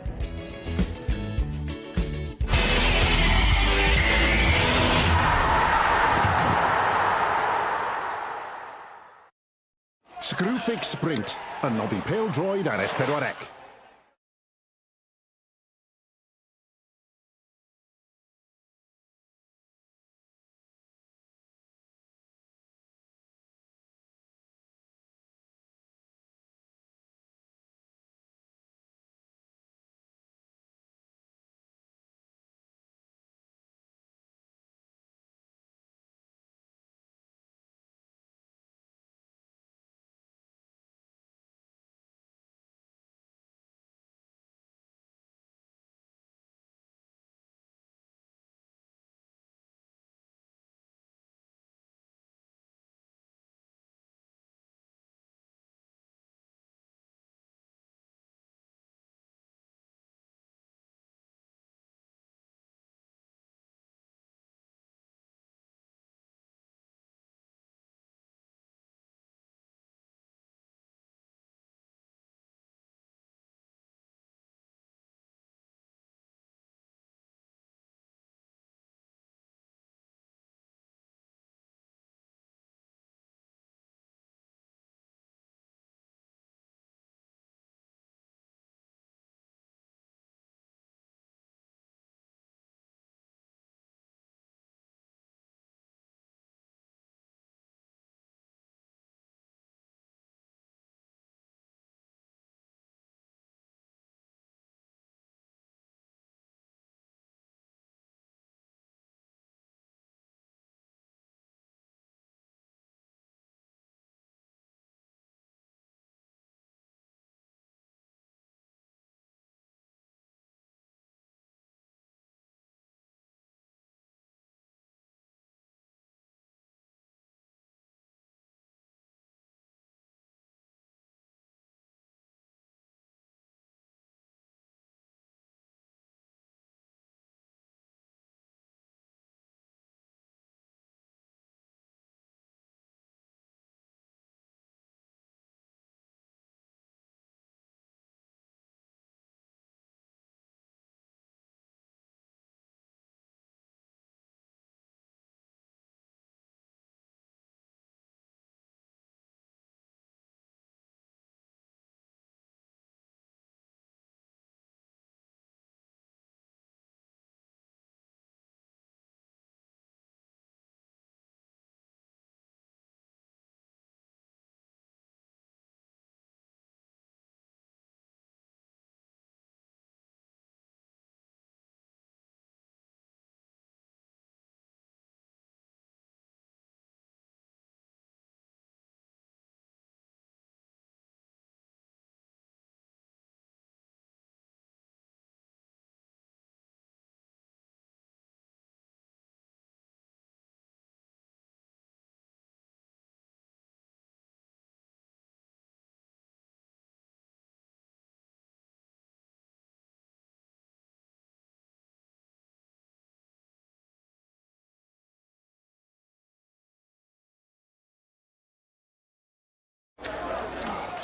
Screwfix Sprint, a noddy pêl-droed ar S4C.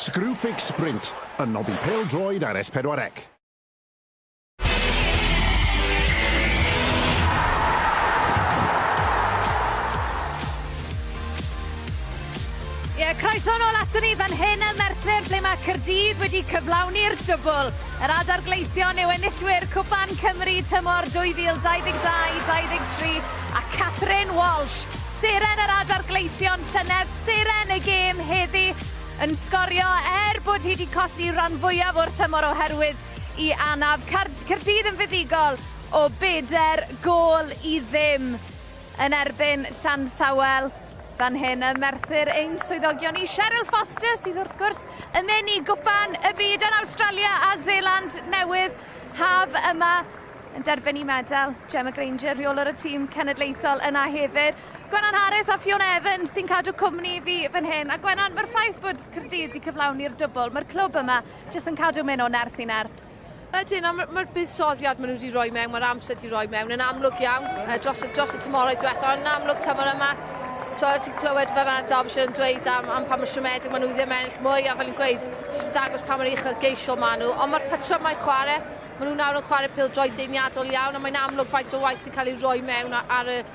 Screwfix Sprint, yn noddi pêl-droed ar S4C. Croeso nôl ato ni fan hyn yn Merthyr, ble mae Caerdydd wedi cyflawni'r dwbl. Yr adargleision yw enillwyr Cwpan Cymru tymor 2022-23 a Adran Welsh. Seren yr adargleision, llynedd seren y gêm heddi yn sgorio bod hi wedi colli ran fwyaf o'r tymor oherwydd I anaf. Caerdydd yn fuddigol o 4 gôl I 0 yn erbyn Llansawel. Fan hyn y Merthyr ein swyddogion I Cheryl Foster sydd wrth gwrs yn mynd I gwpan y byd yn Awstralia a Zeeland Newydd haf yma yn derbyn I medal. Gemma Granger, rheolwr y tîm cenedlaethol yna hefyd. Gwenan Harris a Fiona Evans sy'n cadw cwmni fi fan hyn. A Gwenan, mae'r ffaith bod Caerdydd wedi cyflawni'r dwbl, mae'r clwb yma jyst yn cadw mynd o nerth I nerth. Ydyn, mae'r buddsoddiad maen nhw wedi rhoi mewn, mae'r amser wedi rhoi mewn yn amlwg iawn dros y tymorau diwethaf, yn amlwg tymor yma. Ti'n clywed fel yna Dobson yn dweud am pa mor siomedig maen nhw ddim ennill mwy a fel yn gweud, jyst yn dangos pa mor uchelgeisiol maen nhw. Ond mae'r patrymau chwarae, maen nhw nawr yn chwarae pêl-droed deuniadol iawn a mae'n amlwg faint o waith sy'n cael ei roi mewn ar y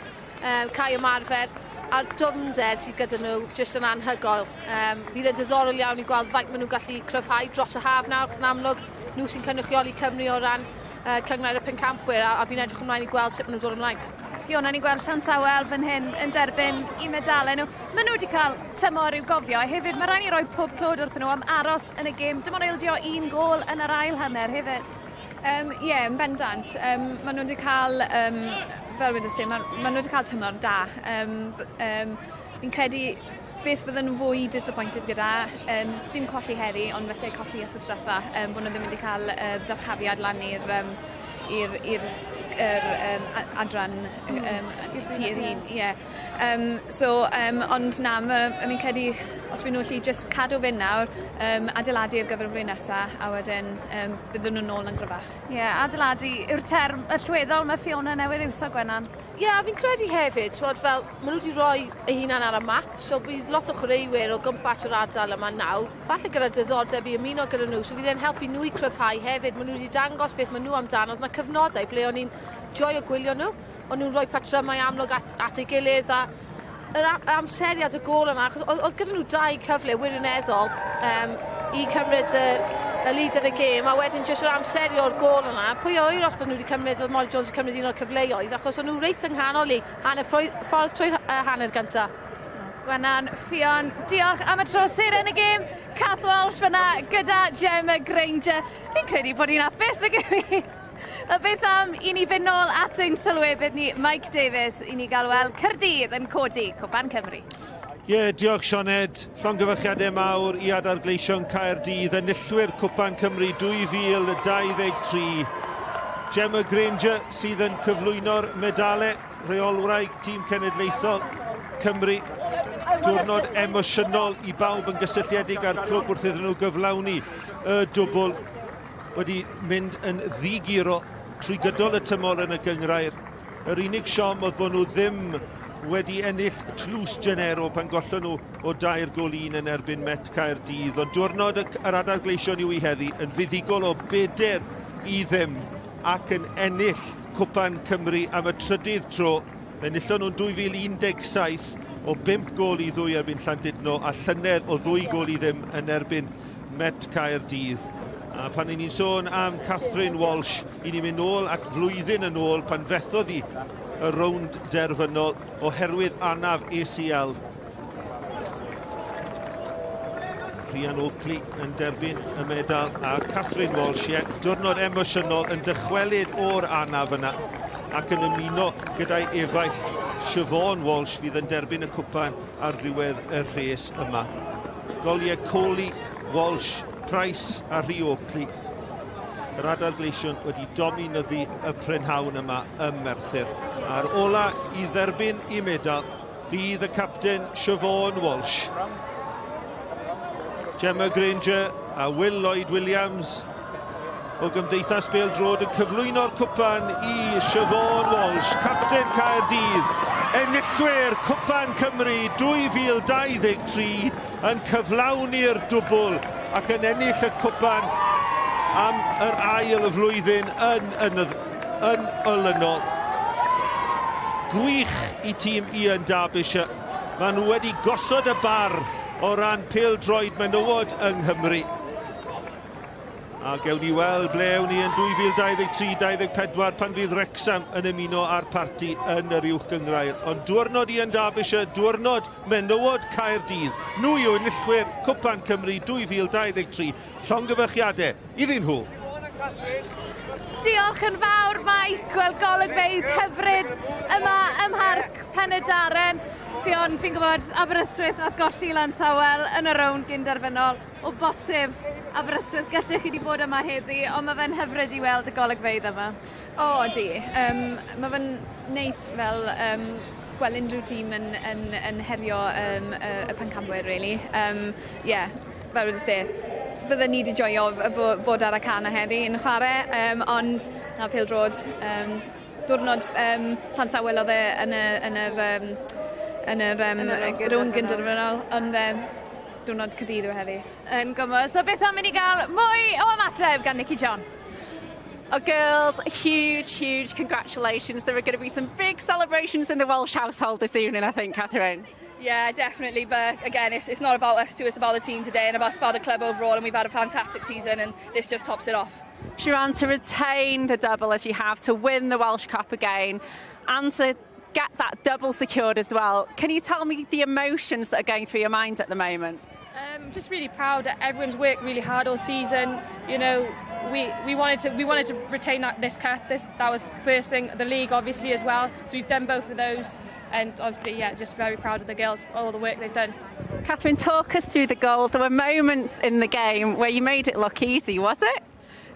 cae ymarfer a'r dwmder sydd gyda nhw jyst yn anhygoel. Bydd yn diddorol iawn I gweld faint maen nhw'n gallu cryfhau dros y haf nawr, achos yn amlwg nhw sy'n cynrychioli Cymru o ran cyngor y pencampwyr a fi'n edrych ymlaen I gweld sut maen nhw'n dod ymlaen. Fiona, ni'n gweld Llansawel fan hyn yn derbyn I medalau nhw. Maen nhw wedi cael tymor i'w gofio hefyd. Mae rhaid I roi pob clod wrthyn nhw am aros yn y gêm. Dim ond eildio 1 gôl yn yr ail hanner hefyd. Ie, yn bendant. Maen nhw wedi cael, fel wedys I, maen nhw wedi cael tymor da. Fi'n credu beth bydden nhw fwy disappointed gyda, dim colli heddi, ond felly colli wrth y straffa, bod nhw ddim wedi cael darchafiad lan i'r adran tir un, ie. Ond na, mi'n credu, os bydd nhw'n gallu just cadw fynd nawr, adeiladu ar gyfer y flwyddyn nesaf, a wedyn bydden nhw'n nôl yn gryfach. Ie, adeiladu yw'r term allweddol mae Fiona newydd iwso Gwenan. Ie, fi'n credu hefyd, fel maen nhw wedi rhoi eu hunan ar y map, so bydd lot o chwaraewyr o gwmpas yr ardal yma nawr, falle gyda diddordeb I ymuno gyda nhw, so fydd e'n helpu nhw I cryfhau hefyd. Maen nhw wedi dangos beth maen nhw amdano, oedd yna cyfnodau ble o'n i'n joio gwylio nhw, ond nhw'n rhoi patrymau amlwg at ei gilydd a yr amseriad y gôl yna, achos oedd gyda nhw 2 cyfle wirioneddol I cymryd y lead yn y gêm, a wedyn jyst yr amserio'r gôl yna. Pwy oer os bod nhw wedi cymryd, oedd Molly Jones wedi cymryd un o'r cyfleoedd, achos oedd nhw reit yng nghanol I hanner ffordd trwy'r hanner gyntaf. Gwenan, Fion, diolch am y tro seren y gêm. Cath Welsh fyna gyda Gemma Granger. Fi'n credu bod hi'n apus na gyda A beth am I ni fynd nôl at ein sylwebydd ni, Mike Davies, I ni gael weld Caerdydd yn codi Cwpan Cymru. Diolch Sioned. Llongyfarchiadau mawr I adargleision Caerdydd, enillwyr Cwpan Cymru 2023. Gemma Granger sydd yn cyflwyno'r medalau, reolwraig tîm cenedlaethol Cymru. Diwrnod emosiynol I bawb yn gysylltiedig â'r clwb wrth iddyn nhw gyflawni y dwbl. Wedi mynd yn ddigiro trwy gydol y tymor yn y gyngrair. Yr unig siom oedd bod nhw ddim wedi ennill tlws Genero pan gollon nhw o 2 gôl 1 yn erbyn Met Caerdydd. Ond diwrnod yr adargleision yw I heddi yn fuddigol o 4 I 0 ac yn ennill Cwpan Cymru am y 3ydd tro. Enillon nhw'n 2017 o 5 gôl I 2 erbyn Llandudno a llynedd o 2 gôl I 0 yn erbyn Met Caerdydd. A pan ni'n sôn am Adran Welsh, I ni'n mynd nôl at flwyddyn yn ôl pan fethodd hi y rownd derfynol oherwydd anaf ACL. Rhian Oakley yn derbyn y medal a Adran Welsh, diwrnod emosiynol yn dychwelyd o'r anaf yna ac yn ymuno gyda'i efaill Siobhan Walsh fydd yn derbyn y cwpan ar ddiwedd y rhes yma. Goliau Coley, Walsh, Price a Rhi Oakley. Yr adargleision wedi dominyddu y prynhawn yma ym Merthyr. A'r ola I dderbyn I medal bydd y capten Siobhan Walsh. Gemma Granger a Will Lloyd Williams o Gymdeithas Bêl-droed yn cyflwyno'r cwpan I Siobhan Walsh, capten Caerdydd, enillwyr Cwpan Cymru 2023 yn cyflawni'r dwbl ac yn ennill y cwpan am yr ail y flwyddyn yn olynol. Gwych I tîm Sioned Dafydd. Maen nhw wedi gosod y bar o ran pêl-droed menywod yng Nghymru. A gewn ni weld ble ewn ni yn 2023-24 pan fydd Wrexham yn ymuno â'r parti yn yr uwch gyngrair. Ond diwrnod Sioned Dafydd, diwrnod menywod Caerdydd. Nhw yw enillwyr Cwpan Cymru 2023. Llongyfarchiadau iddyn nhw. Diolch yn fawr, Mike. Wel, golygfeydd hyfryd yma ym Mharc Penydarren. Fi'n gwybod Aberystwyth nath golli Llansawel yn y rownd gyn-derfynol. O bosib Aberystwyth gallech chi wedi bod yma heddi, ond mae fe'n hyfryd I weld y golygfeydd yma. O, ydi. Mae fe'n neis fel gweld unrhyw tîm yn herio y pencampwyr, really. Fel wedys ti, bydden ni wedi joio bod ar y can heddi yn chwarae, ond na pêl-drod. Diwrnod Llansawel oedd yn yr rownd gyn-derfynol, ond diwrnod Caerdydd yw heddi. Yn gwybod, so beth am i ni gael mwy o ymateb gan Nicky John? Oh, girls, huge congratulations. There are going to be some big celebrations in the Welsh household this evening, I think, Catherine. Yeah, definitely, but again, it's not about us two, it's about the team today and about the club overall, and we've had a fantastic season and this just tops it off. Siobhan, to retain the double as you have, to win the Welsh Cup again and to get that double secured as well, can you tell me the emotions that are going through your mind at the moment? Just really proud that everyone's worked really hard all season. You know, we wanted to retain this cup. That was the first thing. The league, obviously, as well. So we've done both of those, and obviously, yeah, just very proud of the girls, all the work they've done. Catherine, talk us through the goals. There were moments in the game where you made it look easy, was it?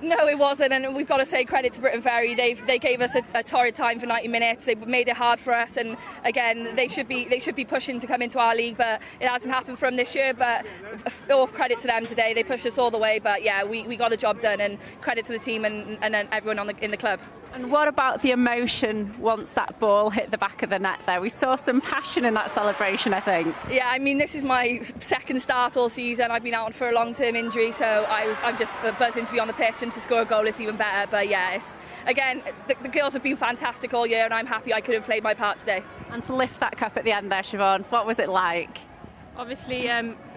No, it wasn't, and we've got to say credit to Briton Ferry. They gave us a torrid time for 90 minutes. They made it hard for us, and again, they should be pushing to come into our league, but it hasn't happened for them this year. But all credit to them today. They pushed us all the way, but yeah, we got the job done, and credit to the team and everyone in the club. And what about the emotion once that ball hit the back of the net there? We saw some passion in that celebration, I think. Yeah, I mean, this is my second start all season. I've been out for a long-term injury, so I'm just buzzing to be on the pitch, and to score a goal is even better. But yeah, again, the girls have been fantastic all year, and I'm happy I could have played my part today. And to lift that cup at the end there, Siobhan, what was it like? Obviously,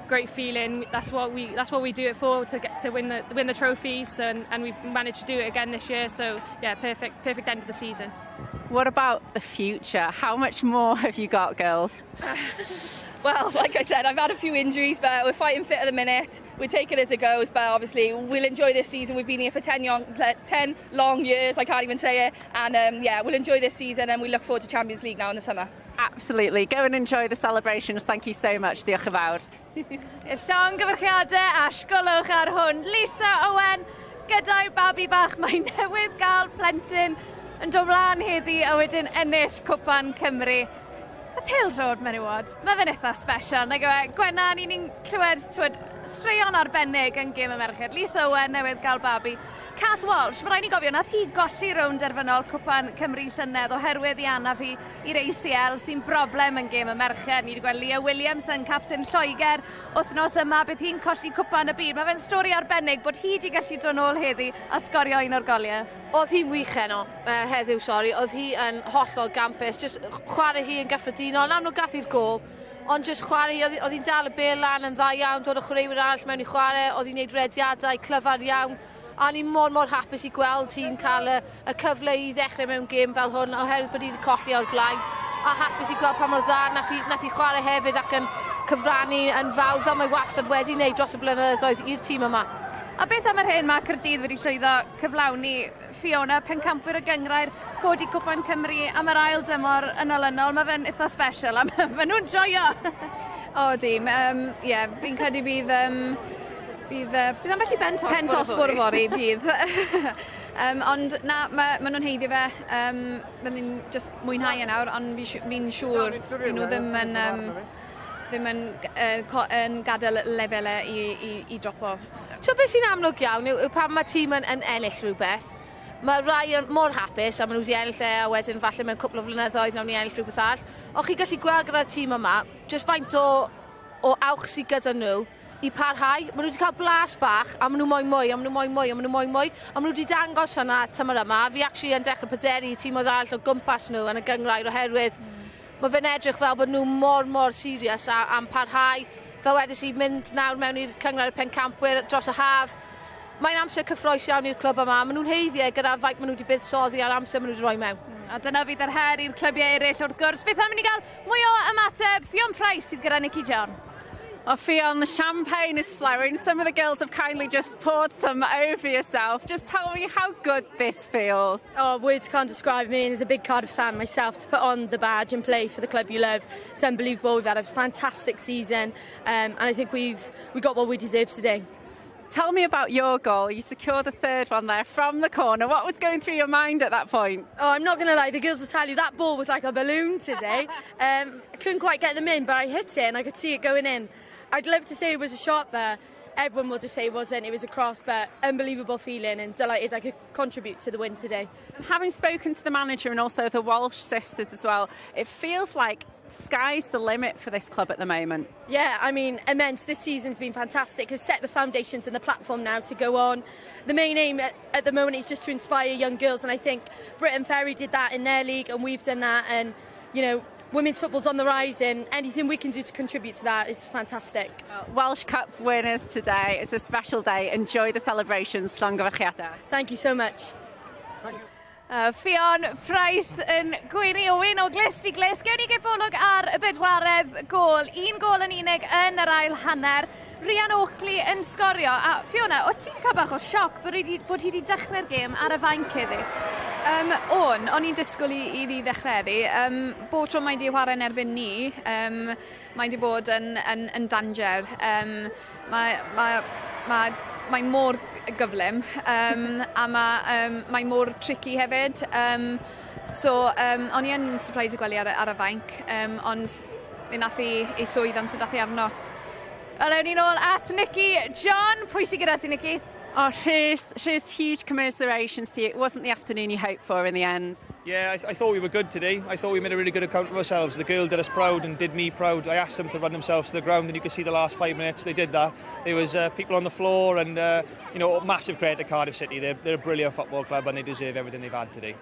great feeling. That's what we do it for, to get to win the trophies, and we've managed to do it again this year. So yeah, perfect end of the season. What about the future? How much more have you got, girls? Well, like I said, I've had a few injuries, but we're fighting fit at the minute. We take it as it goes, but obviously we'll enjoy this season. We've been here for 10 long years, I can't even say it, and yeah, we'll enjoy this season, and we look forward to Champions League now in the summer. Absolutely. Go and enjoy the celebrations. Thank you so much. Diolch yn fawr. Llongyfarchiadau a sgolwch ar hwn. Lisa Owen gyda'i babi bach, mae newydd gael plentyn yn dod mlaen heddi a wedyn ennill Cwpan Cymru. Y pêl-drod menywod, mae fe'n eitha special. Gwenna, ni'n clywed straeon arbennig yn gêm y merched. Lisa Owen newydd gael babi. Cath Walsh, mae rhaid ni gofio, nath hi golli rownd derfynol Cwpan Cymru llynedd oherwydd I anaf hi i'r ACL sy'n broblem yn gêm y merched. Ni wedi gweld Leah Williams yn captain Lloegr wythnos yma, bydd hi'n colli cwpan y byd. Mae fe'n stori arbennig bod hi wedi gallu dod nôl heddi a sgorio un o'r goliau. Oedd hi'n wych heno, heddiw, sori. Oedd hi yn hollol gampus, just chwarae hi yn gyffredinol. Nawn nhw gath i'r gol, ond just chwarae, oedd hi'n dal y bel lan yn dda iawn, dod o chwaraewyr arall mewn I chwarae, oedd hi'n gwneud rediadau clyfar iawn. A ni'n mor hapus I gweld hi'n cael y cyfle I ddechrau mewn gêm fel hwn, oherwydd bod hi wedi colli o'r blaen. A hapus I gweld pa mor dda nath hi chwarae hefyd ac yn cyfrannu yn fawr fel mae wastad wedi wneud dros y blynyddoedd i'r tîm yma. A beth am yr hyn mae Caerdydd wedi llwyddo cyflawni Fiona, pencampwyr y gyngrair, codi Cwpan Cymru am yr ail dymor yn olynol. Mae fe'n eitha special, a mae nhw'n joio. O, dim. Fi'n credu bydd ambell I ben tosbwr o fori bydd. Ond na, mae nhw'n heiddi fe. Mae nhw'n just mwynhau yn awr, ond fi'n siŵr nhw ddim yn gadael lefelau I dropo. So beth sy'n amlwg iawn yw pan mae tîm yn ennill rhywbeth, mae rai yn mor hapus a maen nhw wedi ennill a wedyn falle mewn cwpl o flynyddoedd nawn ni ennill rhywbeth all. Ond chi gallu gweld gyda'r tîm yma, jyst faint o awch sydd gyda nhw i parhau. Maen nhw wedi cael blas bach, a maen nhw moyn mwy, a maen nhw moyn mwy, a maen nhw moyn mwy. A maen nhw wedi dangos hwnna tymor yma. Fi actually yn dechrau pryderu i tîm o ddall o gwmpas nhw yn y gyngrair oherwydd mae fe'n edrych fel bod nhw mor serious am parhau. Fel wedys i mynd nawr mewn i'r cyngor y pencampwyr dros y haf. Mae'n amser cyffroes iawn i'r clwb yma. Maen nhw'n heiddiau gyda faint maen nhw wedi buddsoddi a'r amser maen nhw wedi rhoi mewn. A dyna fydd yr her i'r clybiau eraill wrth gwrs. Beth am i ni gael mwy o ymateb Ffion Price sydd gyda Nicky John? Oh, Ffion, the champagne is flowing. Some of the girls have kindly just poured some over yourself. Just tell me how good this feels. Oh, words can't describe me, and as a big Cardiff fan myself, to put on the badge and play for the club you love, it's unbelievable. We've had a fantastic season, and I think we got what we deserve today. Tell me about your goal. You secured the third one there from the corner. What was going through your mind at that point? Oh, I'm not going to lie, the girls will tell you that ball was like a balloon today. I couldn't quite get them in, but I hit it and I could see it going in. I'd love to say it was a shot, but everyone will just say it wasn't. It was a cross, but unbelievable feeling and delighted I could contribute to the win today. Having spoken to the manager and also the Welsh sisters as well, it feels like sky's the limit for this club at the moment. Yeah, I mean, immense. This season's been fantastic. It's set the foundations and the platform now to go on. The main aim at the moment is just to inspire young girls, and I think Briton Ferry did that in their league, and we've done that, and, you know, women's football's on the rise, and anything we can do to contribute to that is fantastic. Welsh Cup winners today. It's a special day. Enjoy the celebrations. Llongyfarchiadau. Thank you so much. Ffion Price yn gweini o wyn o glist I glist. Gewn ni gebolwg ar y bedwaredd gol. Un gol yn unig yn yr ail hanner. Rhian Oakley yn sgorio. A Fiona, o ti wedi cael bach o sioc bod hi wedi dechrau'r gêm ar y fainc heddi? O'n i'n disgwyl I ddi ddechrau. Bob tro mae wedi chwarae yn erbyn ni, mae wedi bod yn danger. Mae mor gyflym a mae mor tricky hefyd. O'n i yn surprise I gwely ar y fainc, ond fe nath I swydd am sydd dath I arno. Wel, ewn ni nôl at Nicky John. Pwy sydd gyda ti, Nicky? Oh, Rhys, huge commiserations to you. It wasn't the afternoon you hoped for in the end. Yeah, I thought we were good today. I thought we made a really good account of ourselves. The girl did us proud and did me proud. I asked them to run themselves to the ground, and you could see the last 5 minutes they did that. There was people on the floor, and massive credit to Cardiff City. They're a brilliant football club, and they deserve everything they've had today.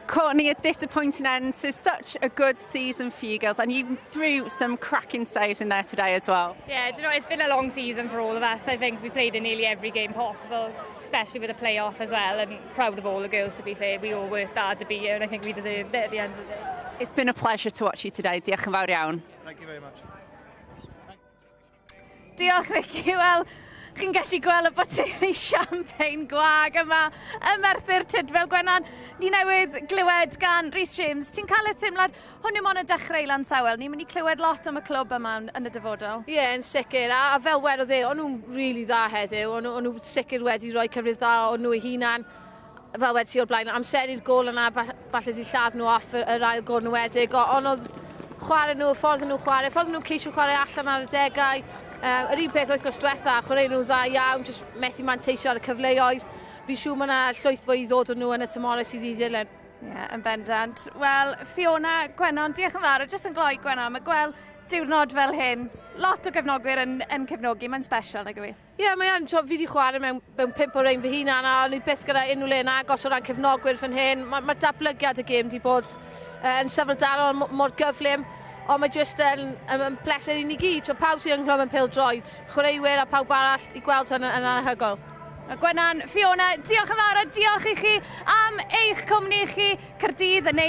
Courtney, a disappointing end to such a good season for you girls, and you threw some cracking saves in there today as well. Yeah, do you know, it's been a long season for all of us. I think we played in nearly every game possible, especially with a play-off as well, and proud of all the girls, to be fair. We all worked hard to be here, and I think we deserved it at the end of the day. It's been a pleasure to watch you today. Diolch yn fawr iawn. Thank you very much. Diolch, Nicky. Wel, chi'n gallu gweld y boteli champagne gwag yma ym Merthyr Tydfil Gwenan. Ni newydd glywed gan Rhys James. Ti'n cael y teimlad hwn ym ond y dechrau Llansawel. Ni'n mynd I clywed lot am y clwb yma yn y dyfodol. Ie, yn sicr. A fel wedodd o'n nhw'n really dda heddiw. O'n nhw'n sicr wedi rhoi cyfrif dda o'n nhw eu hunan. Fel wedi o'r blaen. Amseru'r gol yna, falle di lladd nhw off yr ail gol nhw wedig. Ond oedd chwarae nhw, ffordd nhw ceisio chwarae allan ar y degau. Yr un peth wythnos diwetha, chwarae nhw dda iawn, jyst methu manteisio ar y cyfleoedd. Fi'n siŵr mae yna llwyth fwy I ddod o nhw yn y tymorau sydd I ddilyn. Ie, yn bendant. Wel, Fiona, Gwenon, diolch yn fawr. Jyst yn gloi, Gwenon, mae gweld diwrnod fel hyn. Lot o gefnogwyr yn cefnogi, mae'n special, nag yw I? Ie, mae'n fi wedi chwarae mewn 5 o rein fy hunan, a o'n I byth gyda unrhyw le yn agos o ran cefnogwyr fan hyn. Mae'r datblygiad y gêm wedi bod yn sefydldarol mor gyflym, ond mae jyst yn pleser I ni gyd. Pawb sydd yn clwb yn pêl-droed, chwaraewyr a pawb arall I gweld hwn yn anhygoel. Gwenan, Fiona, diolch yn fawr a diolch I chi am eich cwmni chi. Caerdydd yn neud